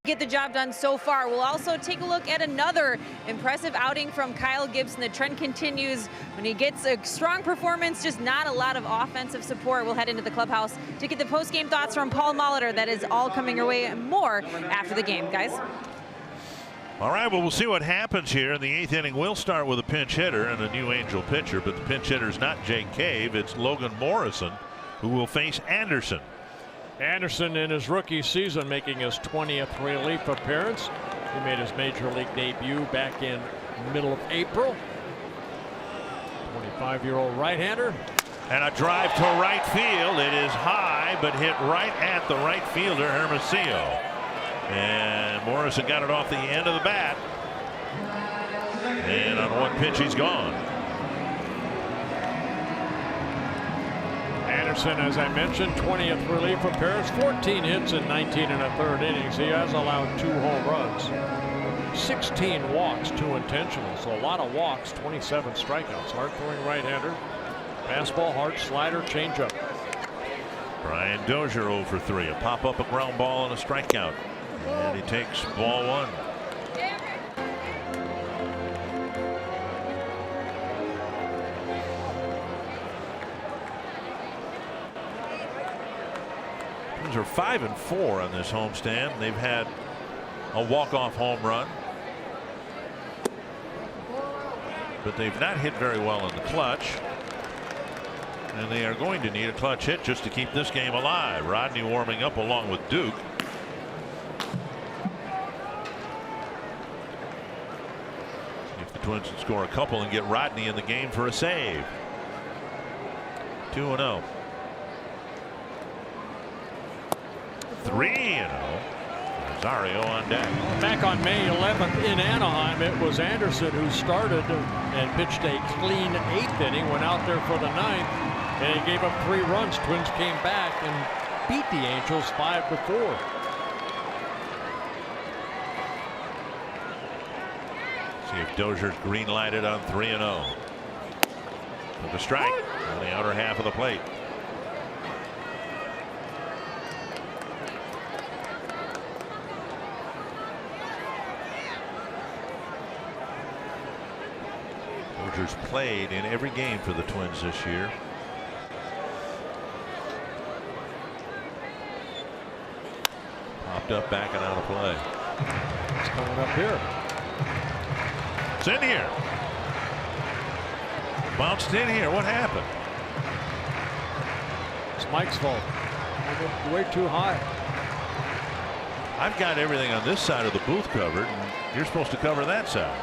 Get the job done so far. We'll also take a look at another impressive outing from Kyle Gibson. The trend continues when he gets a strong performance, just not a lot of offensive support. We'll head into the clubhouse to get the post-game thoughts from Paul Molitor. That is all coming your way and more after the game, guys. All right, well, we'll see what happens here in the 8th inning. We'll start with a pinch hitter and a new Angel pitcher, but the pinch hitter is not Jake Cave. It's Logan Morrison, who will face Anderson. Anderson in his rookie season making his 20th relief appearance. He made his major league debut back in middle of April. 25-year-old right-hander. And a drive to right field. It is high, but hit right at the right fielder, Hermosillo. And Morrison got it off the end of the bat. And on one pitch, he's gone. Anderson, as I mentioned, 20th relief appearance, 14 hits in 19 1/3 innings. He has allowed 2 home runs, 16 walks, 2 intentional. So a lot of walks, 27 strikeouts. Hard throwing right-hander. Fastball, hard slider, changeup. Brian Dozier 0 for 3. A pop up, a ground ball, and a strikeout. And he takes ball 1. These are 5 and 4 on this homestand. They've had a walk-off home run, but they've not hit very well in the clutch. And they are going to need a clutch hit just to keep this game alive. Rodney warming up along with Duke. If the Twins can score a couple and get Rodney in the game for a save. 2-0. 3-0. Rosario on deck. Back on May 11th in Anaheim, it was Anderson who started and pitched a clean 8th inning, went out there for the 9th, and he gave up 3 runs. Twins came back and beat the Angels 5-4. See if Dozier's green lighted on 3-0. With a strike on the outer half of the plate. Dozier's played in every game for the Twins this year. Popped up, back and out of play. It's coming up here. It's in here. Bounced in here. What happened? It's Mike's fault. Way too high. I've got everything on this side of the booth covered, and you're supposed to cover that side.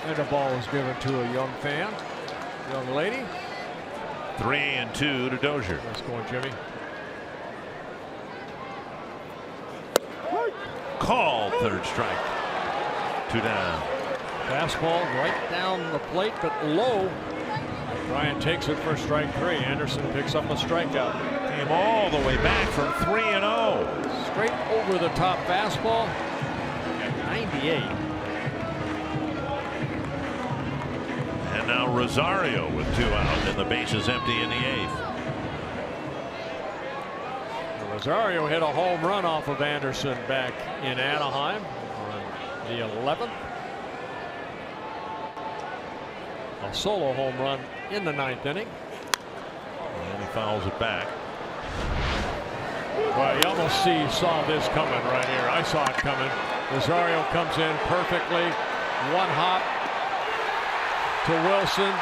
And the ball was given to a young fan, young lady. 3-2 to Dozier. Nice going, Jimmy. Called, third strike. 2 down. Fastball right down the plate, but low. Ryan takes it for strike 3. Anderson picks up a strikeout. Came all the way back from 3-0. Straight over the top fastball at 98. And now Rosario with 2 out, and the base is empty in the 8th. Rosario hit a home run off of Anderson back in Anaheim on the 11th. A solo home run in the 9th inning. And he fouls it back. Well, you almost saw this coming right here. I saw it coming. Rosario comes in perfectly. 1 hop to Wilson.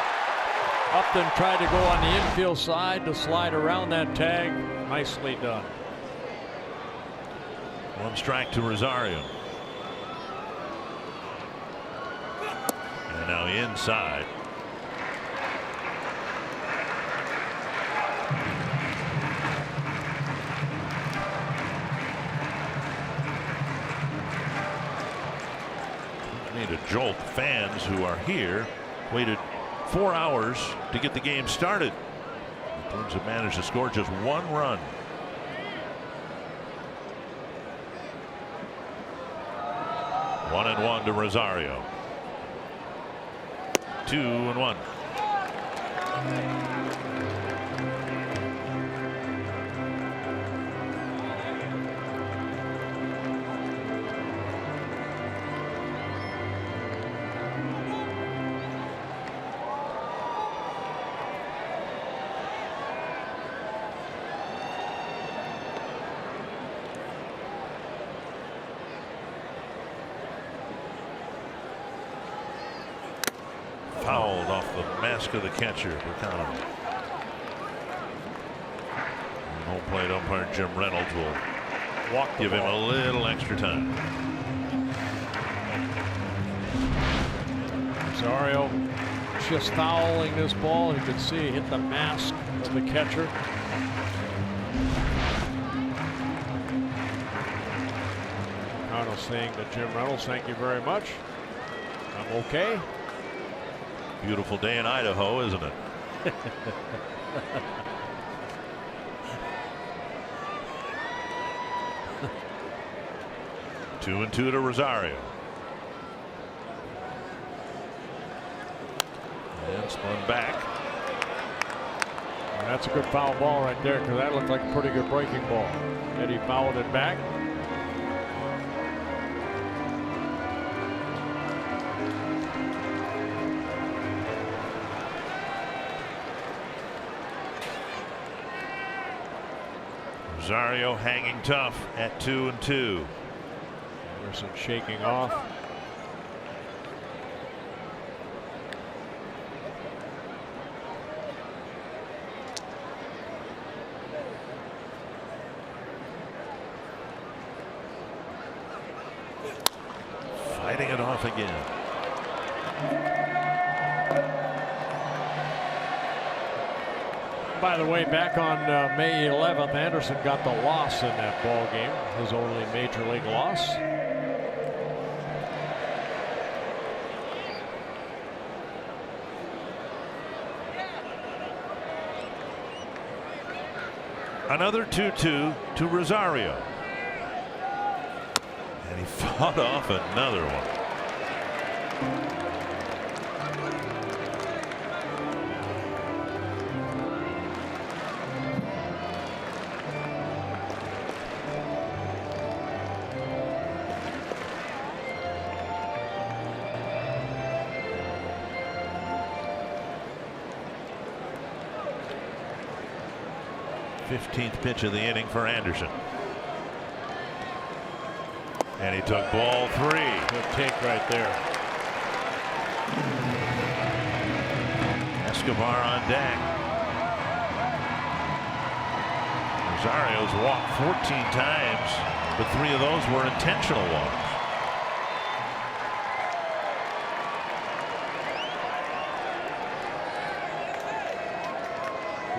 Upton tried to go on the infield side to slide around that tag. Nicely done. 1 strike to Rosario. And now inside. Need to jolt fans who are here. Waited 4 hours to get the game started. The Twins have managed to score just 1 run. One and 1 to Rosario. 2-1. Fouled off the mask of the catcher, Bacano. Home plate umpire Jim Reynolds will walk the Give him ball. a little extra time. Rosario just fouling this ball. You can see it hit the mask of the catcher. Cardinals saying to Jim Reynolds, thank you very much. I'm okay. Beautiful day in Idaho, isn't it? 2-2 to Rosario. And spun back. And that's a good foul ball right there, because that looked like a pretty good breaking ball. Eddie fouled it back. Rosario hanging tough at 2-2. Anderson shaking off. Fighting it off again. By the way, back on May 11th, Anderson got the loss in that ball game, his only major league loss. Another 2-2 to Rosario. And he fought off another one. Fifteenth pitch of the inning for Anderson. And he took ball 3. Good take right there. Escobar on deck. Rosario's walked 14 times, but 3 of those were intentional walks.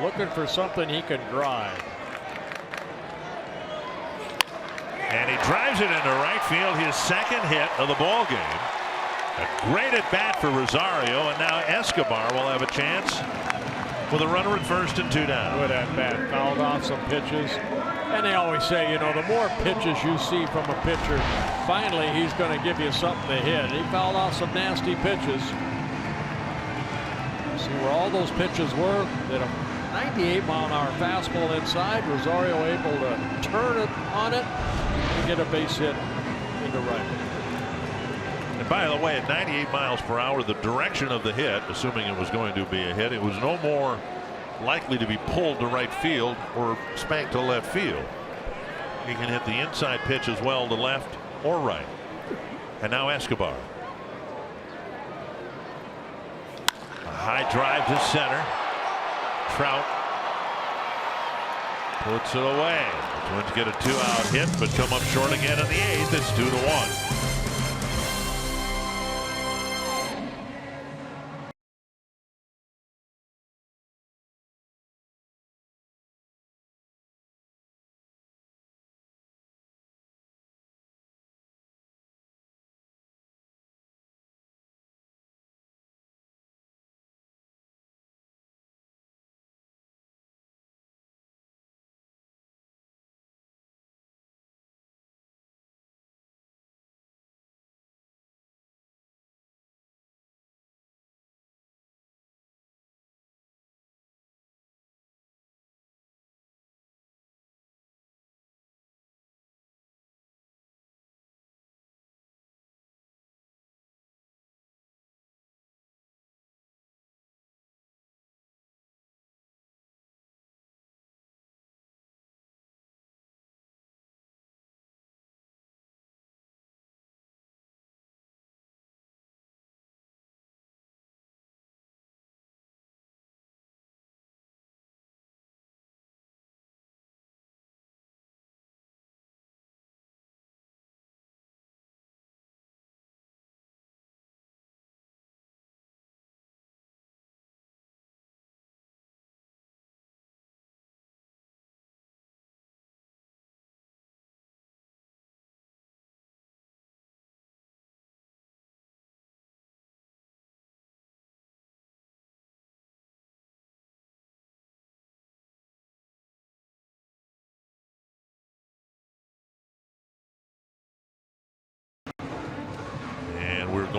Looking for something he can drive. And he drives it into right field, his second hit of the ball game. A great at bat for Rosario, and now Escobar will have a chance with a runner at first and 2 down. Good at bat, fouled off some pitches. And they always say, you know, the more pitches you see from a pitcher, finally he's going to give you something to hit. He fouled off some nasty pitches. See where all those pitches were? That a 98-mile-an-hour fastball inside. Rosario able to turn it on it and get a base hit into right. And by the way, at 98 miles per hour, the direction of the hit, assuming it was going to be a hit, it was no more likely to be pulled to right field or spanked to left field. He can hit the inside pitch as well to left or right. And now Escobar. A high drive to center. Trout puts it away. The Twins get a 2-out hit, but come up short again in the 8th. It's 2-1.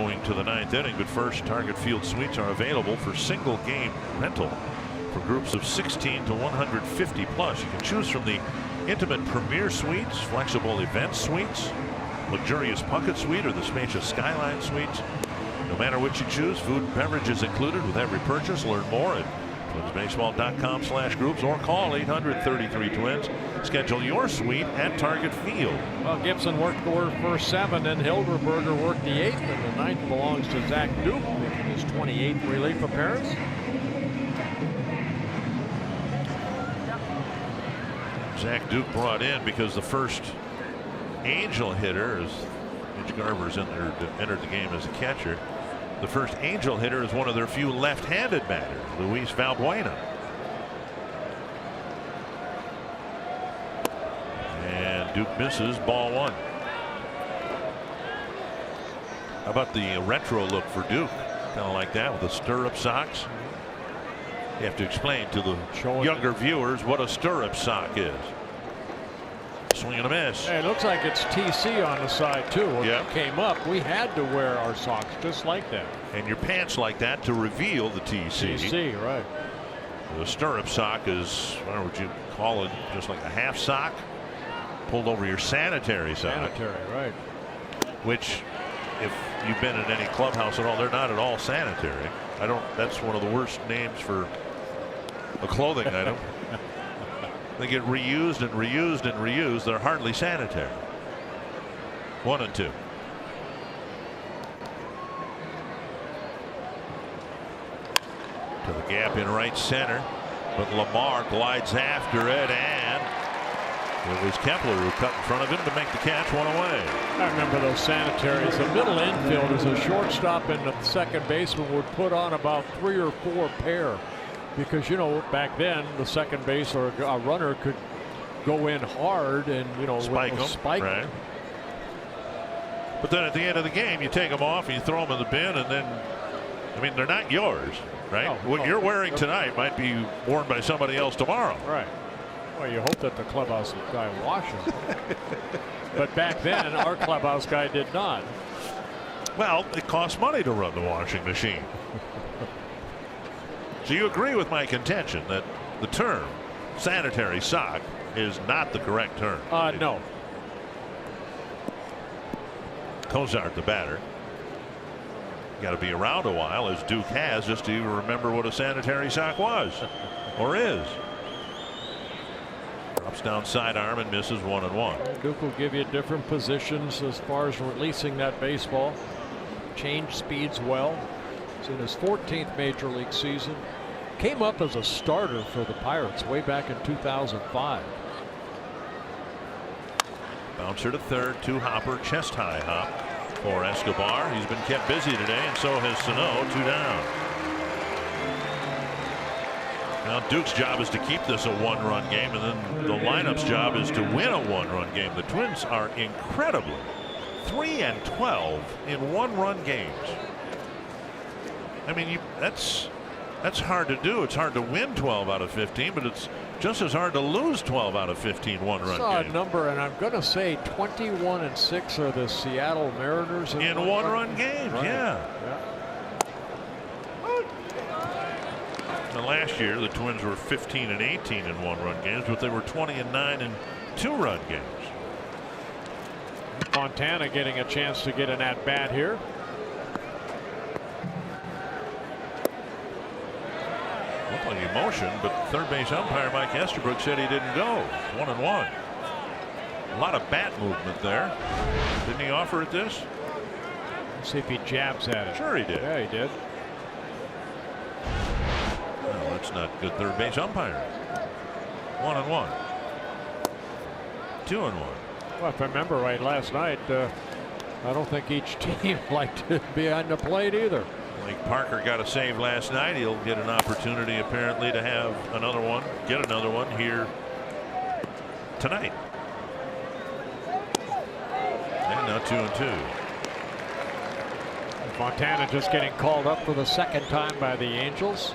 going to the 9th inning. But first, Target Field suites are available for single game rental for groups of 16 to 150 plus. You can choose from the intimate Premier Suites, flexible event suites, luxurious Puckett Suite, or the spacious Skyline Suites. No matter which you choose, food and beverage is included with every purchase. Learn more at twinsbaseball.com/groups or call 800-33-TWINS. Schedule your suite at Target Field. Well, Gibson worked the first 7, and Hilderberger worked the 8th, and the 9th belongs to Zach Duke, making his 28th relief appearance. Zach Duke brought in because the first Angel hitter, as Mitch Garver's entered the game as a catcher, the first Angel hitter is one of their few left-handed batters, Luis Valbuena. And Duke misses, ball 1. How about the retro look for Duke? Kind of like that with the stirrup socks. You have to explain to the younger viewers what a stirrup sock is. Swing and a miss. Hey, it looks like it's TC on the side too. When it came up, we had to wear our socks just like that. And your pants like that to reveal the TC. TC, right. The stirrup sock is, what would you call it, just like a half sock pulled over your sanitary sock. Sanitary, right. Which, if you've been in any clubhouse at all, they're not at all sanitary. That's one of the worst names for a clothing item. They get reused and reused and reused. They're hardly sanitary. 1 and 2. To the gap in right center, but Lamar glides after it, and it was Kepler who cut in front of him to make the catch, 1 away. I remember those sanitaries. The middle infield is a shortstop, and the second baseman would put on about 3 or 4 pair. Because, you know, back then the second base or a runner could go in hard and, you know, spike them. Right. But then at the end of the game, you take them off and you throw them in the bin, and then, I mean, they're not yours, right? What you're wearing tonight might be worn by somebody else tomorrow. Right. Well, you hope that the clubhouse guy washes them. But back then, our clubhouse guy did not. Well, it costs money to run the washing machine. So you agree with my contention that the term sanitary sock is not the correct term? No. Cozart, the batter. Got to be around a while, as Duke has, just to even remember what a sanitary sock was or is. Drops down sidearm and misses, 1-1. Duke will give you different positions as far as releasing that baseball. Change speeds well. He's in his 14th major league season. Came up as a starter for the Pirates way back in 2005. Bouncer to third, 2-hopper, chest high hop for Escobar. He's been kept busy today, and so has Sano. 2 down. Now Duke's job is to keep this a 1-run game, and then the lineup's job is to win a 1-run game. The Twins are incredibly 3-12 in 1-run games. I mean, that's hard to do. It's hard to win 12 out of 15, but it's just as hard to lose 12 out of 15 1-run games. I saw a number, and I'm going to say 21-6 are the Seattle Mariners in 1-run games. Right. Yeah. Now, last year the Twins were 15-18 in 1-run games, but they were 20-9 in 2-run games. Fontana getting a chance to get an at-bat here. Looked like emotion, but third base umpire Mike Estabrook said he didn't go. 1-1. A lot of bat movement there. Didn't he offer it this? Let's see if he jabs at it. Sure he did. Yeah, he did. Well, that's not good third base umpiring. 1-1. 2-1. Well, if I remember right, last night, I don't think each team liked to be on the plate either. Like Parker got a save last night. He'll get an opportunity apparently to have another one, get another one here tonight. And now 2-2. Fontana just getting called up for the second time by the Angels.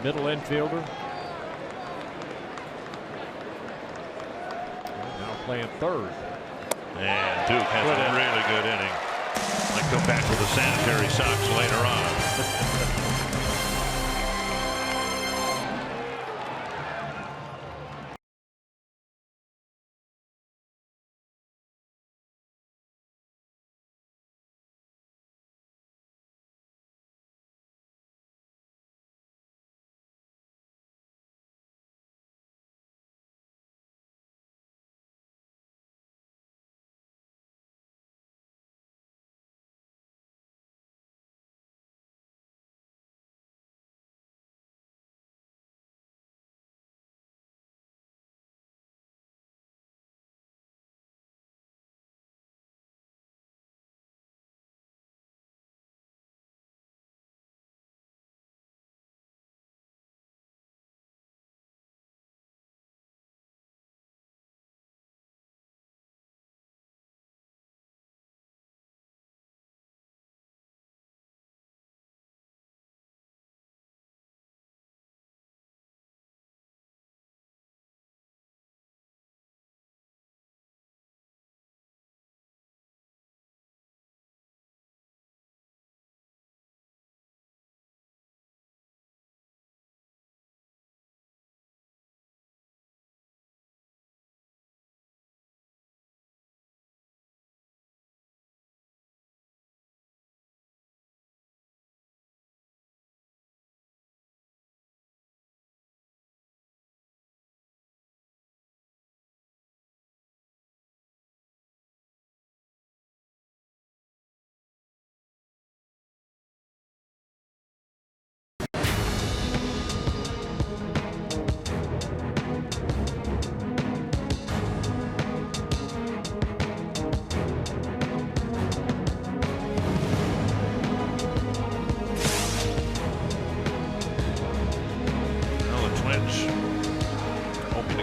Middle infielder. Now playing third. And Duke has a really good inning. They come back with the sanitary socks later on.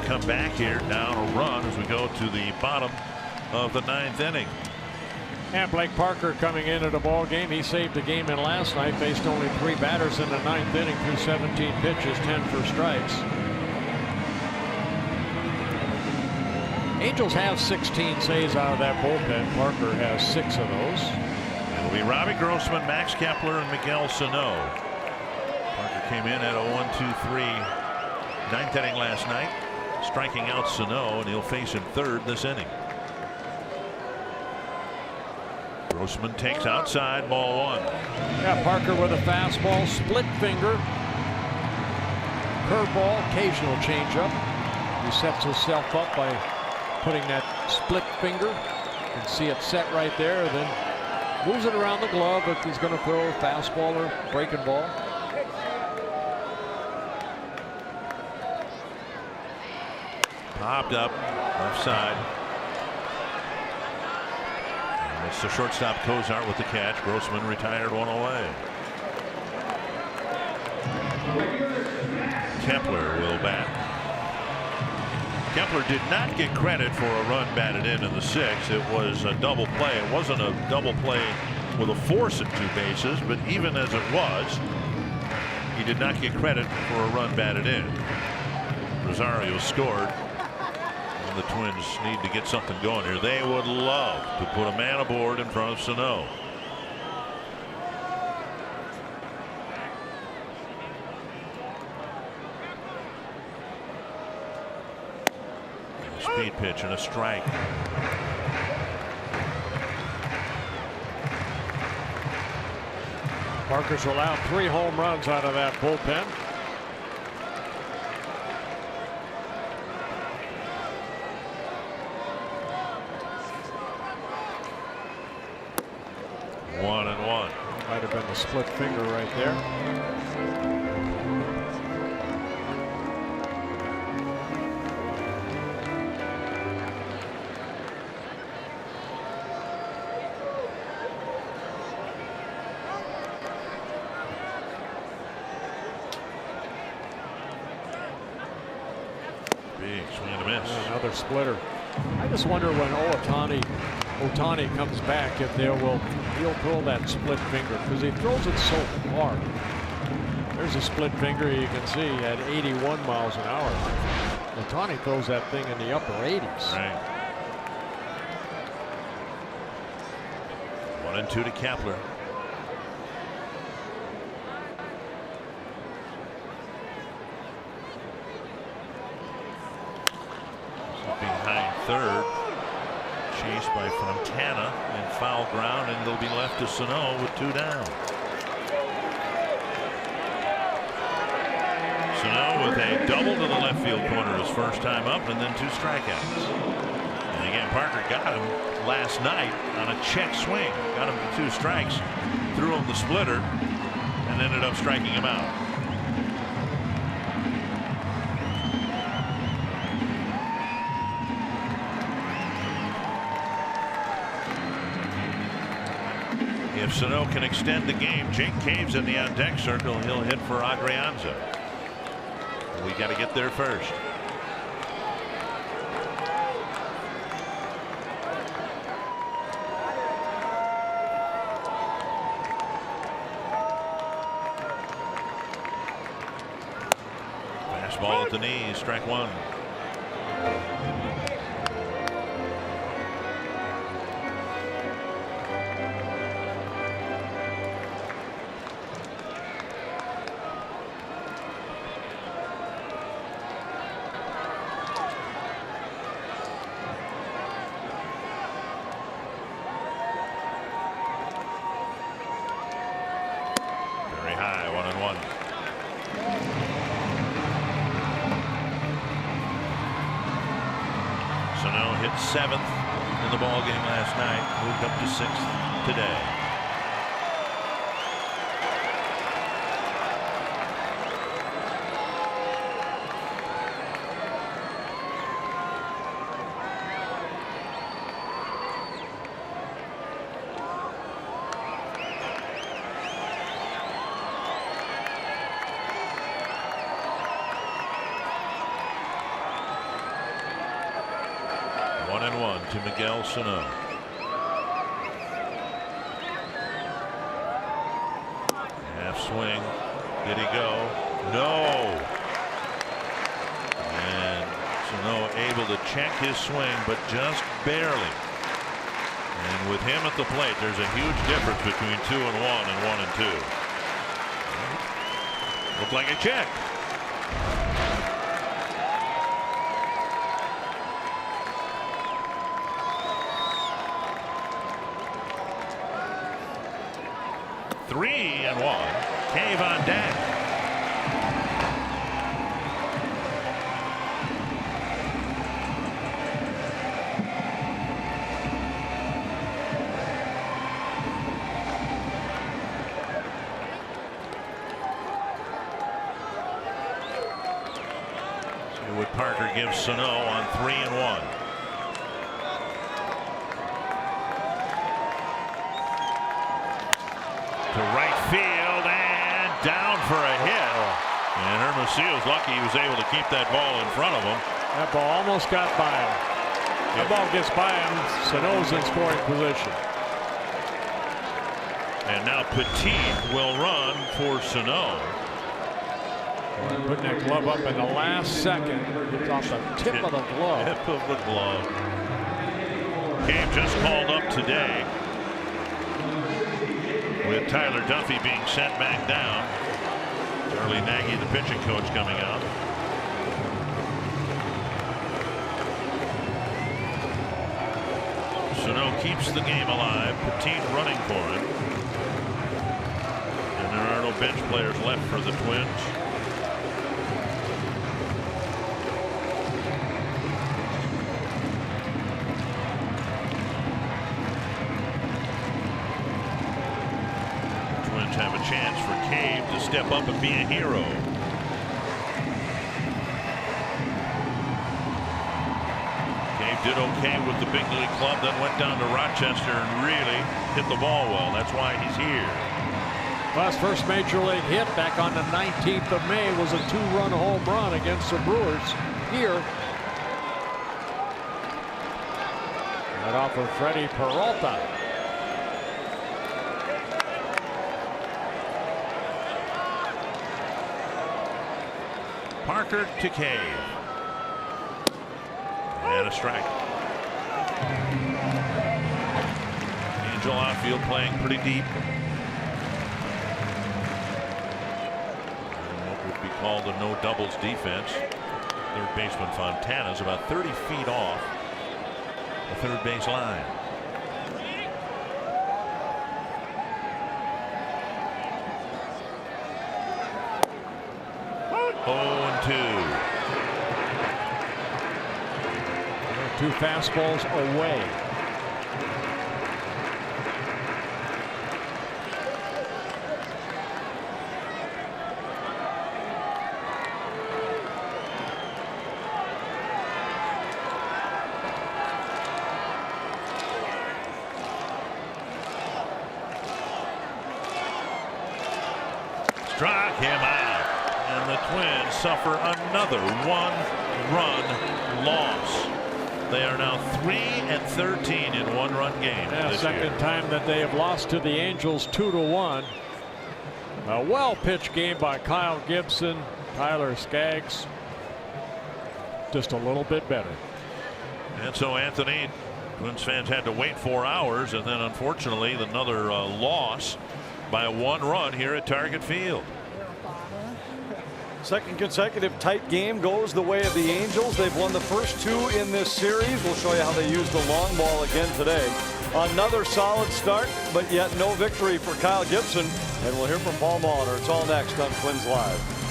Come back here, down a run as we go to the bottom of the 9th inning. And Blake Parker coming into the ball game. He saved the game in last night. Faced only 3 batters in the 9th inning through 17 pitches, 10 for strikes. Angels have 16 saves out of that bullpen. Parker has 6 of those. It'll be Robbie Grossman, Max Kepler, and Miguel Sano. Parker came in at a 1-2-3 9th inning last night, striking out Sano, and he'll face him 3rd this inning. Grossman takes outside, ball 1. Yeah, Parker with a fastball, split finger, curveball, occasional changeup. He sets himself up by putting that split finger. You can see it set right there, then moves it around the glove if he's going to throw a fastball or breaking ball. Popped up, left side. And it's the shortstop Cozart with the catch. Grossman retired 1 away. Kepler will bat. Kepler did not get credit for a run batted in the 6th. It was a double play. It wasn't a double play with a force at 2 bases, but even as it was, he did not get credit for a run batted in. Rosario scored. The Twins need to get something going here. They would love to put a man aboard in front of Sano. A speed pitch and a strike. Parker's allowed 3 home runs out of that bullpen. Might have been the split finger right there. Big swing and a miss. Another splitter. I just wonder when Ohtani comes back if he'll throw that split finger, because he throws it so hard. There's a split finger you can see at 81 miles an hour. Ohtani throws that thing in the upper 80s. Right. 1-2 to Kepler. Behind third, chased by Fontana in foul ground, and it'll be left to Sano with 2 down. Sano with a double to the left field corner his first time up, and then 2 strikeouts. And again, Parker got him last night on a check swing, got him to 2 strikes, threw him the splitter, and ended up striking him out. If Sano can extend the game, Jake Cave's in the on-deck circle. He'll hit for Adrianza. We got to get there first. Fastball at the knees, strike 1. Hit 7th in the ball game last night, moved up to 6th today. To Miguel Sano. Half swing. Did he go? No. And Sano able to check his swing, but just barely. And with him at the plate, there's a huge difference between 2-1 and 1-2. Looked like a check. Cave on deck. See what Parker gives Sano on 3-1. To right field and down for a hit. And Hermosillo's lucky he was able to keep that ball in front of him. That ball almost got by him. That ball gets by him. Sano's in scoring position. And now Petit will run for Sano. Putting that glove up in the last second. It's off the tip of the glove. Tip of the glove. Game just called up today, with Tyler Duffy being sent back down. Charlie Nagy, the pitching coach, coming out. Sano keeps the game alive. Petit running for it. And there are no bench players left for the Twins. Have a chance for Cave to step up and be a hero. Cave did okay with the big league club, then went down to Rochester and really hit the ball well. That's why he's here. Well, his first major league hit back on the 19th of May was a 2-run home run against the Brewers here. Right off of Freddie Peralta. Parker to Cave. And a strike. Angel outfield playing pretty deep. What would be called a no doubles defense. Third baseman Fontana is about 30 feet off the third base line. Oh, 2 fastballs away. Struck him out, and the Twins suffer another 1-run loss. They are now 3-13 in 1-run games. Yeah, second time that they have lost to the Angels 2-1. A well-pitched game by Kyle Gibson. Tyler Skaggs just a little bit better. And so, Anthony, Twins fans had to wait 4 hours, and then unfortunately another loss by a 1-run here at Target Field. Second consecutive tight game goes the way of the Angels. They've won the first 2 in this series. We'll show you how they used the long ball again today. Another solid start, but yet no victory for Kyle Gibson. And we'll hear from Paul Molitor. It's all next on Twins Live.